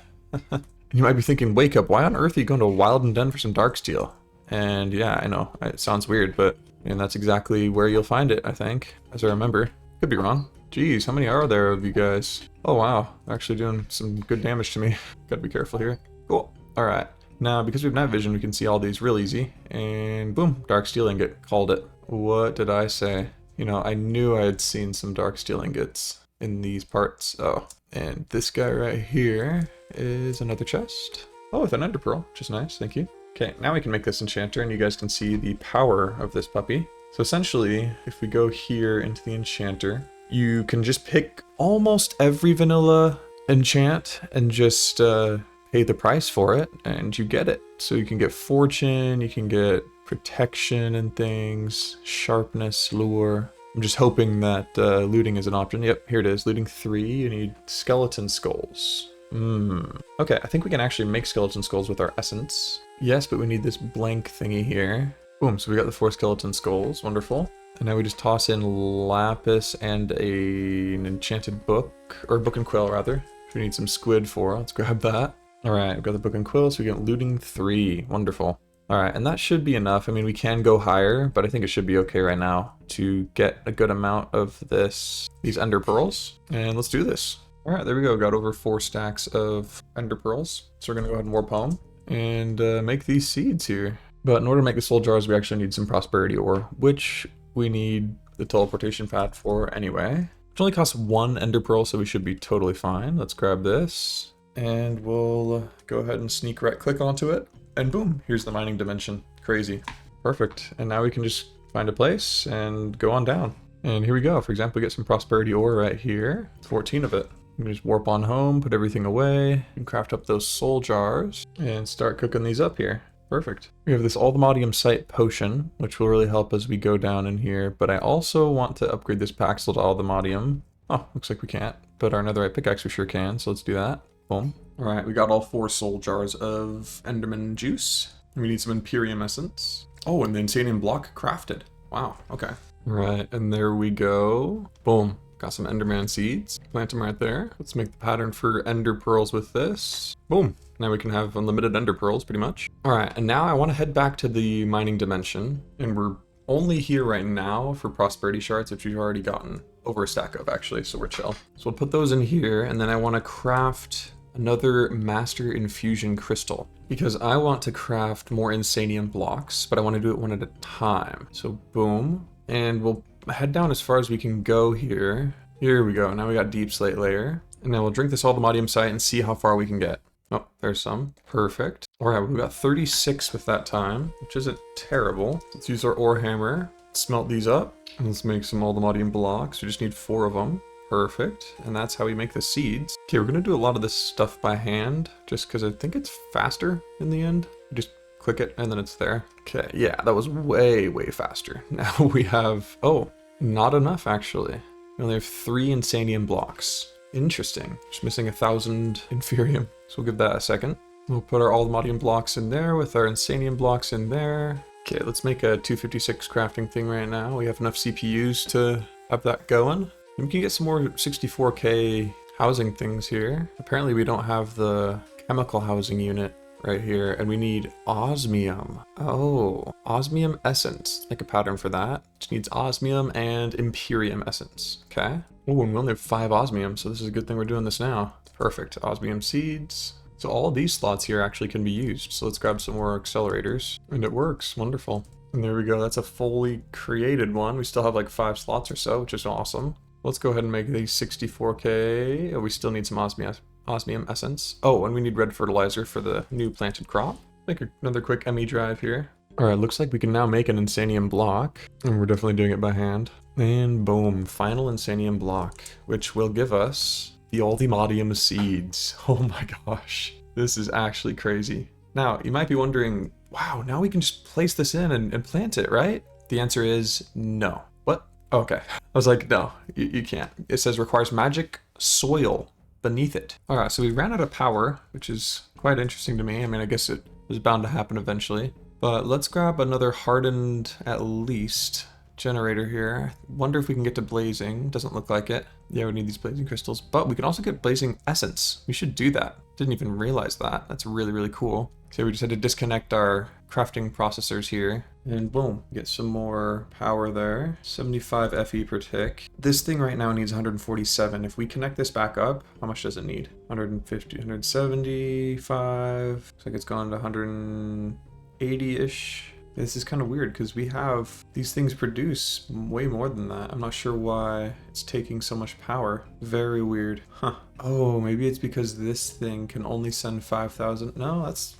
You might be thinking, Wheycup, why on earth are you going to Wilden Den for some dark steel? And yeah, I know, it sounds weird, but and that's exactly where you'll find it, I think, as I remember. Could be wrong. Jeez, how many are there of you guys? Oh wow, actually doing some good damage to me. Gotta be careful here. Cool, all right. Now, because we have night vision, we can see all these real easy. And boom, dark steel ingot, called it. What did I say? You know, I knew I had seen some dark steel ingots in these parts. Oh, and this guy right here is another chest. Oh, with an ender pearl, which is nice, thank you. Okay, now we can make this enchanter and you guys can see the power of this puppy. So essentially, if we go here into the enchanter, you can just pick almost every vanilla enchant and just pay the price for it and you get it. So you can get fortune, you can get protection and things, sharpness, lure. I'm just hoping that looting is an option. Yep, here it is, looting 3, you need skeleton skulls. Okay, I think we can actually make skeleton skulls with our essence. Yes, but we need this blank thingy here. Boom, so we got the 4 skeleton skulls, wonderful. And now we just toss in lapis and an enchanted book, or book and quill rather. We need some squid for. Let's grab that. All right, we've got the book and quill, so we get looting 3. Wonderful. All right, and that should be enough. I mean, we can go higher, but I think it should be okay right now to get a good amount of these ender pearls. And let's do this. All right, there we go. Got over 4 stacks of ender pearls. So we're gonna go ahead and warp home and make these seeds here. But in order to make the soul jars, we actually need some prosperity ore, which we need the teleportation pad for anyway. It only costs 1 ender pearl, so we should be totally fine. Let's grab this, and we'll go ahead and sneak right click onto it. And boom, here's the mining dimension. Crazy. Perfect. And now we can just find a place and go on down. And here we go. For example, we get some prosperity ore right here. 14 of it. We can just warp on home, put everything away, and craft up those soul jars, and start cooking these up here. Perfect. We have this allthemodium site potion, which will really help as we go down in here, but I also want to upgrade this paxel to allthemodium. Oh, looks like we can't, but our netherite pickaxe we sure can, so let's do that. Boom. Alright, we got all 4 soul jars of enderman juice. We need some Imperium essence. Oh, and the Insanium block crafted. Wow, okay. Right, and there we go. Boom. Got some enderman seeds. Plant them right there. Let's make the pattern for ender pearls with this. Boom. Now we can have unlimited ender pearls, pretty much. Alright, and now I want to head back to the mining dimension. And we're only here right now for prosperity shards, which we've already gotten over a stack of, actually, so we're chill. So we'll put those in here, and then I want to craft another master infusion crystal, because I want to craft more insanium blocks, but I want to do it one at a time. So boom, and we'll head down as far as we can go here. Here we go. Now we got deep slate layer, and then we'll drink this allthemodium site and see how far we can get. Oh, there's some. Perfect. All right, we got 36 with that time, which isn't terrible. Let's use our ore hammer, smelt these up, and let's make some allthemodium blocks. We just need 4 of them. Perfect, and that's how we make the seeds. Okay, we're gonna do a lot of this stuff by hand, just because I think it's faster in the end. You just click it and then it's there. Okay, yeah, that was way, way faster. Now we have, oh, not enough actually. We only have 3 insanium blocks. Interesting, just missing 1,000 inferium. So we'll give that a second. We'll put our allthemodium blocks in there with our insanium blocks in there. Okay, let's make a 256 crafting thing right now. We have enough CPUs to have that going. We can get some more 64K housing things here. Apparently we don't have the chemical housing unit right here, and we need osmium. Oh, osmium essence. Make a pattern for that. Just needs osmium and Imperium essence. Okay. Oh, and we only have 5 osmium, so this is a good thing we're doing this now. Perfect. Osmium seeds. So all of these slots here actually can be used. So let's grab some more accelerators. And it works. Wonderful. And there we go. That's a fully created one. We still have like 5 slots or so, which is awesome. Let's go ahead and make these 64K. Oh, we still need some osmium essence. Oh, and we need red fertilizer for the new planted crop. Make another quick ME drive here. All right, looks like we can now make an insanium block, and we're definitely doing it by hand. And boom, final insanium block, which will give us the allthemodium seeds. Oh my gosh, this is actually crazy. Now, you might be wondering, wow, now we can just place this in and plant it, right? The answer is no. What? Okay. I was like, no, you can't. It says requires magic soil beneath it. All right, so we ran out of power, which is quite interesting to me. I mean, I guess it was bound to happen eventually. But let's grab another hardened, at least, generator here. Wonder if we can get to blazing. Doesn't look like it. Yeah, we need these blazing crystals, but we can also get blazing essence. We should do that. Didn't even realize that. That's really, really cool. So we just had to disconnect our crafting processors here, and boom, get some more power there. 75 FE per tick. This thing right now needs 147. If we connect this back up, how much does it need? 150, 175. Looks like it's gone to 180-ish. This is kind of weird because we have these things produce way more than that. I'm not sure why it's taking so much power. Very weird. Huh. Oh, maybe it's because this thing can only send 5,000. No, that's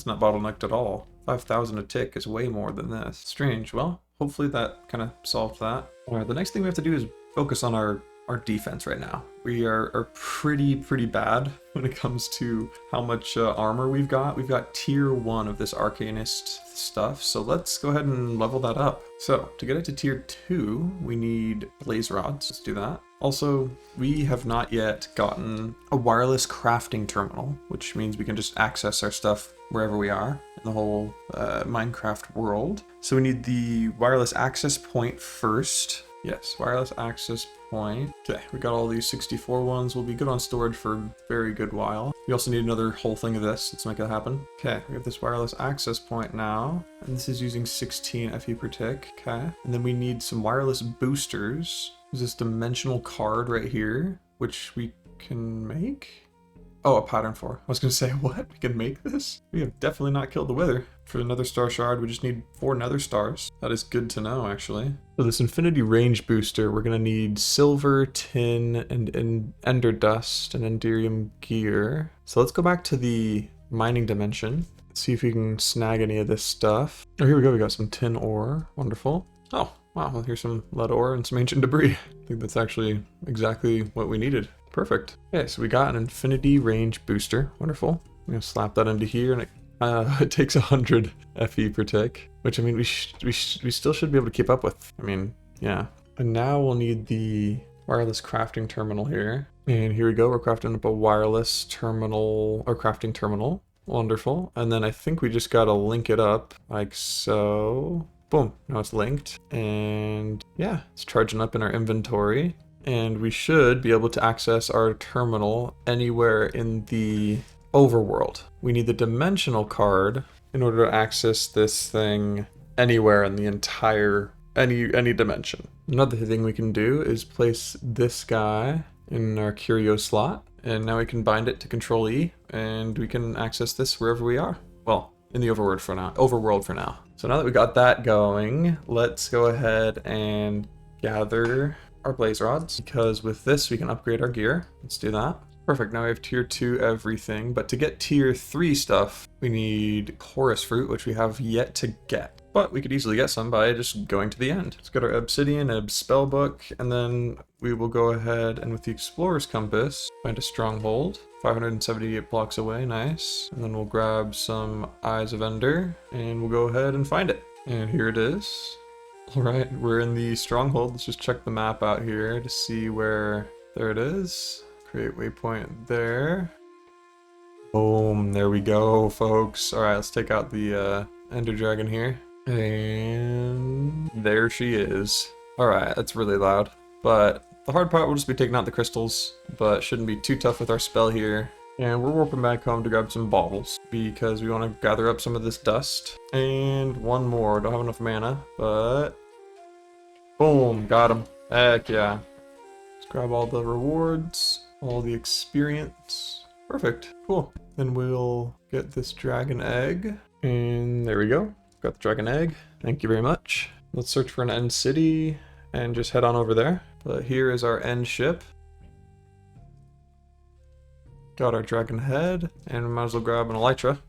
not bottlenecked at all. 5,000 a tick is way more than this. Strange. Well, hopefully that kind of solved that. All right, the next thing we have to do is focus on our defense right now. We are pretty bad when it comes to how much armor we've got. We've got tier 1 of this arcanist stuff, so let's go ahead and level that up. So to get it to tier 2, we need blaze rods. Let's do that. Also, we have not yet gotten a wireless crafting terminal, which means we can just access our stuff wherever we are in the whole Minecraft world. So we need the wireless access point first. Yes, wireless access point. Okay, we got all these 64 ones. We'll be good on storage for a very good while. We also need another whole thing of this. Let's make it happen. Okay, we have this wireless access point now, and this is using 16 FE per tick. Okay, and then we need some wireless boosters. There's this dimensional card right here, which we can make. Oh, a pattern for. I was gonna say, what? We can make this? We have definitely not killed the wither. For the nether star shard, we just need 4 nether stars. That is good to know, actually. For this infinity range booster, we're gonna need silver, tin, and ender dust, and enderium gear. So let's go back to the mining dimension. See if we can snag any of this stuff. Oh, here we go. We got some tin ore. Wonderful. Oh, wow. Well, here's some lead ore and some ancient debris. I think that's actually exactly what we needed. Perfect. Okay, so we got an infinity range booster. Wonderful. I'm gonna slap that into here, and it takes 100 FE per tick, which I mean we still should be able to keep up with. I mean, yeah. And now we'll need the wireless crafting terminal here. And here we go. We're crafting up a wireless terminal or crafting terminal. Wonderful. And then I think we just gotta link it up like so. Boom. Now it's linked, and yeah, it's charging up in our inventory. And we should be able to access our terminal anywhere in the overworld. We need the dimensional card in order to access this thing anywhere in the entire, any dimension. Another thing we can do is place this guy in our curio slot, and now we can bind it to Control E, and we can access this wherever we are. Well, in the overworld for now. So now that we got that going, let's go ahead and gather our blaze rods, because with this we can upgrade our gear. Let's do that. Perfect, now we have tier 2 everything, but to get tier 3 stuff, we need chorus fruit, which we have yet to get. But we could easily get some by just going to the end. Let's get our obsidian, spellbook, and then we will go ahead and with the explorer's compass, find a stronghold. 578 blocks away, nice. And then we'll grab some eyes of ender, and we'll go ahead and find it. And here it is. Alright, we're in the stronghold. Let's just check the map out here to see where... There it is. Create waypoint there. Boom, there we go, folks. Alright, let's take out the ender dragon here. And there she is. Alright, that's really loud. But the hard part will just be taking out the crystals, but shouldn't be too tough with our spell here. And we're warping back home to grab some baubles, because we want to gather up some of this dust. And one more. Don't have enough mana, but... Boom, got him. Heck yeah. Let's grab all the rewards, all the experience. Perfect, cool. Then we'll get this dragon egg. And there we go. Got the dragon egg. Thank you very much. Let's search for an end city and just head on over there. But here is our end ship. Got our dragon head, and we might as well grab an elytra.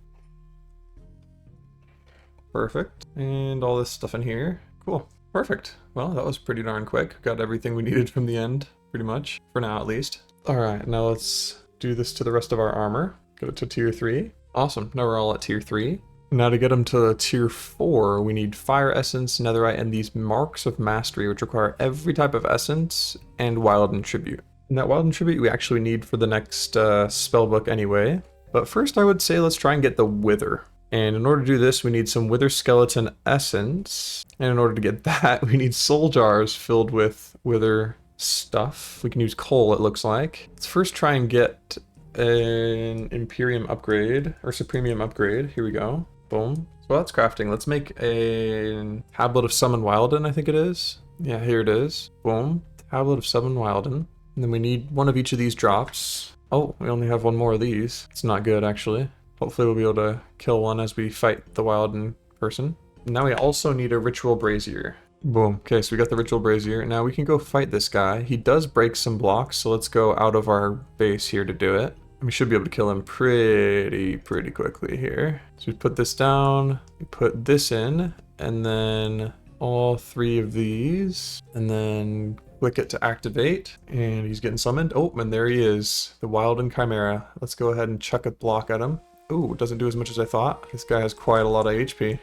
Perfect. And all this stuff in here. Cool. Perfect. Well, that was pretty darn quick. Got everything we needed from the end, pretty much. For now, at least. Alright, now let's do this to the rest of our armor. Get it to tier 3. Awesome. Now we're all at tier 3. Now to get them to tier 4, we need fire essence, netherite, and these marks of mastery, which require every type of essence and wild and tribute. And that wild and tribute we actually need for the next spellbook anyway. But first I would say let's try and get the wither. And in order to do this, we need some wither skeleton essence. And in order to get that, we need soul jars filled with wither stuff. We can use coal, it looks like. Let's first try and get an Imperium upgrade, or Supremium upgrade. Here we go. Boom. So that's crafting. Let's make a tablet of summon Wilden, I think it is. Yeah, here it is. Boom. Tablet of summon Wilden. And then we need one of each of these drops. Oh, we only have one more of these. It's not good, actually. Hopefully we'll be able to kill one as we fight the Wilden person. Now we also need a ritual brazier. Boom. Okay, so we got the ritual brazier. Now we can go fight this guy. He does break some blocks, so let's go out of our base here to do it. We should be able to kill him pretty quickly here. So we put this down, we put this in, and then all 3 of these, and then click it to activate, and he's getting summoned. Oh, and there he is, the Wilden Chimera. Let's go ahead and chuck a block at him. Ooh, it doesn't do as much as I thought. This guy has quite a lot of HP.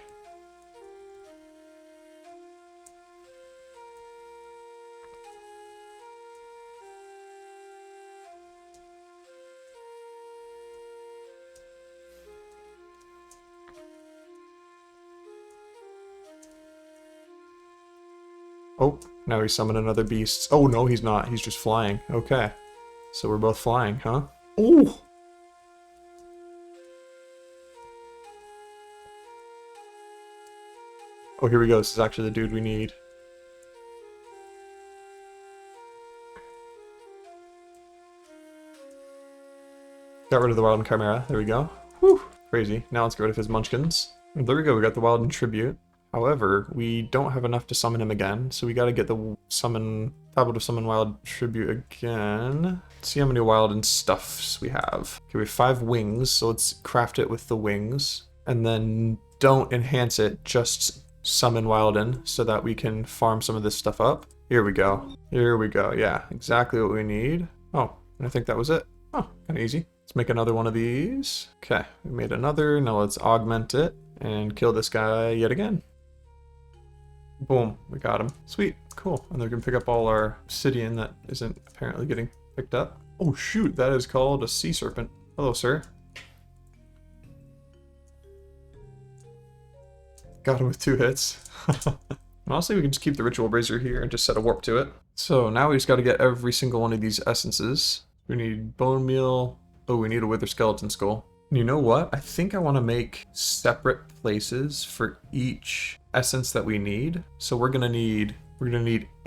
Oh, now he's summoning another beast. Oh, no, he's not. He's just flying. Okay. So we're both flying, huh? Oh! Oh, here we go. This is actually the dude we need. Got rid of the Wild and Chimera. There we go. Whew. Crazy. Now let's get rid of his munchkins. There we go. We got the Wild and Tribute. However, we don't have enough to summon him again, so we got to get the tablet of summon Wild Tribute again. Let's see how many Wild and stuffs we have. Okay, we have 5 wings, so let's craft it with the wings. And then don't enhance it, just summon Wilden so that we can farm some of this stuff up. Here we go. Here we go. Yeah, exactly what we need. Oh, and I think that was it. Oh, kind of easy. Let's make another one of these. Okay, we made another. Now let's augment it and kill this guy yet again. Boom, we got him. Sweet, cool. And then we can pick up all our obsidian that isn't apparently getting picked up. Oh shoot, that is called a sea serpent. Hello, sir. Got him with 2 hits. Honestly, we can just keep the ritual brazier here and just set a warp to it. So now we just got to get every single one of these essences. We need bone meal. Oh, we need a wither skeleton skull. And you know what? I think I want to make separate places for each essence that we need. So we're gonna need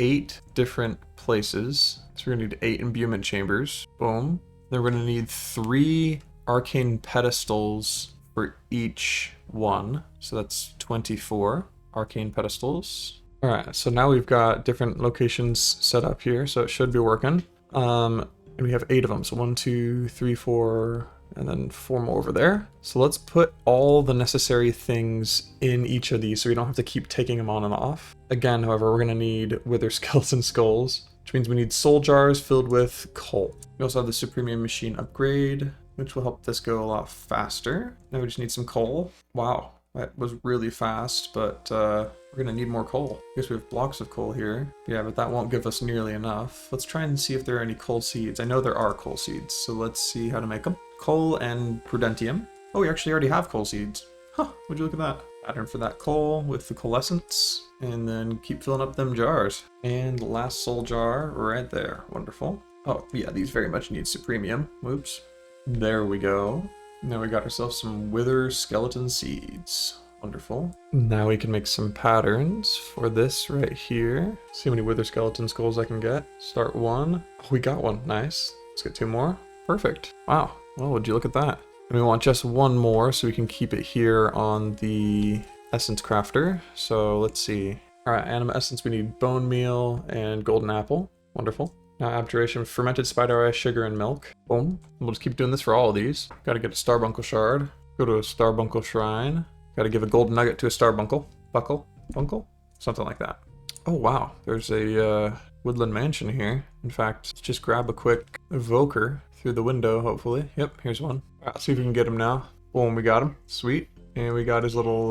8 different places. So we're gonna need 8 imbuement chambers. Boom. Then we're gonna need 3 arcane pedestals for each one. So that's 24 arcane pedestals. All right, so now we've got different locations set up here, so it should be working. And we have 8 of them, so 1, 2, 3, 4, and then 4 more over there. So let's put all the necessary things in each of these so we don't have to keep taking them on and off. Again, however, we're gonna need wither skeleton skulls, which means we need soul jars filled with coal. We also have the Supremium machine upgrade, which will help this go a lot faster. Now we just need some coal. Wow, that was really fast, but we're gonna need more coal. I guess we have blocks of coal here. Yeah, but that won't give us nearly enough. Let's try and see if there are any coal seeds. I know there are coal seeds, so let's see how to make them. Coal and prudentium. Oh, we actually already have coal seeds. Huh, would you look at that? Pattern for that coal with the coalescence, and then keep filling up them jars. And the last soul jar right there. Wonderful. Oh, yeah, these very much need supremium. Whoops. There we go. Now we got ourselves some wither skeleton seeds. Wonderful. Now we can make some patterns for this right here. See how many wither skeleton skulls I can get. Start 1. Oh, we got one. Nice. Let's get 2 more. Perfect. Wow. Well, would you look at that? And we want just 1 more so we can keep it here on the essence crafter. So let's see. All right, anima essence, we need bone meal and golden apple. Wonderful. Now abjuration, fermented spider eye, sugar, and milk. Boom. We'll just keep doing this for all of these. Gotta get a starbuncle shard. Go to a starbuncle shrine. Gotta give a golden nugget to a starbuncle. Bunkle? Something like that. Oh wow, there's a woodland mansion here. In fact, let's just grab a quick evoker through the window, hopefully. Yep, here's one. All right, let's see if we can get him now. Boom, we got him. Sweet. And we got his little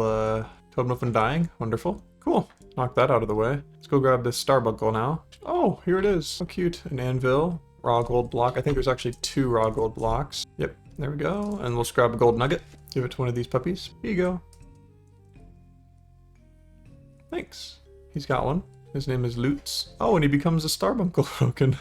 totem of undying. Wonderful. Cool. Knock that out of the way. Let's go grab this starbuncle now. Oh, here it is. So cute. An anvil. Raw gold block. I think there's actually 2 raw gold blocks. Yep, there we go. And we'll just grab a gold nugget. Give it to one of these puppies. Here you go. Thanks. He's got one. His name is Lutz. Oh, and he becomes a starbuncle token.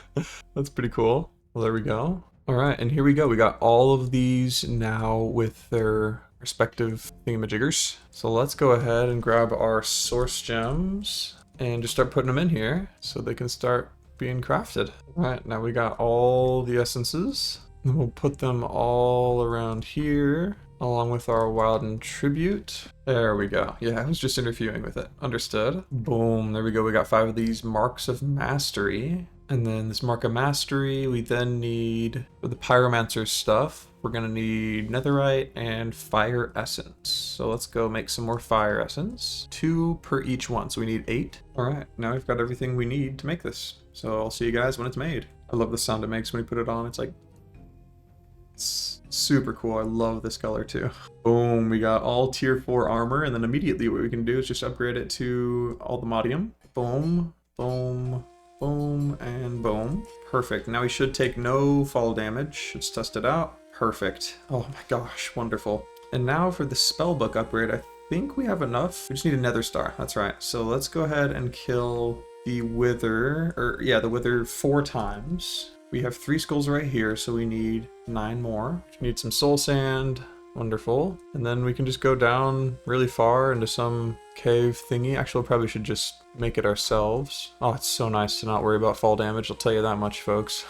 That's pretty cool. Well, there we go. All right, and here we go. We got all of these now with their respective thingamajiggers. So let's go ahead and grab our source gems and just start putting them in here so they can start being crafted. All right, now we got all the essences. And we'll put them all around here along with our wild and tribute. There we go. Yeah, I was just interfering with it. Understood. Boom, there we go. We got 5 of these marks of mastery. And then this mark of mastery, we then need, for the pyromancer stuff, we're gonna need netherite and fire essence. So let's go make some more fire essence. 2 per each one, so we need 8. All right, now we've got everything we need to make this. So I'll see you guys when it's made. I love the sound it makes when you put it on. It's like, it's super cool. I love this color too. Boom, we got all tier 4 armor, and then immediately what we can do is just upgrade it to allthemodium. Boom, boom, boom, and boom. Perfect. Now we should take no fall damage. Let's test it out. Perfect. Oh my gosh, wonderful. And now for the spellbook upgrade, I think we have enough. We just need a nether star. That's right. So let's go ahead and kill the wither, or yeah, the wither 4 times. We have 3 skulls right here, so we need 9 more. We need some soul sand. Wonderful. And then we can just go down really far into some cave thingy. Actually, we probably should just make it ourselves. Oh, it's so nice to not worry about fall damage, I'll tell you that much, folks.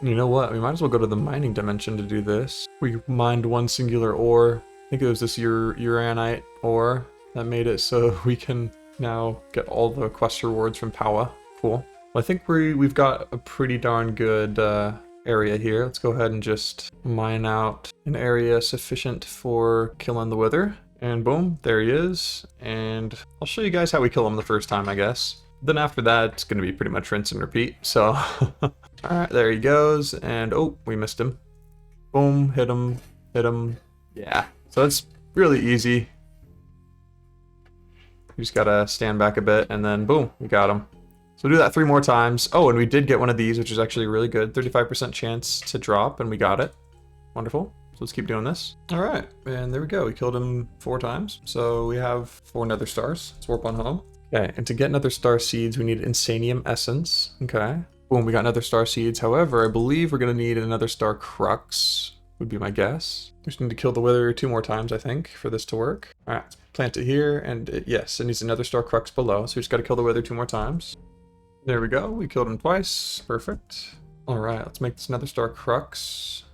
You know what? We might as well go to the mining dimension to do this. We mined 1 singular ore. I think it was this uranite ore that made it so we can now get all the quest rewards from Powa. Cool. Well, I think we've got a pretty darn good area here. Let's go ahead and just mine out an area sufficient for killing the wither. And boom, there he is. And I'll show you guys how we kill him the first time, I guess. Then after that, it's going to be pretty much rinse and repeat. So, alright, there he goes. And oh, we missed him. Boom, hit him, hit him. Yeah, so that's really easy. You just gotta stand back a bit and then boom, we got him. So we'll do that 3 more times. Oh, and we did get one of these, which is actually really good. 35% chance to drop, and we got it. Wonderful. So let's keep doing this. All right, and there we go. We killed him 4 times. So we have 4 nether stars. Let's warp on home. Okay, and to get nether star seeds, we need insanium essence. Okay. Boom, we got nether star seeds. However, I believe we're gonna need another star crux, would be my guess. We just need to kill the wither 2 more times, I think, for this to work. All right, let's plant it here, and yes, it needs another star crux below, so we just gotta kill the wither 2 more times. There we go, we killed him twice, perfect. All right, let's make this nether star crux.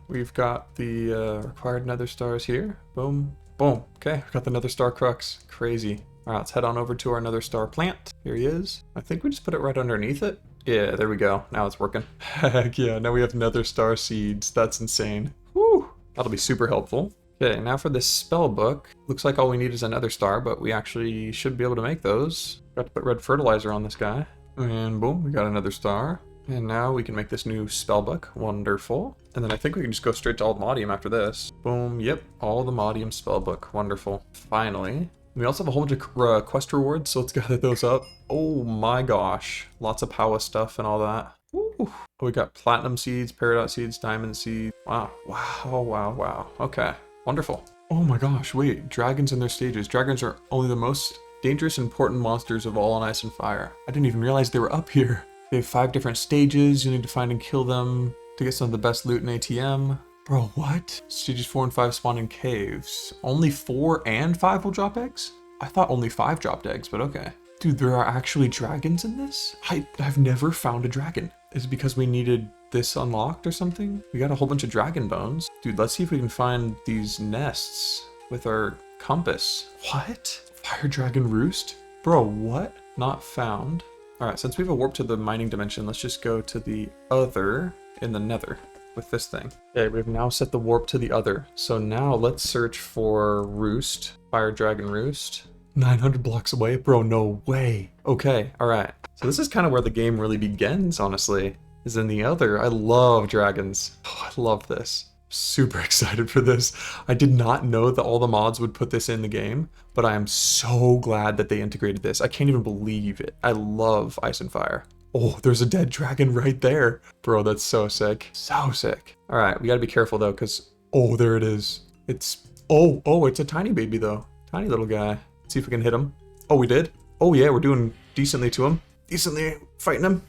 We've got the required nether stars here. Boom, boom, okay, we've got the nether star crux, crazy. All right, let's head on over to our nether star plant. Here he is. I think we just put it right underneath it. Yeah, there we go, now it's working. Heck yeah, now we have nether star seeds, that's insane. Whew, that'll be super helpful. Okay, now for this spell book. Looks like all we need is another star, but we actually should be able to make those. Got to put red fertilizer on this guy. And boom, we got another star. And now we can make this new spellbook. Wonderful. And then I think we can just go straight to allthemodium after this. Boom, yep, allthemodium spellbook. Wonderful. Finally. We also have a whole bunch of quest rewards, so let's gather those up. Oh my gosh. Lots of Powa stuff and all that. Ooh. Oh, we got platinum seeds, peridot seeds, diamond seeds. Wow, wow, wow, wow. Okay, wonderful. Oh my gosh, wait, dragons and their stages. Dragons are only the most dangerous and important monsters of all on Ice and Fire. I didn't even realize they were up here. They have 5 different stages. You need to find and kill them to get some of the best loot in ATM. Bro, what? Stages 4 and 5 spawn in caves. Only 4 and 5 will drop eggs? I thought only 5 dropped eggs, but okay. Dude, there are actually dragons in this? I've never found a dragon. Is it because we needed this unlocked or something? We got a whole bunch of dragon bones. Dude, let's see if we can find these nests with our compass. What? Fire dragon roost? Bro, what? Not found. All right, since we have a warp to the mining dimension, let's just go to the other in the nether with this thing. Okay, we've now set the warp to the other. So now let's search for roost, fire dragon roost. 900 blocks away? Bro, no way. Okay, all right. So this is kind of where the game really begins, honestly, is in the other. I love dragons. Oh, I love this. Super excited for this. I did not know that all the mods would put this in the game, but I am so glad that they integrated this. I can't even believe it. I love Ice and Fire. Oh, there's a dead dragon right there. Bro, that's so sick. So sick. All right, we gotta be careful though, because, oh, there it is. It's, oh, it's a tiny baby though. Tiny little guy. Let's see if we can hit him. Oh, we did. Oh yeah, we're doing decently to him. Decently fighting him.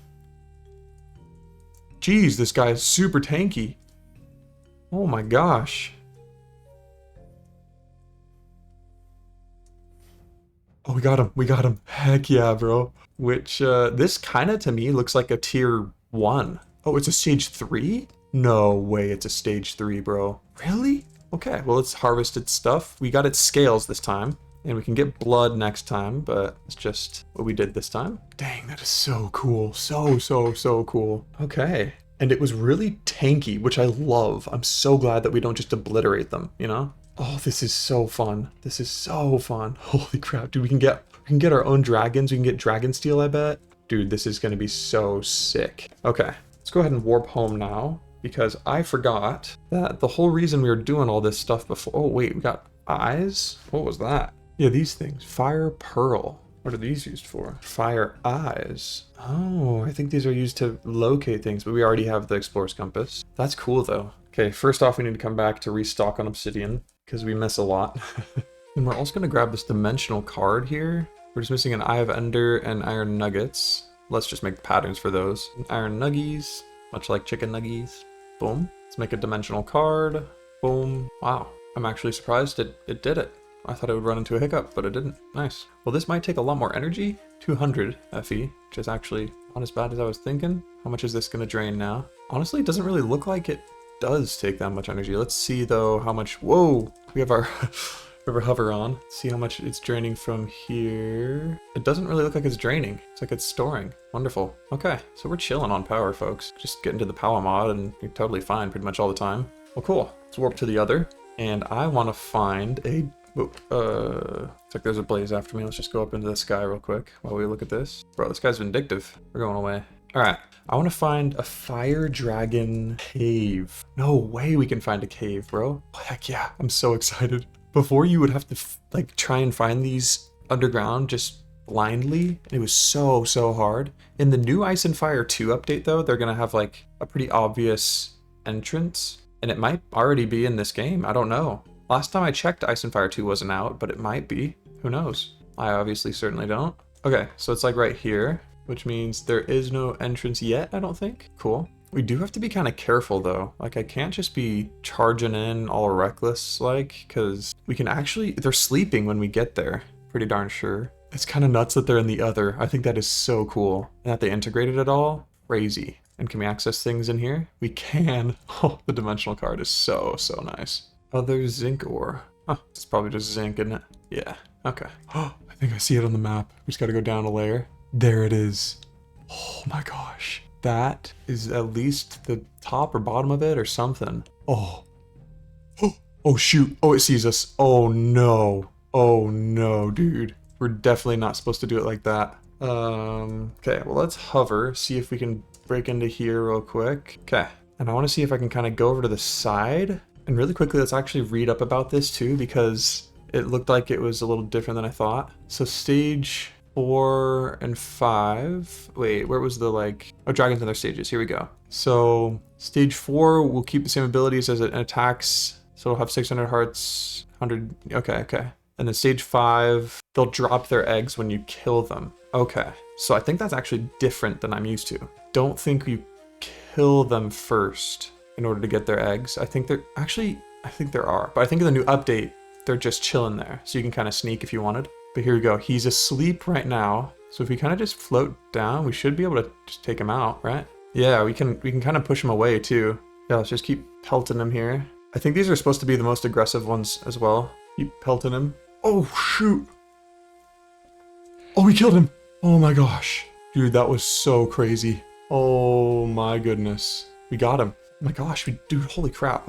Jeez, this guy is super tanky. Oh my gosh. Oh, we got him. We got him. Heck yeah, bro. Which, this kind of to me looks like a tier 1. Oh, it's a stage 3? No way it's a stage 3, bro. Really? Okay, well, let's harvest its stuff. We got its scales this time. And we can get blood next time, but it's just what we did this time. Dang, that is so cool. So cool. Okay. And it was really tanky, which I love. I'm so glad that we don't just obliterate them, you know? Oh, this is so fun. This is so fun. Holy crap, dude, we can get our own dragons. We can get dragon steel, I bet. Dude, this is gonna be so sick. Okay, let's go ahead and warp home now, because I forgot that the whole reason we were doing all this stuff before. Oh, wait, we got eyes? What was that? Yeah, these things. Fire pearl. What are these used for? Fire eyes. Oh, I think these are used to locate things, but we already have the explorer's compass. That's cool though. Okay, first off, we need to come back to restock on obsidian because we miss a lot. And we're also gonna grab this dimensional card here. We're just missing an Eye of Ender and iron nuggets. Let's just make patterns for those. Iron nuggies, much like chicken nuggies. Boom. Let's make a dimensional card. Boom. Wow. I'm actually surprised it did it. I thought it would run into a hiccup, but it didn't. Nice. Well, this might take a lot more energy. 200 FE, which is actually not as bad as I was thinking. How much is this going to drain now? Honestly, it doesn't really look like it does take that much energy. Let's see, though, how much... Whoa! We have our... we have our hover on. Let's see how much it's draining from here. It doesn't really look like it's draining. It's like it's storing. Wonderful. Okay, so we're chilling on power, folks. Just get into the power mod and you're totally fine pretty much all the time. Well, cool. Let's warp to the other. And I want to find a... It's like there's a blaze after me. Let's just go up into the sky real quick while we look at this. Bro, this guy's vindictive. We're going away. All right. I want to find a fire dragon cave. No way we can find a cave, bro. Heck yeah. I'm so excited. Before you would have to like try and find these underground just blindly. It was so hard. In the new Ice and Fire 2 update though, they're going to have like a pretty obvious entrance. And it might already be in this game. I don't know. Last time I checked, Ice and Fire 2 wasn't out, but it might be. Who knows? I obviously certainly don't. Okay, so it's like right here, which means there is no entrance yet, I don't think. Cool. We do have to be kind of careful though. Like I can't just be charging in all reckless like, because we can actually, they're sleeping when we get there. Pretty darn sure. It's kind of nuts that they're in the other. I think that is so cool. And that they integrated it all, crazy. And can we access things in here? We can. Oh, the dimensional card is so nice. Other zinc ore. Huh, it's probably just zinc, isn't it? Yeah, okay. Oh, I think I see it on the map. We just gotta go down a layer. There it is. Oh my gosh. That is at least the top or bottom of it or something. Oh. Oh shoot. Oh, it sees us. Oh no. Oh no, dude. We're definitely not supposed to do it like that. Okay, well let's hover, see if we can break into here real quick. Okay, and I wanna see if I can kind of go over to the side. And really quickly, let's actually read up about this too, because it looked like it was a little different than I thought. So stage 4 and 5, wait, where was the like, oh, dragons and their stages, here we go. So stage 4 will keep the same abilities as it attacks, so it'll have 600 hearts, 100, okay. And then stage 5, they'll drop their eggs when you kill them. Okay, so I think that's actually different than I'm used to. Don't think you kill them first in order to get their eggs. I think there are, but I think in the new update, they're just chilling there. So you can kind of sneak if you wanted. But here we go. He's asleep right now. So if we kind of just float down, we should be able to just take him out, right? Yeah, we can kind of push him away too. Yeah, let's just keep pelting him here. I think these are supposed to be the most aggressive ones as well. Keep pelting him. Oh, shoot. Oh, we killed him. Oh my gosh. Dude, that was so crazy. Oh my goodness. We got him. Oh my gosh, dude, holy crap.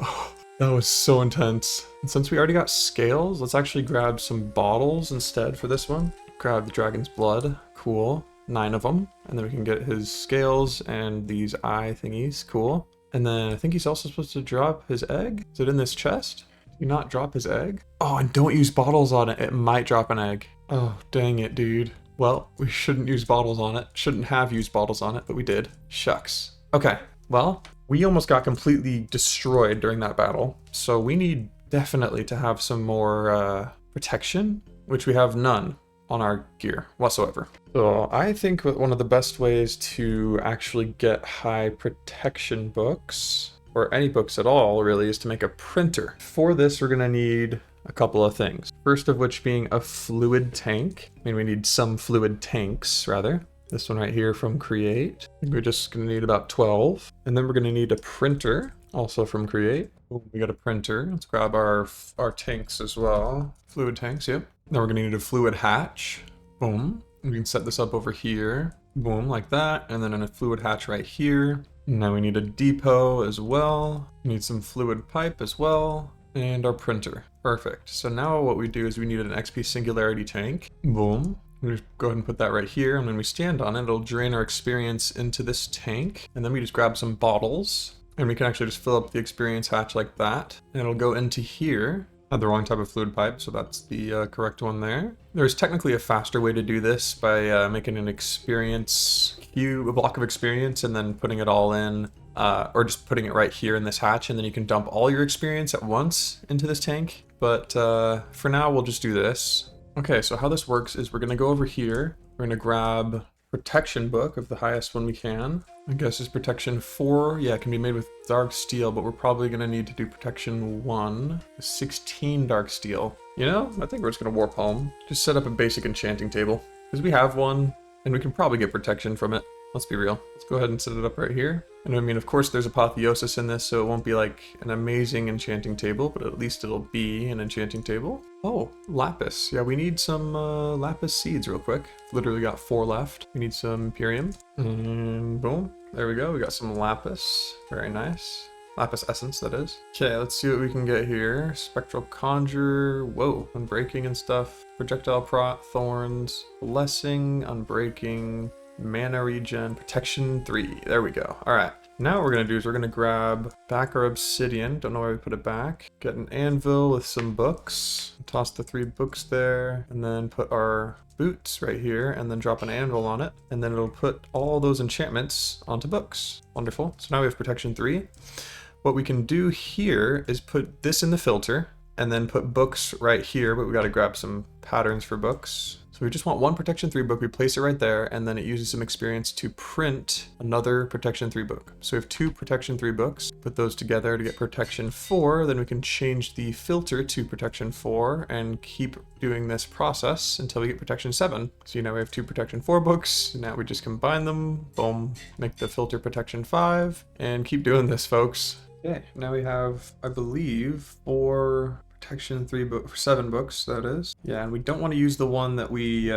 That was so intense. And since we already got scales, let's actually grab some bottles instead for this one. Grab the dragon's blood. Cool. 9 of them. And then we can get his scales and these eye thingies. Cool. And then I think he's also supposed to drop his egg. Is it in this chest? Did he not drop his egg? Oh, and don't use bottles on it. It might drop an egg. Oh, dang it, dude. Well, we shouldn't use bottles on it. Shouldn't have used bottles on it, but we did. Shucks. Okay, well, we almost got completely destroyed during that battle, so we need definitely to have some more protection, which we have none on our gear whatsoever. So I think one of the best ways to actually get high protection books, or any books at all really, is to make a printer. For this, we're gonna need a couple of things. First of which being a fluid tank. I mean, we need some fluid tanks, rather. This one right here from Create. We're just gonna need about 12. And then we're gonna need a printer, also from Create. Oh, we got a printer. Let's grab our tanks as well. Fluid tanks, yep. Then we're gonna need a fluid hatch. Boom. We can set this up over here. Boom, like that. And then a fluid hatch right here. Now we need a depot as well. We need some fluid pipe as well. And our printer. Perfect. So now what we do is we need an XP Singularity tank. Boom. We just go ahead and put that right here, and when we stand on it, it'll drain our experience into this tank. And then we just grab some bottles, and we can actually just fill up the experience hatch like that. And it'll go into here. I had the wrong type of fluid pipe, so that's the correct one there. There's technically a faster way to do this by making an experience cube, a block of experience, and then putting it all in, or just putting it right here in this hatch, and then you can dump all your experience at once into this tank. But for now, we'll just do this. Okay, so how this works is we're gonna go over here. We're gonna grab protection book of the highest one we can. I guess is protection 4. Yeah, it can be made with dark steel, but we're probably gonna need to do protection 1. 16 dark steel. You know, I think we're just gonna warp home. Just set up a basic enchanting table. Because we have one, and we can probably get protection from it. Let's be real. Let's go ahead and set it up right here. And I mean, of course, there's apotheosis in this, so it won't be like an amazing enchanting table, but at least it'll be an enchanting table. Oh, lapis. Yeah, we need some lapis seeds real quick. Literally got 4 left. We need some Imperium. And boom. There we go. We got some lapis. Very nice. Lapis essence, that is. Okay, let's see what we can get here. Spectral Conjure. Whoa, Unbreaking and stuff. Projectile Prot, Thorns, Blessing, Unbreaking, Mana Regen, Protection 3. There we go. All right. Now what we're going to do is we're going to grab back our obsidian. Don't know where we put it back. Get an anvil with some books. Toss the 3 books there. And then put our boots right here. And then drop an anvil on it. And then it'll put all those enchantments onto books. Wonderful. So now we have protection 3. What we can do here is put this in the filter. And then put books right here. But we got to grab some patterns for books. So we just want 1 protection 3 book, we place it right there, and then it uses some experience to print another protection 3 book. So we have 2 protection 3 books, put those together to get protection 4, then we can change the filter to protection 4 and keep doing this process until we get protection 7. So now we have 2 protection 4 books, now we just combine them, boom, make the filter protection 5, and keep doing this, folks. Okay, now we have, I believe, 4 protection 7 books, that is. Yeah, and we don't want to use the one that we,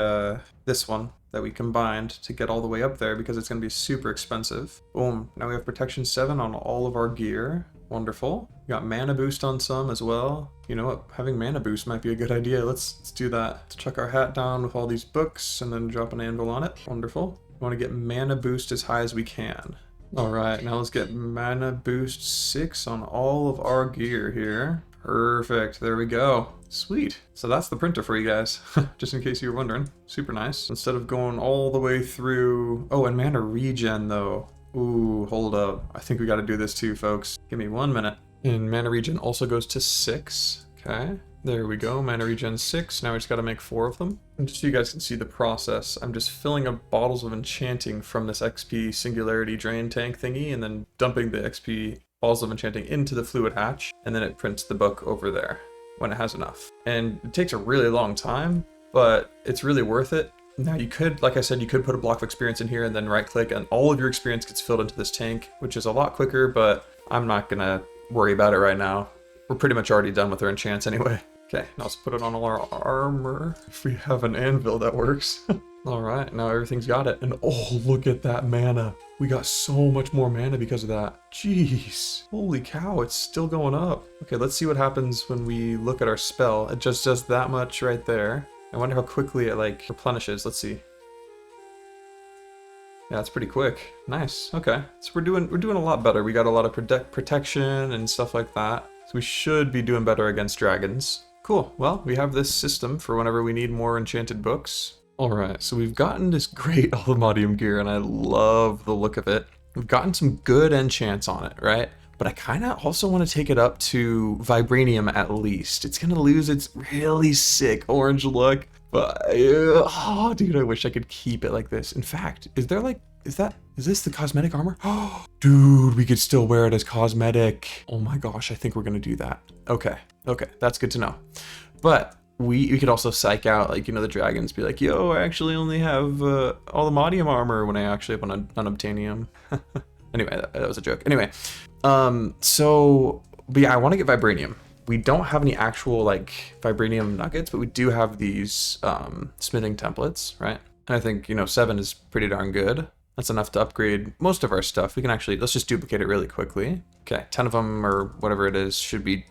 this one that we combined to get all the way up there because it's going to be super expensive. Boom, now we have protection 7 on all of our gear. Wonderful. We got mana boost on some as well. You know what, having mana boost might be a good idea. Let's do that. Let's chuck our hat down with all these books and then drop an anvil on it. Wonderful. We want to get mana boost as high as we can. All right, now let's get mana boost 6 on all of our gear here. Perfect, there we go. Sweet. So that's the printer for you guys, just in case you were wondering. Super nice. Instead of going all the way through... Oh, and mana regen though. Ooh, hold up. I think we gotta do this too, folks. Give me 1 minute. And mana regen also goes to 6. Okay, there we go. Mana regen 6. Now we just gotta make 4 of them. And just so you guys can see the process, I'm just filling up bottles of enchanting from this XP singularity drain tank thingy and then dumping the XP balls of enchanting into the fluid hatch, and then it prints the book over there when it has enough. And it takes a really long time, but it's really worth it. Now you could, like I said, you could put a block of experience in here and then right click and all of your experience gets filled into this tank, which is a lot quicker, but I'm not gonna worry about it right now. We're pretty much already done with our enchants anyway. Okay, now let's put it on all our armor. If we have an anvil that works. All right, now everything's got it. And oh, look at that mana. We got so much more mana because of that. Jeez, holy cow, it's still going up. Okay, let's see what happens when we look at our spell. It just does that much right there. I wonder how quickly it like replenishes. Let's see. Yeah, it's pretty quick. Nice. Okay, so we're doing a lot better. We got a lot of protection and stuff like that. So we should be doing better against dragons. Cool. Well, we have this system for whenever we need more enchanted books. Alright, so we've gotten this great allthemodium gear, and I love the look of it. We've gotten some good enchants on it, right? But I kind of also want to take it up to Vibranium at least. It's going to lose its really sick orange look, but oh, dude, I wish I could keep it like this. In fact, is this the cosmetic armor? Oh, dude, we could still wear it as cosmetic. Oh my gosh, I think we're going to do that. Okay, that's good to know. But we could also psych out, like, you know, the dragons, be like, yo, I actually only have allthemodium armor when I actually have an unobtainium. Anyway, that was a joke. Anyway, but yeah, I want to get Vibranium. We don't have any actual, like, Vibranium nuggets, but we do have these smithing templates, right? And I think, you know, 7 is pretty darn good. That's enough to upgrade most of our stuff. We can actually, let's just duplicate it really quickly. Okay, 10 of them or whatever it is should be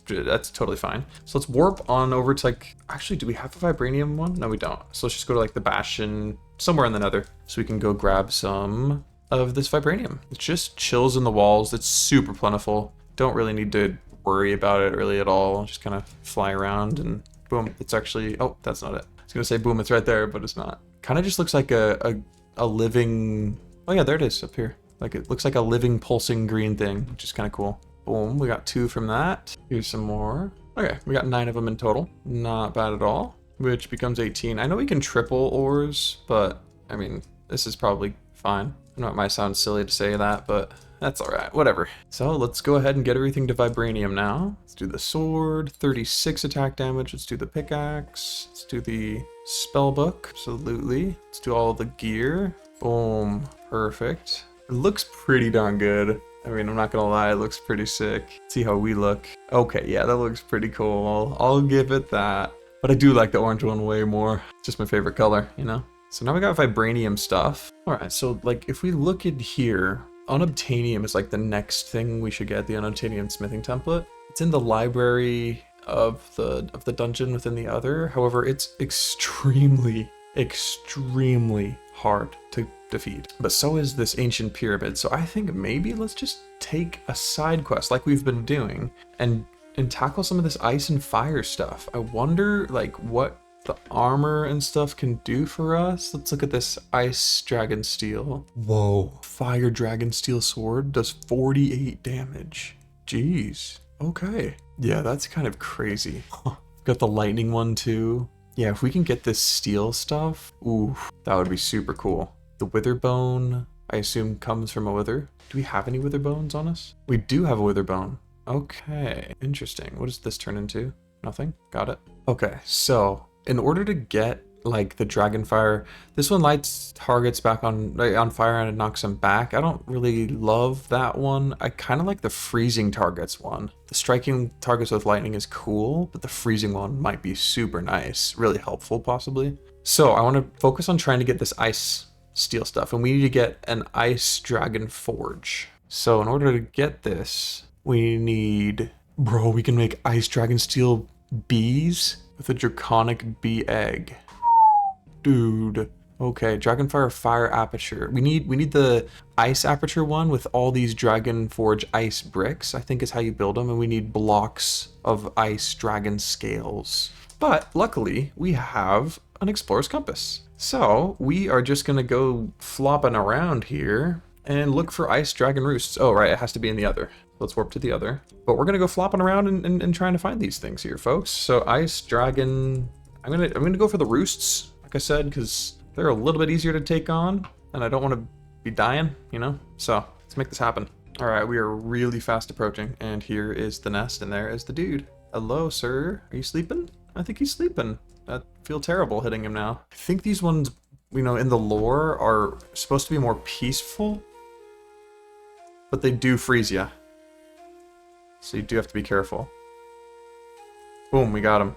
that's totally fine. So let's warp on over to like, actually, do we have a Vibranium one? No, we don't. So let's just go to like the Bastion, somewhere in the Nether, so we can go grab some of this Vibranium. It just chills in the walls. It's super plentiful. Don't really need to worry about it really at all. Just kind of fly around and boom, it's actually, oh, that's not it. I was gonna say boom, it's right there, but it's not. Kind of just looks like a living, oh yeah, there it is up here. Like it looks like a living pulsing green thing, which is kind of cool. Boom, we got 2 from that. Here's some more. Okay, we got 9 of them in total. Not bad at all. which becomes 18. I know we can triple ores, but I mean, this is probably fine. I know it might sound silly to say that, but that's all right, whatever. So let's go ahead and get everything to Vibranium now. Let's do the sword, 36 attack damage. Let's do the pickaxe. Let's do the spell book, absolutely. Let's do all the gear. Boom, perfect. It looks pretty darn good. I mean, I'm not gonna lie, it looks pretty sick. Let's see how we look. Okay, yeah, that looks pretty cool. I'll give it that. But I do like the orange one way more. It's just my favorite color, you know? So now we got Vibranium stuff. All right, so like if we look at here, unobtainium is like the next thing we should get, the unobtainium smithing template. It's in the library of the dungeon within the other. However, it's extremely hard to defeat. But so is this ancient pyramid. So I think maybe let's just take a side quest like we've been doing and tackle some of this ice and fire stuff. I wonder like what the armor and stuff can do for us. Let's look at this ice dragon steel. Whoa, fire dragon steel sword does 48 damage. Jeez. Okay. Yeah, that's kind of crazy. Got the lightning one too. Yeah, if we can get this steel stuff, ooh, that would be super cool. The wither bone, I assume, comes from a wither. Do we have any wither bones on us? We do have a wither bone. Okay, interesting. What does this turn into? Nothing? Got it. Okay, so in order to get like the dragonfire, this one lights targets back on fire and it knocks them back. I don't really love that one. I kind of like the freezing targets one. The striking targets with lightning is cool, but the freezing one might be super nice, really helpful possibly. So I want to focus on trying to get this ice steel stuff, and we need to get an ice dragon forge. So in order to get this, we need, bro, we can make ice dragon steel bees with a draconic bee egg. Dude. Okay, Dragonfire fire aperture. We need the ice aperture one with all these Dragon Forge ice bricks, I think is how you build them, and we need blocks of ice dragon scales. But luckily, we have an explorer's compass. So we are just gonna go flopping around here and look for ice dragon roosts. Oh, right, it has to be in the other. Let's warp to the other. But we're gonna go flopping around and trying to find these things here, folks. So ice dragon, I'm gonna go for the roosts, like I said, because they're a little bit easier to take on, and I don't want to be dying, you know? So let's make this happen. All right, we are really fast approaching, and here is the nest, and there is the dude. Hello, sir. Are you sleeping? I think he's sleeping. I feel terrible hitting him now. I think these ones, you know, in the lore are supposed to be more peaceful, but they do freeze you. So you do have to be careful. Boom, we got him.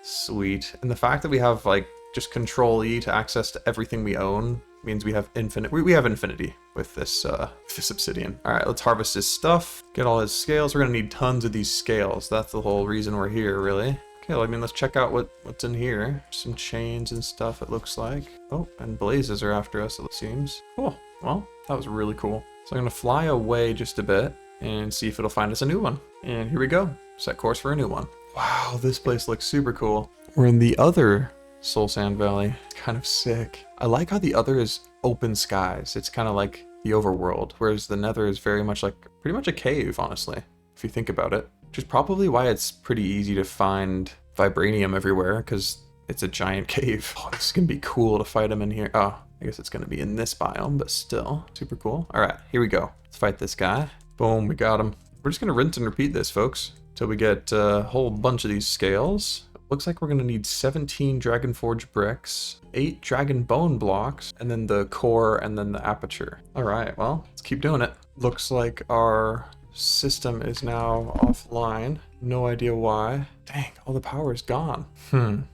Sweet. And the fact that we have, like, just Control E to access to everything we own means we have infinite. We have infinity with this obsidian. All right, let's harvest his stuff. Get all his scales. We're gonna need tons of these scales. That's the whole reason we're here, really. Okay, well, I mean, let's check out what's in here. Some chains and stuff, it looks like. Oh, and blazes are after us, it seems. Cool. Well, that was really cool. So I'm gonna fly away just a bit and see if it'll find us a new one. And here we go. Set course for a new one. Wow, this place looks super cool. We're in the other Soul Sand Valley. It's kind of sick. I like how the other is open skies. It's kind of like the overworld, whereas the Nether is very much like pretty much a cave, honestly, if you think about it. Which is probably why it's pretty easy to find Vibranium everywhere, because it's a giant cave. Oh, this is gonna be cool to fight him in here. Oh, I guess it's gonna be in this biome, but still super cool. All right, here we go. Let's fight this guy. Boom, we got him. We're just gonna rinse and repeat this, folks, till we get a whole bunch of these scales. Looks like we're gonna need 17 Dragon Forge bricks, 8 Dragon Bone blocks, and then the core, and then the aperture. All right, well, let's keep doing it. Looks like our system is now offline. No idea why. Dang, all the power is gone.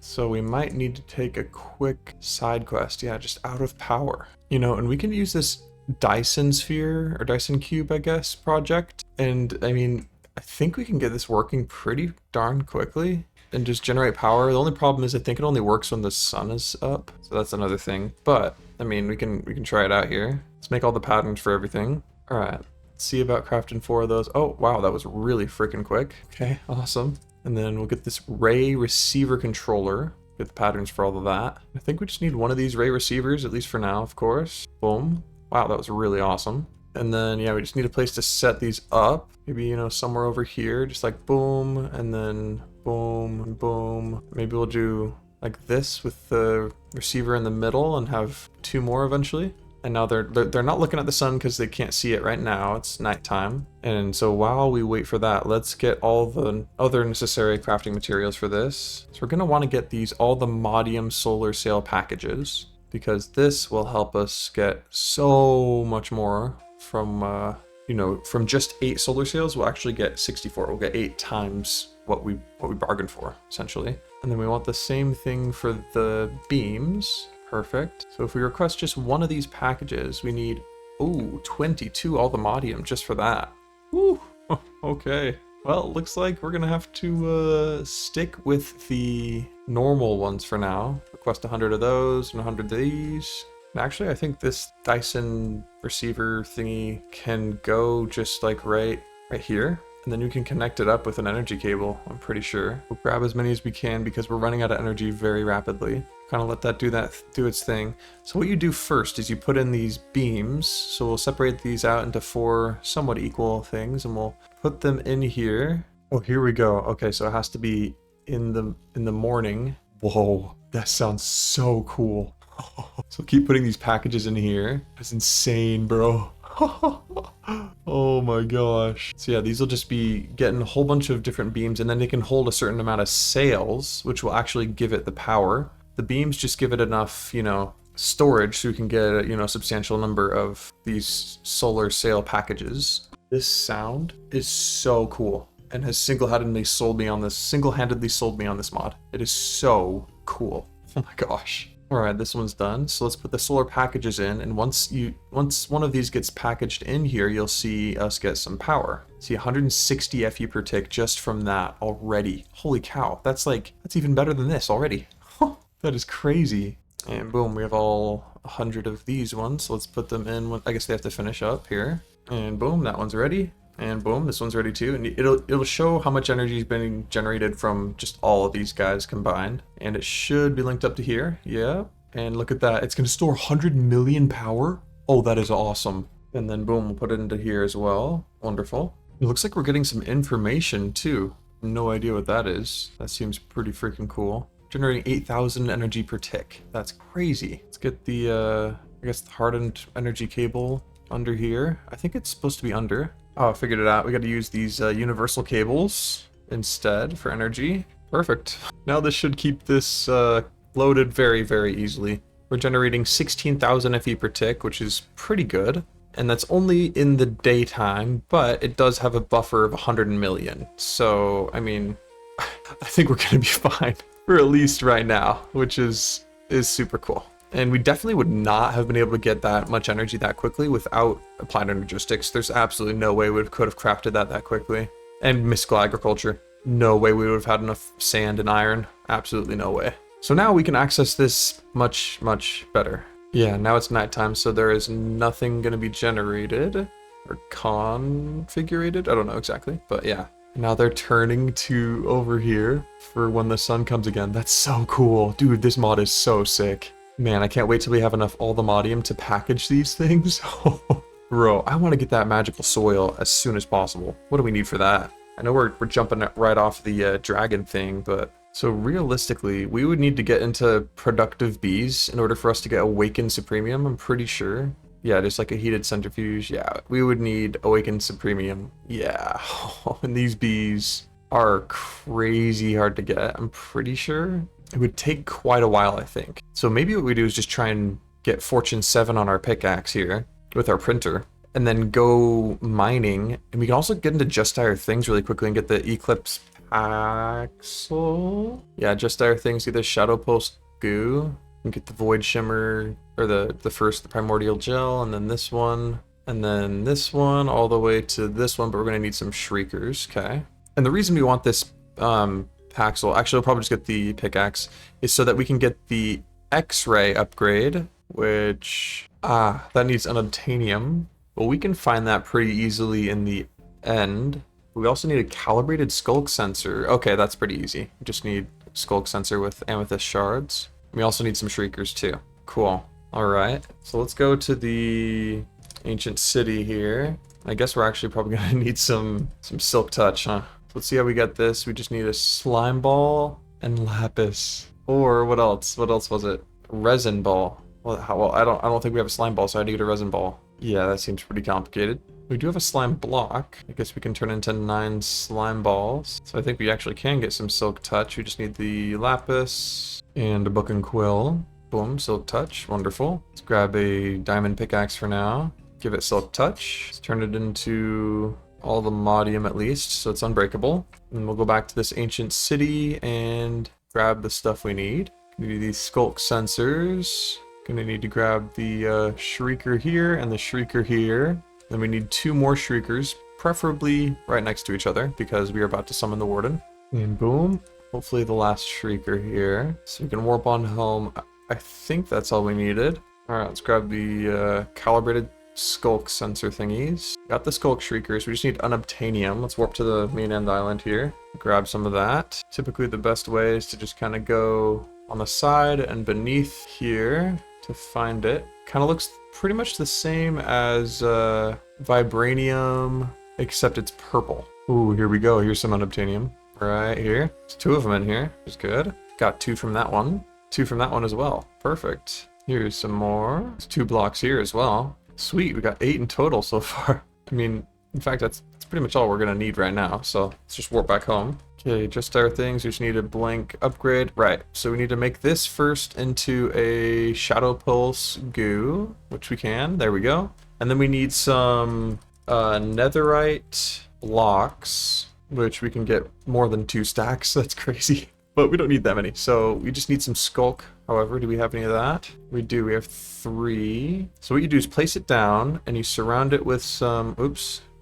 So we might need to take a quick side quest. Yeah, just out of power. You know, and we can use this Dyson sphere, or Dyson cube, I guess, project. And I mean, I think we can get this working pretty darn quickly and just generate power. The only problem is I think it only works when the sun is up. So that's another thing. But I mean, we can try it out here. Let's make all the patterns for everything. All right. See about crafting 4 of those. Oh, wow, that was really freaking quick. Okay, awesome. And then we'll get this ray receiver controller. Get the patterns for all of that. I think we just need one of these ray receivers, at least for now, of course. Boom. Wow, that was really awesome. And then, yeah, we just need a place to set these up. Maybe, you know, somewhere over here, just like boom, and then boom, boom. Maybe we'll do like this with the receiver in the middle and have 2 more eventually. And now they're not looking at the sun because they can't see it right now. It's nighttime. And so while we wait for that, let's get all the other necessary crafting materials for this. So we're going to want to get allthemodium solar sail packages, because this will help us get so much more from, you know, from just 8 solar sails, we'll actually get 64. We'll get 8 times what we bargained for, essentially. And then we want the same thing for the beams. Perfect. So if we request just one of these packages, we need, ooh, 22 allthemodium just for that. Woo! Okay. Well, looks like we're gonna have to stick with the normal ones for now. Request 100 of those and 100 of these. And actually, I think this Dyson receiver thingy can go just like right here. And then you can connect it up with an energy cable, I'm pretty sure. We'll grab as many as we can because we're running out of energy very rapidly. Kind of let that do its thing. So what you do first is you put in these beams. So we'll separate these out into 4 somewhat equal things, and we'll put them in here. Oh, here we go. Okay, so it has to be in the morning. Whoa, that sounds so cool. So keep putting these packages in here. That's insane, bro. Oh my gosh. So yeah, these will just be getting a whole bunch of different beams, and then they can hold a certain amount of sails, which will actually give it the power. The beams just give it enough, you know, storage so we can get, you know, a substantial number of these solar sail packages. This sound is so cool and has single-handedly sold me on this mod. It is so cool. Oh my gosh. All right, this one's done. So let's put the solar packages in, and once one of these gets packaged in here, you'll see us get some power. See 160 FU per tick just from that already. Holy cow, that's even better than this already. That is crazy. And boom, we have all 100 of these ones. So let's put them in. I guess they have to finish up here. And boom, that one's ready. And boom, this one's ready too. And it'll show how much energy is being generated from just all of these guys combined. And it should be linked up to here. Yeah. And look at that. It's going to store 100 million power. Oh, that is awesome. And then boom, we'll put it into here as well. Wonderful. It looks like we're getting some information too. No idea what that is. That seems pretty freaking cool. Generating 8,000 energy per tick. That's crazy. Let's get the, I guess the hardened energy cable under here. I think it's supposed to be under. Oh, I figured it out. We got to use these universal cables instead for energy. Perfect. Now this should keep this loaded very, very easily. We're generating 16,000 FE per tick, which is pretty good. And that's only in the daytime, but it does have a buffer of 100 million. So, I mean, I think we're going to be fine. For at least right now, which is super cool. And we definitely would not have been able to get that much energy that quickly without applied energistics. There's absolutely no way we could have crafted that quickly. And mystical agriculture. No way we would have had enough sand and iron. Absolutely no way. So now we can access this much, much better. Yeah, now it's nighttime, so there is nothing going to be generated or configurated. I don't know exactly, but yeah. Now they're turning to over here for when the sun comes again. That's so cool. Dude, this mod is so sick. Man, I can't wait till we have enough allthemodium to package these things. Bro, I want to get that magical soil as soon as possible. What do we need for that? I know we're jumping right off the dragon thing, but... So realistically, we would need to get into productive bees in order for us to get awakened supremium, I'm pretty sure. Yeah, just like a heated centrifuge. Yeah, we would need awakened supremium. Yeah, and these bees are crazy hard to get, I'm pretty sure. It would take quite a while, I think. So maybe what we do is just try and get Fortune 7 on our pickaxe here with our printer, and then go mining. And we can also get into Just Dire Things really quickly and get the Eclipse Axle. Yeah, Just Dire Things, get the Shadow Pulse Goo. And get the Void Shimmer, or the Primordial Gel, and then this one, and then this one, all the way to this one, but we're going to need some Shriekers, okay? And the reason we want this Paxel, actually I'll probably just get the pickaxe, is so that we can get the X-Ray upgrade, which, that needs unobtainium. Well, we can find that pretty easily in the end. We also need a calibrated skulk sensor. Okay, that's pretty easy. We just need skulk sensor with amethyst shards. We also need some Shriekers too. Cool. Alright, so let's go to the ancient city here. I guess we're actually probably gonna need some silk touch, huh? let's see how we get this. We just need a slime ball and lapis. Or what else? What else was it? Resin ball. Well, I don't think we have a slime ball, so I need a resin ball. Yeah, that seems pretty complicated. We do have a slime block. I guess we can turn into 9 slime balls. So I think we actually can get some silk touch. We just need the lapis and a book and quill. Boom, silk touch, wonderful. Let's grab a diamond pickaxe for now. Give it silk touch. Let's turn it into allthemodium at least, so it's unbreakable. And we'll go back to this ancient city and grab the stuff we need. Gonna do these skulk sensors. Gonna need to grab the shrieker here and the shrieker here. Then we need 2 more shriekers, preferably right next to each other because we are about to summon the warden. And boom, hopefully the last shrieker here. So we can warp on home. I think that's all we needed. All right, let's grab the calibrated skulk sensor thingies. Got the skulk shriekers. We just need unobtainium. Let's warp to the main end island here. Grab some of that. Typically the best way is to just kind of go on the side and beneath here to find it. Kind of looks pretty much the same as Vibranium, except it's purple. Ooh, here we go. Here's some unobtainium right here. There's 2 of them in here. That's good. Got 2 from that one. 2 from that one as well. Perfect. Here's some more. There's 2 blocks here as well. Sweet, we got 8 in total so far. I mean, in fact, that's pretty much all we're gonna need right now. So let's just warp back home. Okay, just our things. We just need a blank upgrade. Right, so we need to make this first into a shadow pulse goo, which we can. There we go. And then we need some netherite blocks, which we can get more than 2 stacks. That's crazy. But we don't need that many. So we just need some skulk. However, do we have any of that? We do. We have 3. So what you do is place it down and you surround it with some,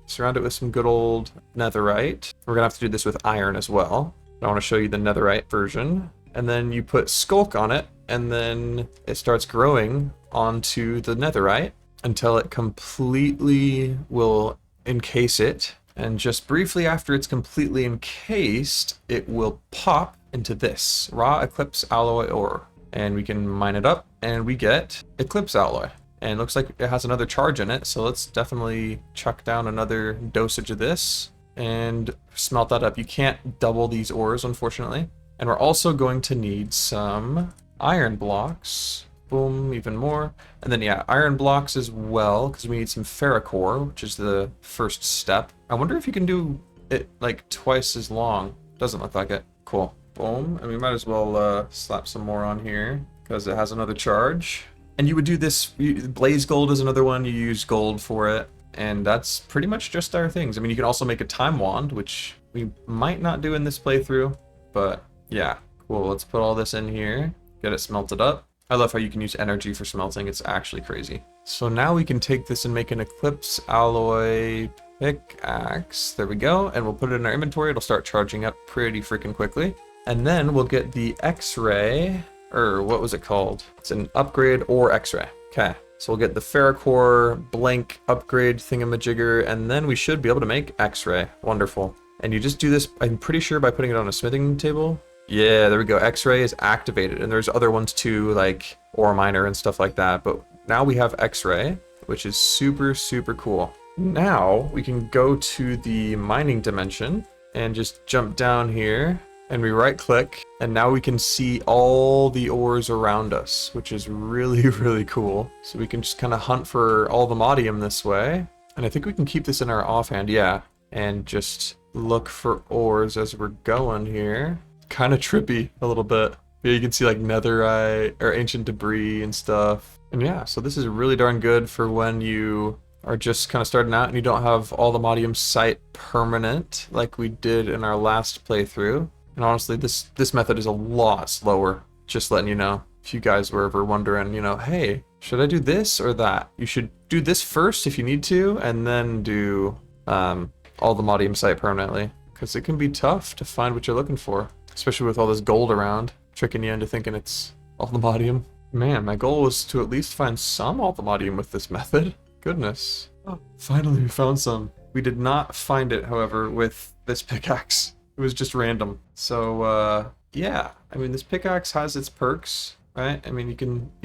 surround it with some good old netherite. We're gonna have to do this with iron as well. I want to show you the netherite version. And then you put skulk on it and then it starts growing onto the netherite until it completely will encase it. And just briefly after it's completely encased, it will pop into this raw Eclipse alloy ore. And we can mine it up and we get Eclipse alloy. And it looks like it has another charge in it, so let's definitely chuck down another dosage of this and smelt that up. You can't double these ores, unfortunately. And we're also going to need some iron blocks. Boom, even more. And then yeah, iron blocks as well, because we need some ferrocore, which is the first step. I wonder if you can do it like twice as long. Doesn't look like it. Cool. Boom. And we might as well slap some more on here because it has another charge. And you would do this, blaze gold is another one, you use gold for it. And that's pretty much just our things. I mean, you can also make a time wand, which we might not do in this playthrough, but yeah, cool. Let's put all this in here, get it smelted up. I love how you can use energy for smelting. It's actually crazy. So now we can take this and make an Eclipse alloy pickaxe. There we go. And we'll put it in our inventory. It'll start charging up pretty freaking quickly. And then we'll get the X-ray, or what was it called? It's an upgrade or X-ray. Okay. So we'll get the ferrocore blank upgrade thingamajigger, and then we should be able to make X-ray. Wonderful. And you just do this, I'm pretty sure, by putting it on a smithing table. Yeah, there we go. X-ray is activated, and there's other ones too, like ore miner and stuff like that. But now we have X-ray, which is super, super cool. Now we can go to the mining dimension and just jump down here, and we right click, and now we can see all the ores around us, which is really, really cool. So we can just kind of hunt for allthemodium this way. And I think we can keep this in our offhand, yeah, and just look for ores as we're going here. Kind of trippy a little bit. Yeah, you can see like netherite or ancient debris and stuff. And yeah, so this is really darn good for when you are just kind of starting out and you don't have allthemodium site permanent like we did in our last playthrough. And honestly, this method is a lot slower, just letting you know. If you guys were ever wondering, you know, hey, should I do this or that? You should do this first if you need to, and then do allthemodium site permanently. Because it can be tough to find what you're looking for, especially with all this gold around, tricking you into thinking it's allthemodium. Man, my goal was to at least find some allthemodium with this method. Goodness. Oh, finally we found some. We did not find it, however, with this pickaxe. It was just random. So, yeah. I mean, this pickaxe has its perks, right? I mean, you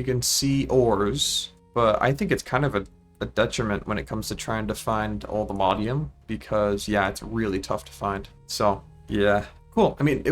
can see ores, but I think it's kind of a a detriment when it comes to trying to find allthemodium, because yeah, it's really tough to find. So yeah, cool. I mean,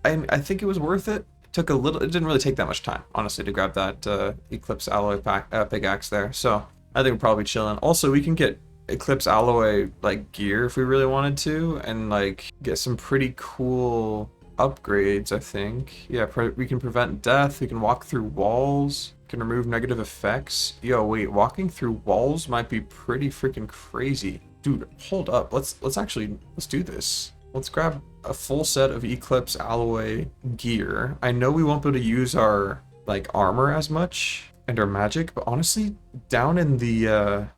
I think it was worth it. It took a little, it didn't really take that much time, honestly, to grab that Eclipse alloy pickaxe there. So I think we're probably chilling. Also, we can get Eclipse alloy like gear if we really wanted to, and like get some pretty cool upgrades, I think. Yeah, we can prevent death, we can walk through walls, we can remove negative effects. Yo, wait, walking through walls might be pretty freaking crazy. Dude, hold up. Let's do this. Let's grab a full set of Eclipse alloy gear. I know we won't be able to use our like armor as much and our magic, but honestly, down in the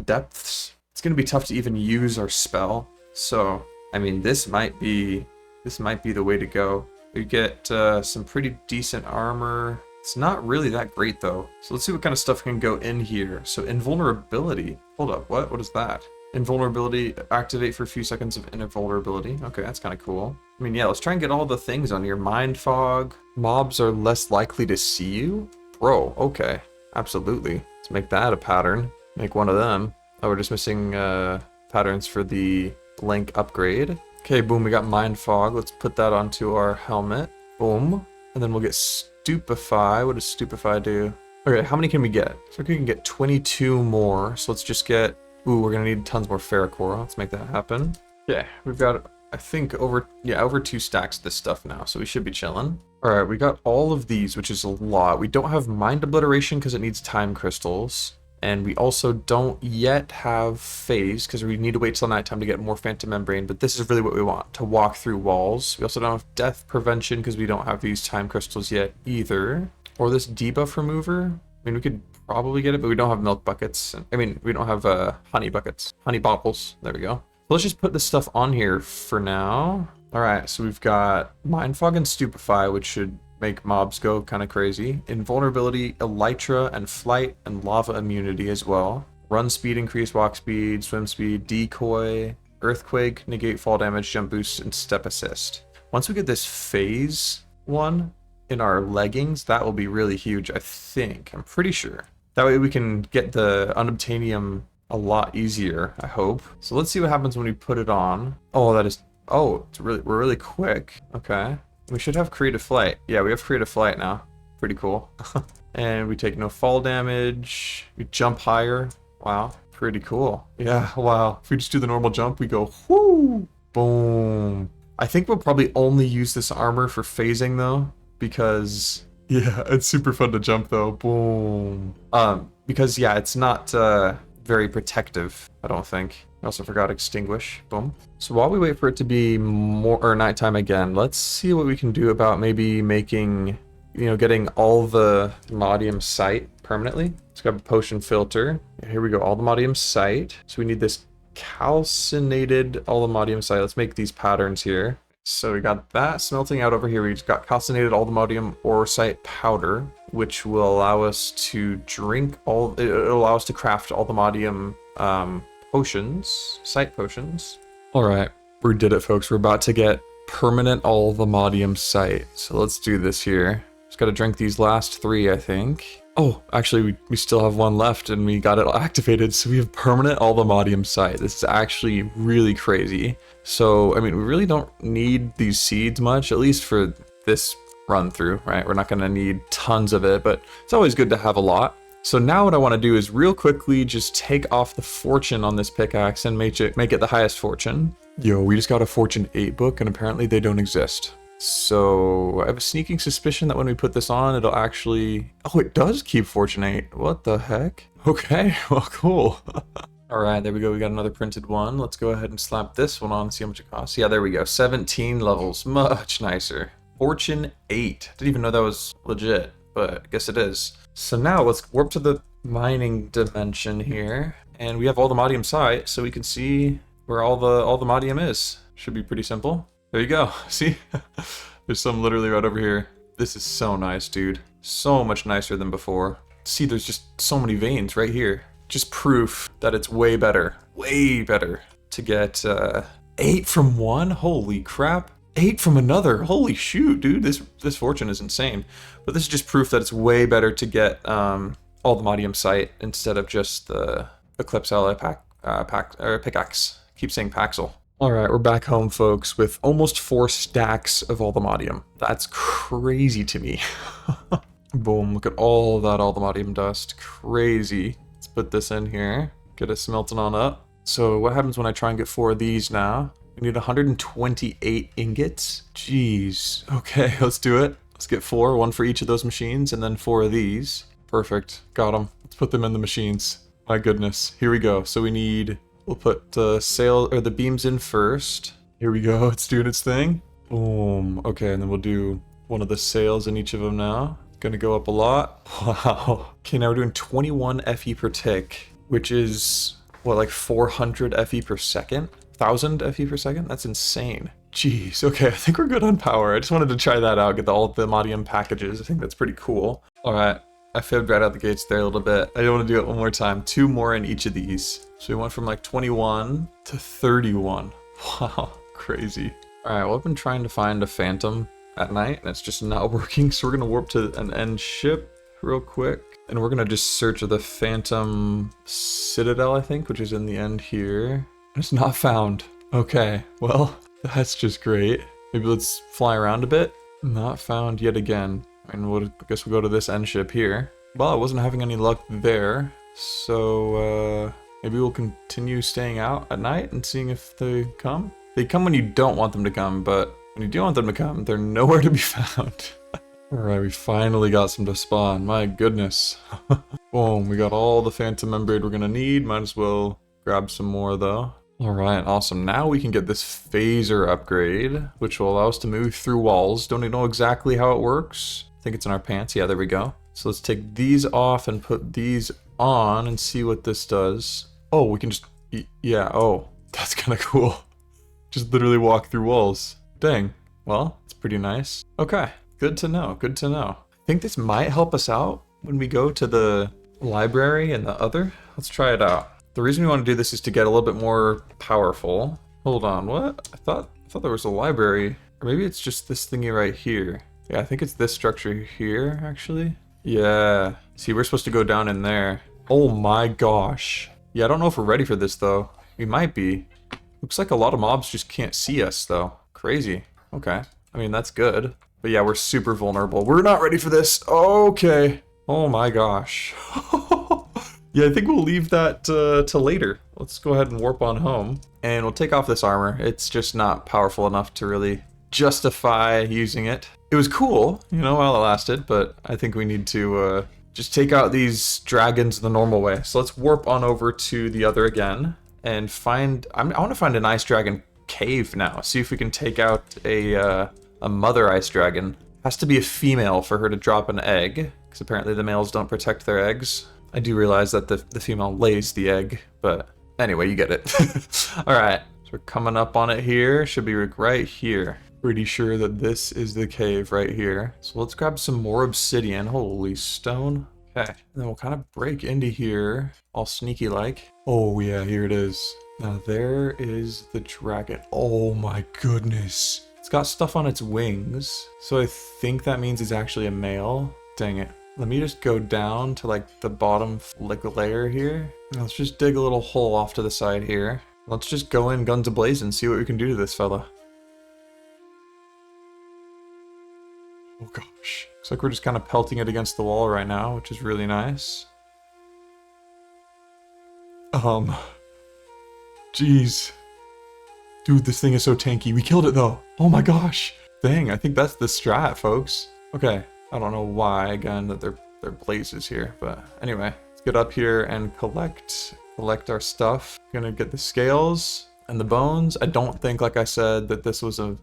depths, it's gonna be tough to even use our spell. So, I mean, this might be the way to go. We get some pretty decent armor. It's not really that great though. So let's see what kind of stuff can go in here. So invulnerability. Hold up, what is that? Invulnerability, activate for a few seconds of invulnerability. Okay, that's kind of cool. I mean, yeah, let's try and get all the things on here. Mind fog. Mobs are less likely to see you? Bro, okay. Absolutely. Let's make that a pattern. Make one of them. Oh, we're just missing patterns for the blank upgrade. Okay, boom, we got mind fog. Let's put that onto our helmet. Boom. And then we'll get stupefy. What does stupefy do? Okay, how many can we get? So we can get 22 more. So let's just get... Ooh, we're gonna need tons more ferrocore. Let's make that happen. Yeah, we've got, I think, over 2 stacks of this stuff now, so we should be chilling. Alright, we got all of these, which is a lot. We don't have mind obliteration because it needs time crystals. And we also don't yet have phase, because we need to wait till nighttime to get more phantom membrane, but this is really what we want, to walk through walls. We also don't have death prevention, because we don't have these time crystals yet either. Or this debuff remover. I mean, we could probably get it, but we don't have milk buckets. I mean, we don't have honey buckets. Honey bottles. There we go. So let's just put this stuff on here for now. Alright, so we've got mind fog and stupefy, which should make mobs go kind of crazy. Invulnerability, elytra, and flight, and lava immunity as well. Run speed, increase walk speed, swim speed, decoy, earthquake, negate fall damage, jump boost, and step assist. Once we get this phase one in our leggings, that will be really huge, I think. I'm pretty sure. That way we can get the unobtainium a lot easier, I hope. So let's see what happens when we put it on. Oh, that is... Oh, we're really quick. Okay. We should have creative flight. Yeah, we have creative flight now. Pretty cool. And we take no fall damage. We jump higher. Wow. Pretty cool. Yeah, wow. If we just do the normal jump, we go whoo! Boom. I think we'll probably only use this armor for phasing though, because yeah, it's super fun to jump though. Boom. Because yeah, it's not very protective, I don't think. I also forgot extinguish. Boom. So while we wait for it to be nighttime again, let's see what we can do about maybe making, you know, getting allthemodium sight permanently. Let's grab a potion filter. Here we go, allthemodium sight. So we need this calcinated allthemodium sight. Let's make these patterns here. So we got that smelting out over here. We just got calcinated allthemodium ore sight powder, which will allow us to drink it'll allow us to craft allthemodium potions, sight potions. All right, we did it, folks. We're about to get permanent allthemodium sight. So let's do this here. Just got to drink these last 3, I think. Oh, actually, we still have 1 left, and we got it activated. So we have permanent allthemodium sight. This is actually really crazy. So, I mean, we really don't need these seeds much, at least for this run through, right? We're not going to need tons of it, but it's always good to have a lot. So now what I want to do is real quickly just take off the fortune on this pickaxe and make it the highest fortune. Yo, we just got a fortune 8 book, and apparently they don't exist. So I have a sneaking suspicion that when we put this on, it'll actually... Oh, it does keep fortune 8. What the heck? Okay, well, cool. All right, there we go. We got another printed one. Let's go ahead and slap this one on, see how much it costs. Yeah, there we go. 17 levels. Much nicer. Fortune 8. Didn't even know that was legit, but I guess it is. So now let's warp to the mining dimension here. And we have allthemodium sight, so we can see where allthemodium is. Should be pretty simple. There you go. See? There's some literally right over here. This is so nice, dude. So much nicer than before. See, there's just so many veins right here. Just proof that it's way better to get 8 from one. Holy crap. 8 from another. Holy shoot, dude. This fortune is insane. But this is just proof that it's way better to get allthemodium sight instead of just the Eclipse ally pickaxe. Keep saying Paxel. Alright, we're back home, folks, with almost 4 stacks of allthemodium. That's crazy to me. Boom, look at all that allthemodium dust. Crazy. Let's put this in here. Get it smelting on up. So what happens when I try and get 4 of these now? We need 128 ingots. Jeez. Okay, let's do it. Let's get 4, 1 for each of those machines, and then 4 of these. Perfect. Got them. Let's put them in the machines. My goodness. Here we go. So we need... We'll put the beams in first. Here we go. It's doing its thing. Boom. Okay, and then we'll do one of the sails in each of them now. Gonna go up a lot. Wow. Okay, now we're doing 21 FE per tick, which is, what, like 400 FE per second? 1000 FE per second? That's insane. Jeez. Okay, I think we're good on power. I just wanted to try that out, get all the allthemodium packages. I think that's pretty cool. All right. I fibbed right out the gates there a little bit. I don't want to do it one more time. 2 more in each of these. So we went from like 21 to 31. Wow, crazy. All right, well, I've been trying to find a phantom at night and it's just not working. So we're gonna warp to an end ship real quick. And we're gonna just search the phantom citadel, I think, which is in the end here. It's not found. Okay, well, that's just great. Maybe let's fly around a bit. Not found yet again. And I guess we'll go to this end ship here. Well, I wasn't having any luck there, so maybe we'll continue staying out at night and seeing if they come. They come when you don't want them to come, but when you do want them to come, they're nowhere to be found. Alright, we finally got some to spawn. My goodness. Boom, we got all the phantom membrane we're gonna need. Might as well grab some more though. Alright, awesome. Now we can get this phaser upgrade, which will allow us to move through walls. Don't even know exactly how it works. I think it's in our pants. Yeah, there we go. So let's take these off and put these on and see what this does. Oh, we can just... Yeah, oh. That's kind of cool. Just literally walk through walls. Dang. Well, it's pretty nice. Okay, good to know. Good to know. I think this might help us out when we go to the library and the other. Let's try it out. The reason we want to do this is to get a little bit more powerful. Hold on, what? I thought there was a library. Or maybe it's just this thingy right here. Yeah, I think it's this structure here, actually. Yeah. See, we're supposed to go down in there. Oh my gosh. Yeah, I don't know if we're ready for this, though. We might be. Looks like a lot of mobs just can't see us, though. Crazy. Okay. I mean, that's good. But yeah, we're super vulnerable. We're not ready for this. Okay. Oh my gosh. Yeah, I think we'll leave that to later. Let's go ahead and warp on home. And we'll take off this armor. It's just not powerful enough to really justify using it. It was cool, you know, while it lasted, but I think we need to just take out these dragons the normal way. So let's warp on over to the other again and find... I want to find an ice dragon cave now. See if we can take out a mother ice dragon. Has to be a female for her to drop an egg, because apparently the males don't protect their eggs. I do realize that the female lays the egg, but anyway, you get it. Alright, so we're coming up on it here. Should be right here. Pretty sure that this is the cave right here. So let's grab some more obsidian. Holy stone. Okay, and then we'll kind of break into here, all sneaky like. Oh yeah, here it is. Now there is the dragon. Oh my goodness. It's got stuff on its wings, so I think that means it's actually a male. Dang it. Let me just go down to like the bottom layer here. Let's just dig a little hole off to the side here. Let's just go in guns ablaze and see what we can do to this fella. Oh gosh. Looks like we're just kind of pelting it against the wall right now, which is really nice. Jeez. Dude, this thing is so tanky. We killed it though. Oh my gosh. Dang, I think that's the strat, folks. Okay. I don't know why, again, that they're blazes here, but anyway, let's get up here and collect our stuff. Gonna get the scales and the bones. I don't think, like I said, that this was a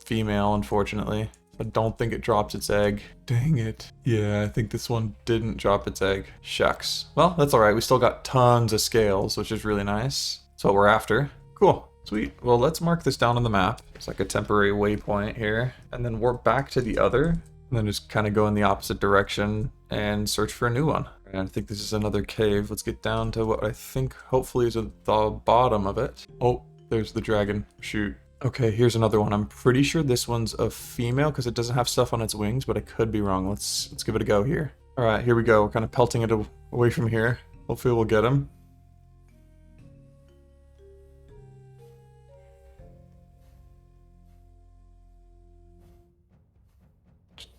female, unfortunately. I don't think it dropped its egg. Dang it. Yeah, I think this one didn't drop its egg. Shucks. Well, that's alright. We still got tons of scales, which is really nice. That's what we're after. Cool. Sweet. Well, let's mark this down on the map. It's like a temporary waypoint here. And then warp back to the other. And then just kind of go in the opposite direction and search for a new one. And I think this is another cave. Let's get down to what I think hopefully is at the bottom of it. Oh, there's the dragon. Shoot. Okay, here's another one. I'm pretty sure this one's a female because it doesn't have stuff on its wings, but I could be wrong. Let's give it a go here. All right, here we go. We're kind of pelting it away from here. Hopefully we'll get him.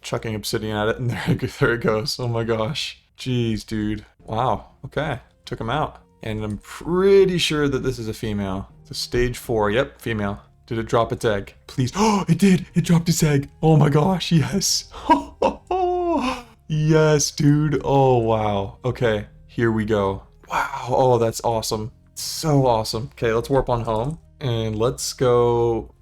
chucking obsidian at it, and there it goes. Oh my gosh. Jeez, dude. Wow. Okay. Took him out. And I'm pretty sure that this is a female. It's a stage 4. Yep, female. Did it drop its egg? Please. Oh, it did. It dropped its egg. Oh my gosh. Yes. Yes, dude. Oh, wow. Okay. Here we go. Wow. Oh, that's awesome. So awesome. Okay, let's warp on home. And let's go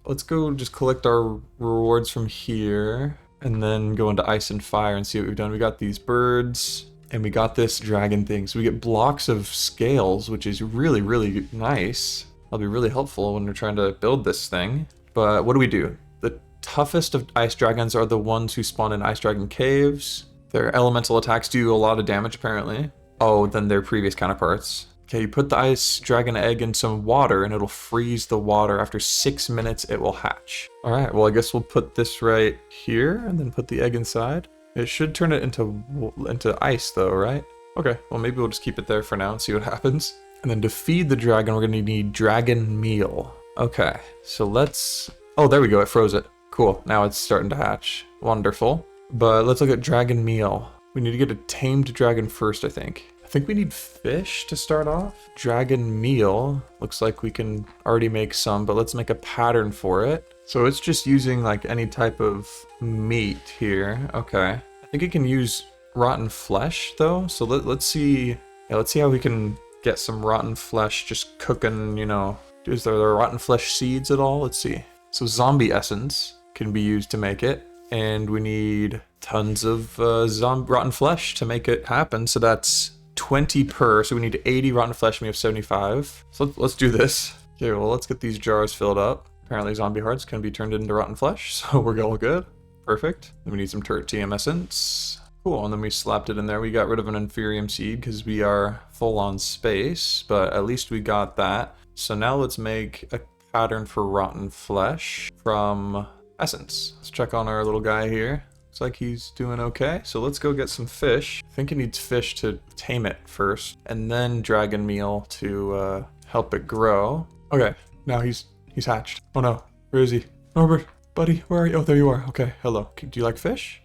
just collect our rewards from here. And then go into ice and fire and see what we've done. We got these birds. And we got this dragon thing. So we get blocks of scales, which is really, really nice. That'll be really helpful when we're trying to build this thing. But what do we do? The toughest of ice dragons are the ones who spawn in ice dragon caves. Their elemental attacks do a lot of damage, apparently. Oh, than their previous counterparts. Okay, you put the ice dragon egg in some water and it'll freeze the water. After 6 minutes, it will hatch. All right, well, I guess we'll put this right here and then put the egg inside. It should turn it into ice though, right? Okay, well maybe we'll just keep it there for now and see what happens. And then to feed the dragon, we're gonna need dragon meal. Okay, so let's... Oh, there we go, it froze it. Cool, now it's starting to hatch. Wonderful. But let's look at dragon meal. We need to get a tamed dragon first, I think. I think we need fish to start off. Dragon meal. Looks like we can already make some, but let's make a pattern for it. So it's just using like any type of meat here. Okay. I think it can use rotten flesh though. So let's see. Yeah, let's see how we can get some rotten flesh just cooking, you know. Is there rotten flesh seeds at all? Let's see. So zombie essence can be used to make it. And we need tons of rotten flesh to make it happen. So that's 20 per. So we need 80 rotten flesh and we have 75. So let's do this. Okay, well, let's get these jars filled up. Apparently zombie hearts can be turned into rotten flesh, so we're all good. Perfect. Then we need some tertium essence. Cool, and then we slapped it in there. We got rid of an inferium seed because we are full on space, but at least we got that. So now let's make a pattern for rotten flesh from essence. Let's check on our little guy here. Looks like he's doing okay. So let's go get some fish. I think it needs fish to tame it first, and then dragon meal to help it grow. Okay, now he's hatched. Oh no, where is he? Norbert, buddy, where are you? Oh, there you are. Okay, hello. Do you like fish?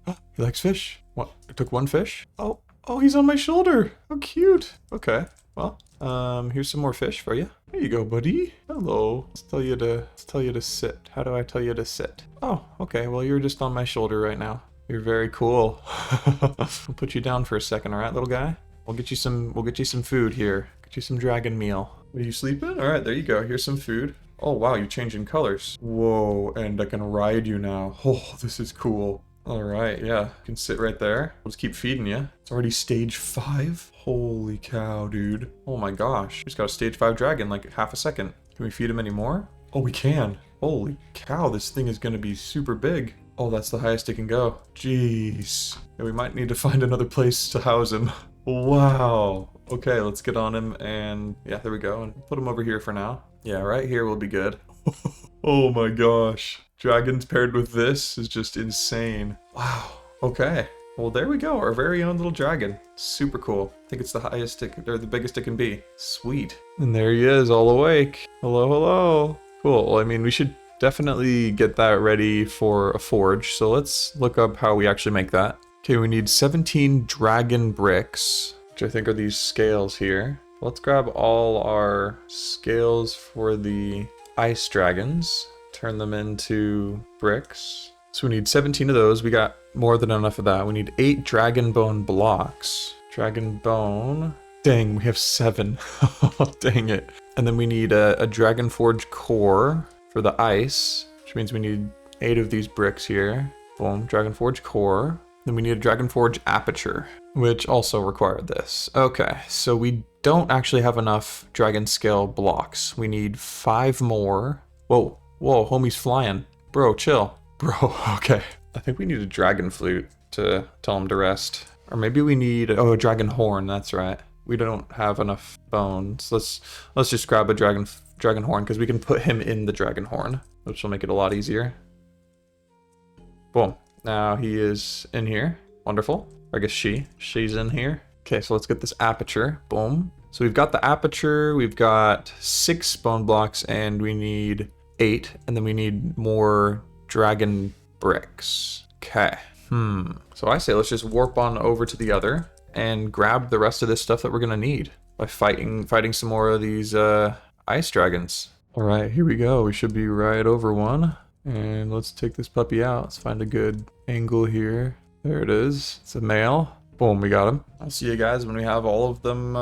Oh, he likes fish. What? I took one fish? Oh, he's on my shoulder. How cute. Okay, well, here's some more fish for you. There you go, buddy. Hello. Let's tell you to sit. How do I tell you to sit? Oh, okay. Well, you're just on my shoulder right now. You're very cool. I'll put you down for a second, all right, little guy? We'll get you some food here. Get you some dragon meal. Are you sleeping? All right, there you go. Here's some food. Oh, wow, you're changing colors. Whoa, and I can ride you now. Oh, this is cool. All right, yeah, you can sit right there. We'll just keep feeding you. It's already stage 5. Holy cow, dude. Oh my gosh. Just got a stage 5 dragon like half a second. Can we feed him any more? Oh, we can. Holy cow, this thing is gonna be super big. Oh, that's the highest it can go. Jeez. Yeah, we might need to find another place to house him. Wow. Okay, let's get on him and yeah, there we go. And put him over here for now. Yeah, right here will be good. Oh my gosh. Dragons paired with this is just insane. Wow. Okay. Well, there we go. Our very own little dragon. Super cool. I think it's the highest or the biggest it can be. Sweet. And there he is, all awake. Hello, hello. Cool. Well, I mean, we should definitely get that ready for a forge. So let's look up how we actually make that. Okay, we need 17 dragon bricks, which I think are these scales here. Let's grab all our scales for the ice dragons, turn them into bricks. So we need 17 of those. We got more than enough of that. We need 8 dragon bone blocks. Dragon bone. Dang, we have 7. Dang it. And then we need a dragon forge core for the ice, which means we need 8 of these bricks here. Boom, dragon forge core. Then we need a dragon forge aperture, which also required this. Okay, so we don't actually have enough dragon scale blocks. We need 5 more. Whoa, homie's flying. Bro, chill. Bro, okay. I think we need a dragon flute to tell him to rest. Or maybe we need, a dragon horn, that's right. We don't have enough bones. Let's just grab a dragon horn, because we can put him in the dragon horn, which will make it a lot easier. Boom. Now he is in here. Wonderful. I guess she's in here. Okay, so let's get this aperture. Boom. So we've got the aperture, we've got 6 bone blocks, and we need 8, and then we need more dragon bricks. Okay. So I say let's just warp on over to the other and grab the rest of this stuff that we're gonna need by fighting some more of these ice dragons. All right, here we go. We should be right over one. And let's take this puppy out. Let's find a good angle here. There it is. It's a male. Boom, we got him. I'll see you guys when we have all of them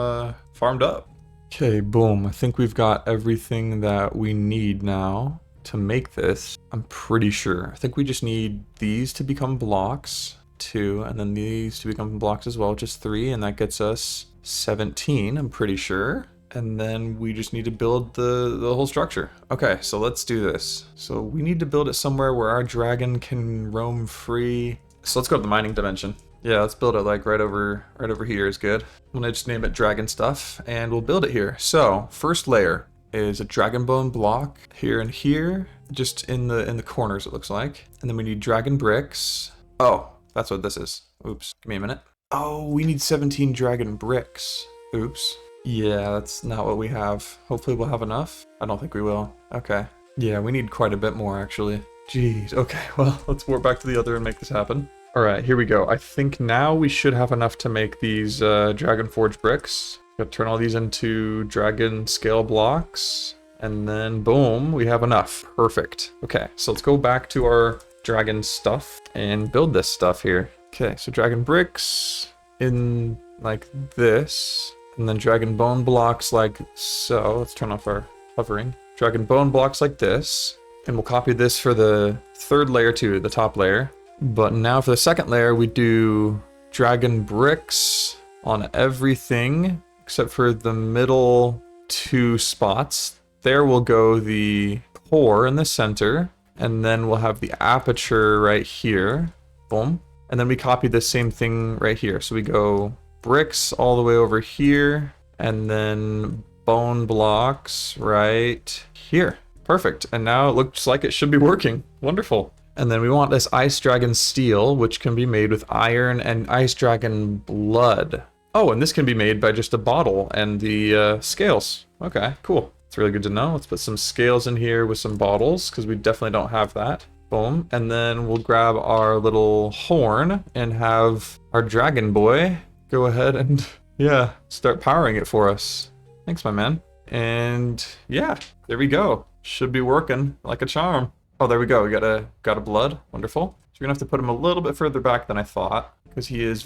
farmed up. Okay, boom. I think we've got everything that we need now to make this. I'm pretty sure. I think we just need these to become blocks, 2, and then these to become blocks as well, just 3, and that gets us 17, I'm pretty sure. And then we just need to build the whole structure. Okay, so let's do this. So we need to build it somewhere where our dragon can roam free. So let's go to the mining dimension. Yeah, let's build it like right over here is good. I'm gonna just name it dragon stuff and we'll build it here. So first layer is a dragon bone block here and here, just in the corners it looks like. And then we need dragon bricks. Oh, that's what this is. Oops, give me a minute. Oh, we need 17 dragon bricks. Oops. Yeah, that's not what we have. Hopefully we'll have enough. I don't think we will. Okay. Yeah, we need quite a bit more actually. Jeez. Okay, well, let's warp back to the other and make this happen. All right, here we go. I think now we should have enough to make these dragon forge bricks. Gotta turn all these into dragon scale blocks. And then boom, we have enough. Perfect. Okay, so let's go back to our dragon stuff and build this stuff here. Okay, so dragon bricks in like this. And then dragon bone blocks like so. Let's turn off our hovering. Dragon bone blocks like this. And we'll copy this for the third layer too, the top layer. But now for the second layer, we do dragon bricks on everything except for the middle 2 spots. There will go the core in the center. And then we'll have the aperture right here. Boom. And then we copy the same thing right here. So we go bricks all the way over here, and then bone blocks right here. Perfect. And now it looks like it should be working. Wonderful. And then we want this ice dragon steel, which can be made with iron and ice dragon blood. Oh, and this can be made by just a bottle and the scales. Okay, cool. It's really good to know. Let's put some scales in here with some bottles because we definitely don't have that. Boom. And then we'll grab our little horn and have our dragon boy go ahead and, yeah, start powering it for us. Thanks, my man. And yeah, there we go. Should be working like a charm. Oh, there we go. We got a blood. Wonderful. So we're gonna have to put him a little bit further back than I thought because she is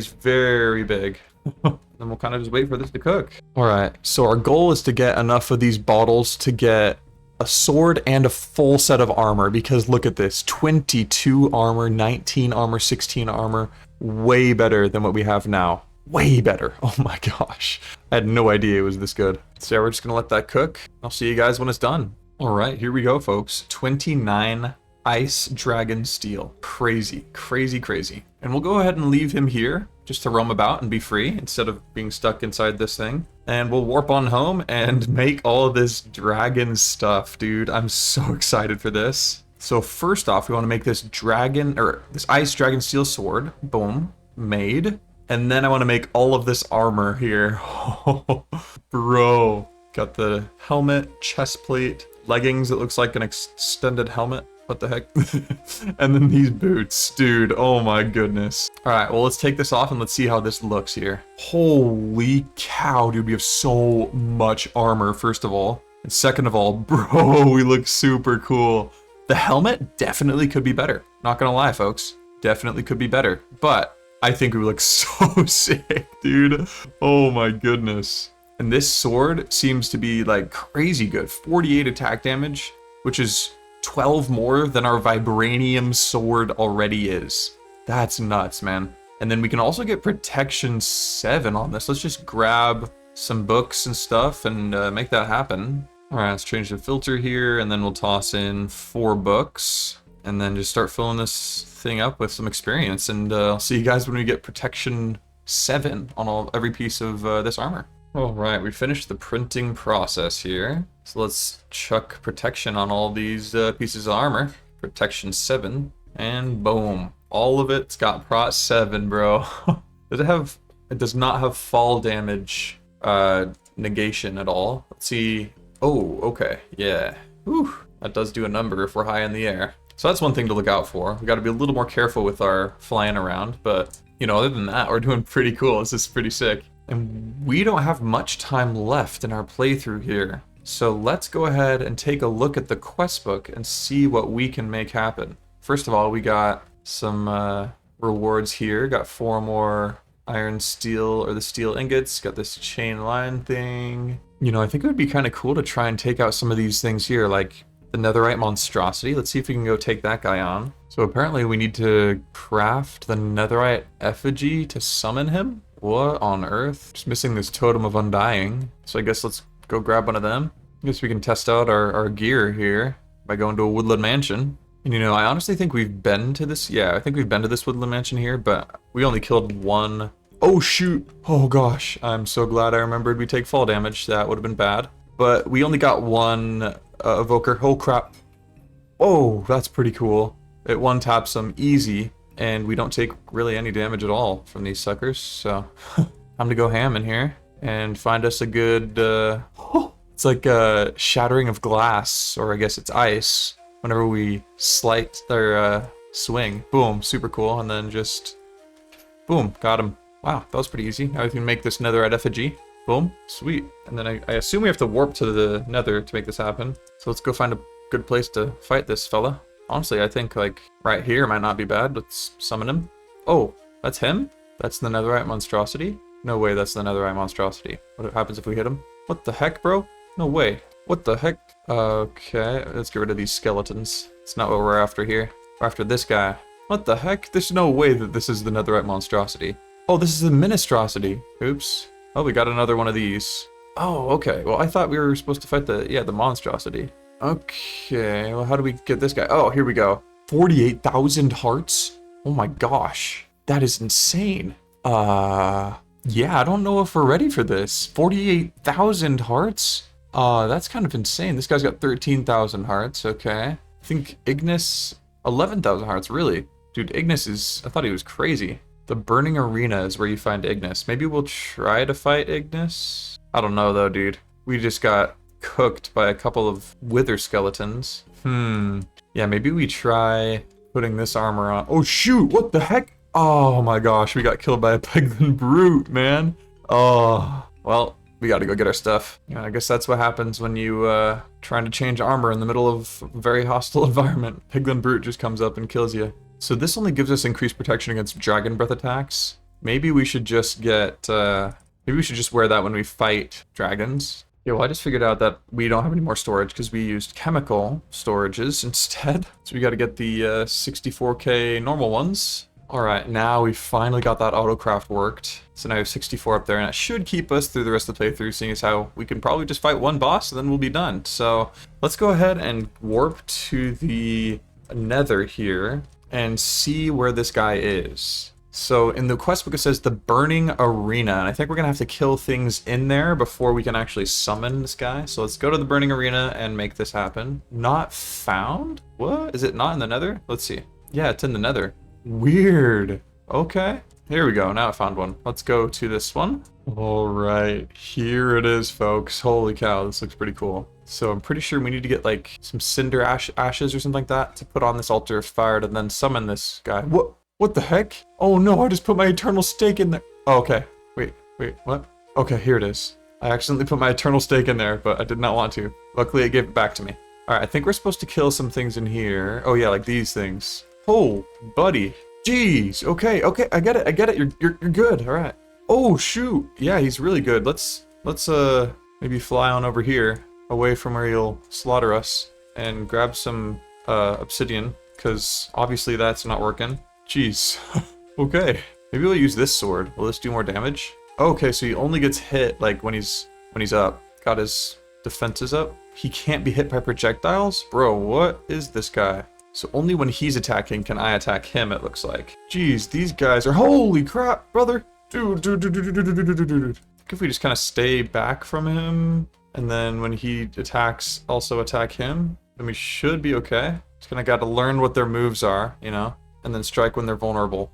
very big. Then we'll kind of just wait for this to cook. All right. So our goal is to get enough of these bottles to get a sword and a full set of armor because look at this, 22 armor, 19 armor, 16 armor. Way better than what we have now. Way better. Oh my gosh. I had no idea it was this good. So yeah, we're just gonna let that cook. I'll see you guys when it's done. All right, here we go, folks. 29 ice dragon steel. Crazy. And we'll go ahead and leave him here just to roam about and be free instead of being stuck inside this thing. And we'll warp on home and make all of this dragon stuff, dude. I'm so excited for this. So first off, we want to make this this ice dragon steel sword. Boom. Made. And then I want to make all of this armor here. Bro. Got the helmet, chest plate, leggings. It looks like an extended helmet. What the heck? And then these boots. Dude, oh my goodness. All right, well, let's take this off and let's see how this looks here. Holy cow, dude. We have so much armor, first of all. And second of all, bro, we look super cool. The helmet definitely could be better. Not gonna lie, folks. Definitely could be better. But I think we look so sick, dude. Oh my goodness. And this sword seems to be like crazy good. 48 attack damage, which is 12 more than our Vibranium sword already is. That's nuts, man. And then we can also get protection 7 on this. Let's just grab some books and stuff and make that happen. All right, let's change the filter here, and then we'll toss in 4 books, and then just start filling this thing up with some experience. And I'll see you guys when we get protection 7 on every piece of this armor. All right, we finished the printing process here. So let's chuck protection on all these pieces of armor. Protection 7, and boom. All of it's got prot 7, bro. It does not have fall damage negation at all. Let's see. Oh, okay, yeah. Whew, that does do a number if we're high in the air. So that's one thing to look out for. We got to be a little more careful with our flying around, but you know, other than that, we're doing pretty cool. This is pretty sick. And we don't have much time left in our playthrough here. So let's go ahead and take a look at the quest book and see what we can make happen. First of all, we got some rewards here. Got 4 more iron steel, or the steel ingots. Got this chain line thing. You know, I think it would be kind of cool to try and take out some of these things here, like the Netherite monstrosity. Let's see if we can go take that guy on. So apparently we need to craft the Netherite effigy to summon him. What on earth? Just missing this totem of undying. So I guess let's go grab one of them. I guess we can test out our gear here by going to a woodland mansion. And you know, I honestly think we've been to this. Yeah, I think we've been to this woodland mansion here, but we only killed one. Oh shoot. Oh gosh. I'm so glad I remembered we take fall damage. That would have been bad. But we only got one evoker. Oh crap. Oh, that's pretty cool. It one taps them easy, and we don't take really any damage at all from these suckers. So time to go ham in here and find us a good it's like a shattering of glass, or I guess it's ice, whenever we slight their swing. Boom, super cool. And then just boom, got him. Wow, that was pretty easy. Now we can make this netherite effigy. Boom, sweet. And then I assume we have to warp to the nether to make this happen. So let's go find a good place to fight this fella. Honestly, I think like right here might not be bad. Let's summon him. Oh, that's him? That's the netherite monstrosity? No way that's the netherite monstrosity. What happens if we hit him? What the heck, bro? No way. What the heck? Okay, let's get rid of these skeletons. It's not what we're after here. We're after this guy. What the heck? There's no way that this is the netherite monstrosity. Oh, this is the monstrosity. Oops. Oh, we got another one of these. Oh, okay. Well, I thought we were supposed to fight the monstrosity. Okay, well, how do we get this guy? Oh, here we go. 48,000 hearts? Oh my gosh. That is insane. Yeah, I don't know if we're ready for this. 48,000 hearts? That's kind of insane. This guy's got 13,000 hearts, okay. I think Ignis, 11,000 hearts, really? Dude, Ignis is, I thought he was crazy. The Burning Arena is where you find Ignis. Maybe we'll try to fight Ignis? I don't know though, dude. We just got cooked by a couple of wither skeletons. Yeah, maybe we try putting this armor on. Oh shoot, what the heck? Oh my gosh, we got killed by a Peglin brute, man. Oh, well, we gotta go get our stuff. Yeah, I guess that's what happens when you trying to change armor in the middle of a very hostile environment. Peglin brute just comes up and kills you. So this only gives us increased protection against dragon breath attacks. Maybe we should just get, maybe we should just wear that when we fight dragons. Yeah, well, I just figured out that we don't have any more storage because we used chemical storages instead. So we got to get the 64K normal ones. All right, now we finally got that autocraft worked. So now we have 64 up there, and it should keep us through the rest of the playthrough, seeing as how we can probably just fight one boss and then we'll be done. So let's go ahead and warp to the nether here and see where this guy is. So in the quest book it says the Burning Arena, and I think we're gonna have to kill things in there before we can actually summon this guy. So let's go to the Burning Arena and make this happen. Not found? What? Is it not in the nether? Let's see. Yeah, it's in the nether. Weird. Okay. Here we go. Now I found one. Let's go to this one. All right. Here it is, folks. Holy cow. This looks pretty cool. So I'm pretty sure we need to get like some cinder ashes or something like that to put on this altar of fire and then summon this guy. What the heck? Oh no, I just put my eternal stake in there. Oh, okay. Wait, what? Okay, here it is. I accidentally put my eternal stake in there, but I did not want to. Luckily, it gave it back to me. All right, I think we're supposed to kill some things in here. Oh yeah, like these things. Oh, buddy. Jeez. Okay, I get it. You're good. All right. Oh shoot. Yeah, he's really good. Let's maybe fly on over here, away from where he'll slaughter us, and grab some obsidian, because obviously that's not working. Jeez. Okay. Maybe we'll use this sword. Will this do more damage? Okay, so he only gets hit like when he's up. Got his defenses up. He can't be hit by projectiles? Bro, what is this guy? So only when he's attacking can I attack him, it looks like. Jeez, these guys are... Holy crap, brother! Dude. If we just kind of stay back from him, and then when he attacks, also attack him, then we should be okay. Just kind of got to learn what their moves are, you know? And then strike when they're vulnerable.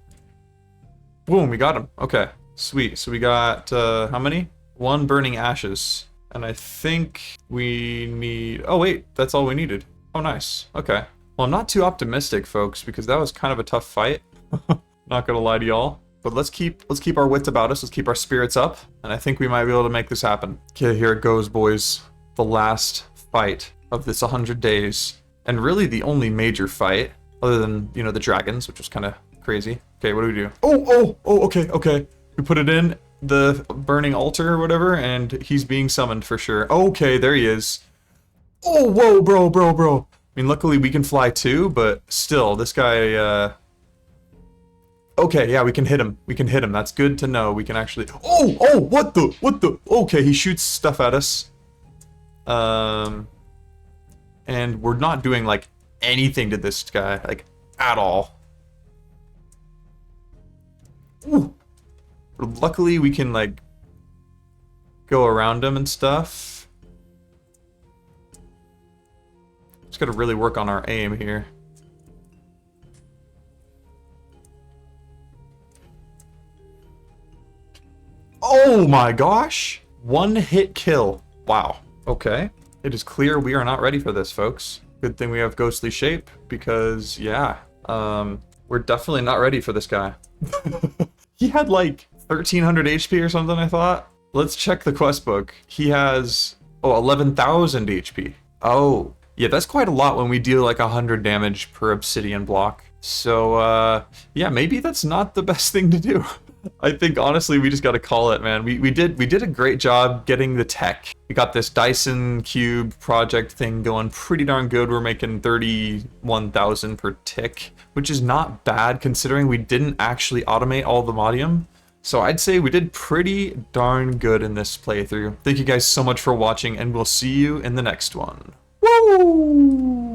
Boom, we got him. Okay, sweet. So we got, how many? 1 burning ashes. And I think we need... Oh wait, that's all we needed. Oh nice, okay. Well, I'm not too optimistic, folks, because that was kind of a tough fight. Not gonna lie to y'all. But let's keep our wits about us. Let's keep our spirits up, and I think we might be able to make this happen. Okay, here it goes, boys. The last fight of this 100 days, and really the only major fight, other than, you know, the dragons, which was kind of crazy. Okay, what do we do? Oh, okay. We put it in the burning altar or whatever, and he's being summoned for sure. Okay, there he is. Oh, whoa, bro. I mean, luckily we can fly too, but still, this guy, okay, yeah, we can hit him. That's good to know. We can actually... Oh, what the? Okay, he shoots stuff at us. And we're not doing, like, anything to this guy, like, at all. Ooh. Luckily, we can, like, go around him and stuff. Just gotta really work on our aim here. Oh my gosh! One hit kill. Wow. Okay. It is clear we are not ready for this, folks. Good thing we have ghostly shape, because, yeah. We're definitely not ready for this guy. He had like 1300 HP or something, I thought. Let's check the quest book. He has, 11,000 HP. Oh, yeah, that's quite a lot when we deal like 100 damage per obsidian block. So, yeah, maybe that's not the best thing to do. I think honestly we just gotta call it, man. We did a great job getting the tech. We got this Dyson cube project thing going pretty darn good. We're making 31,000 per tick, which is not bad considering we didn't actually automate all the modium. So I'd say we did pretty darn good in this playthrough. Thank you guys so much for watching, and we'll see you in the next one. Woo!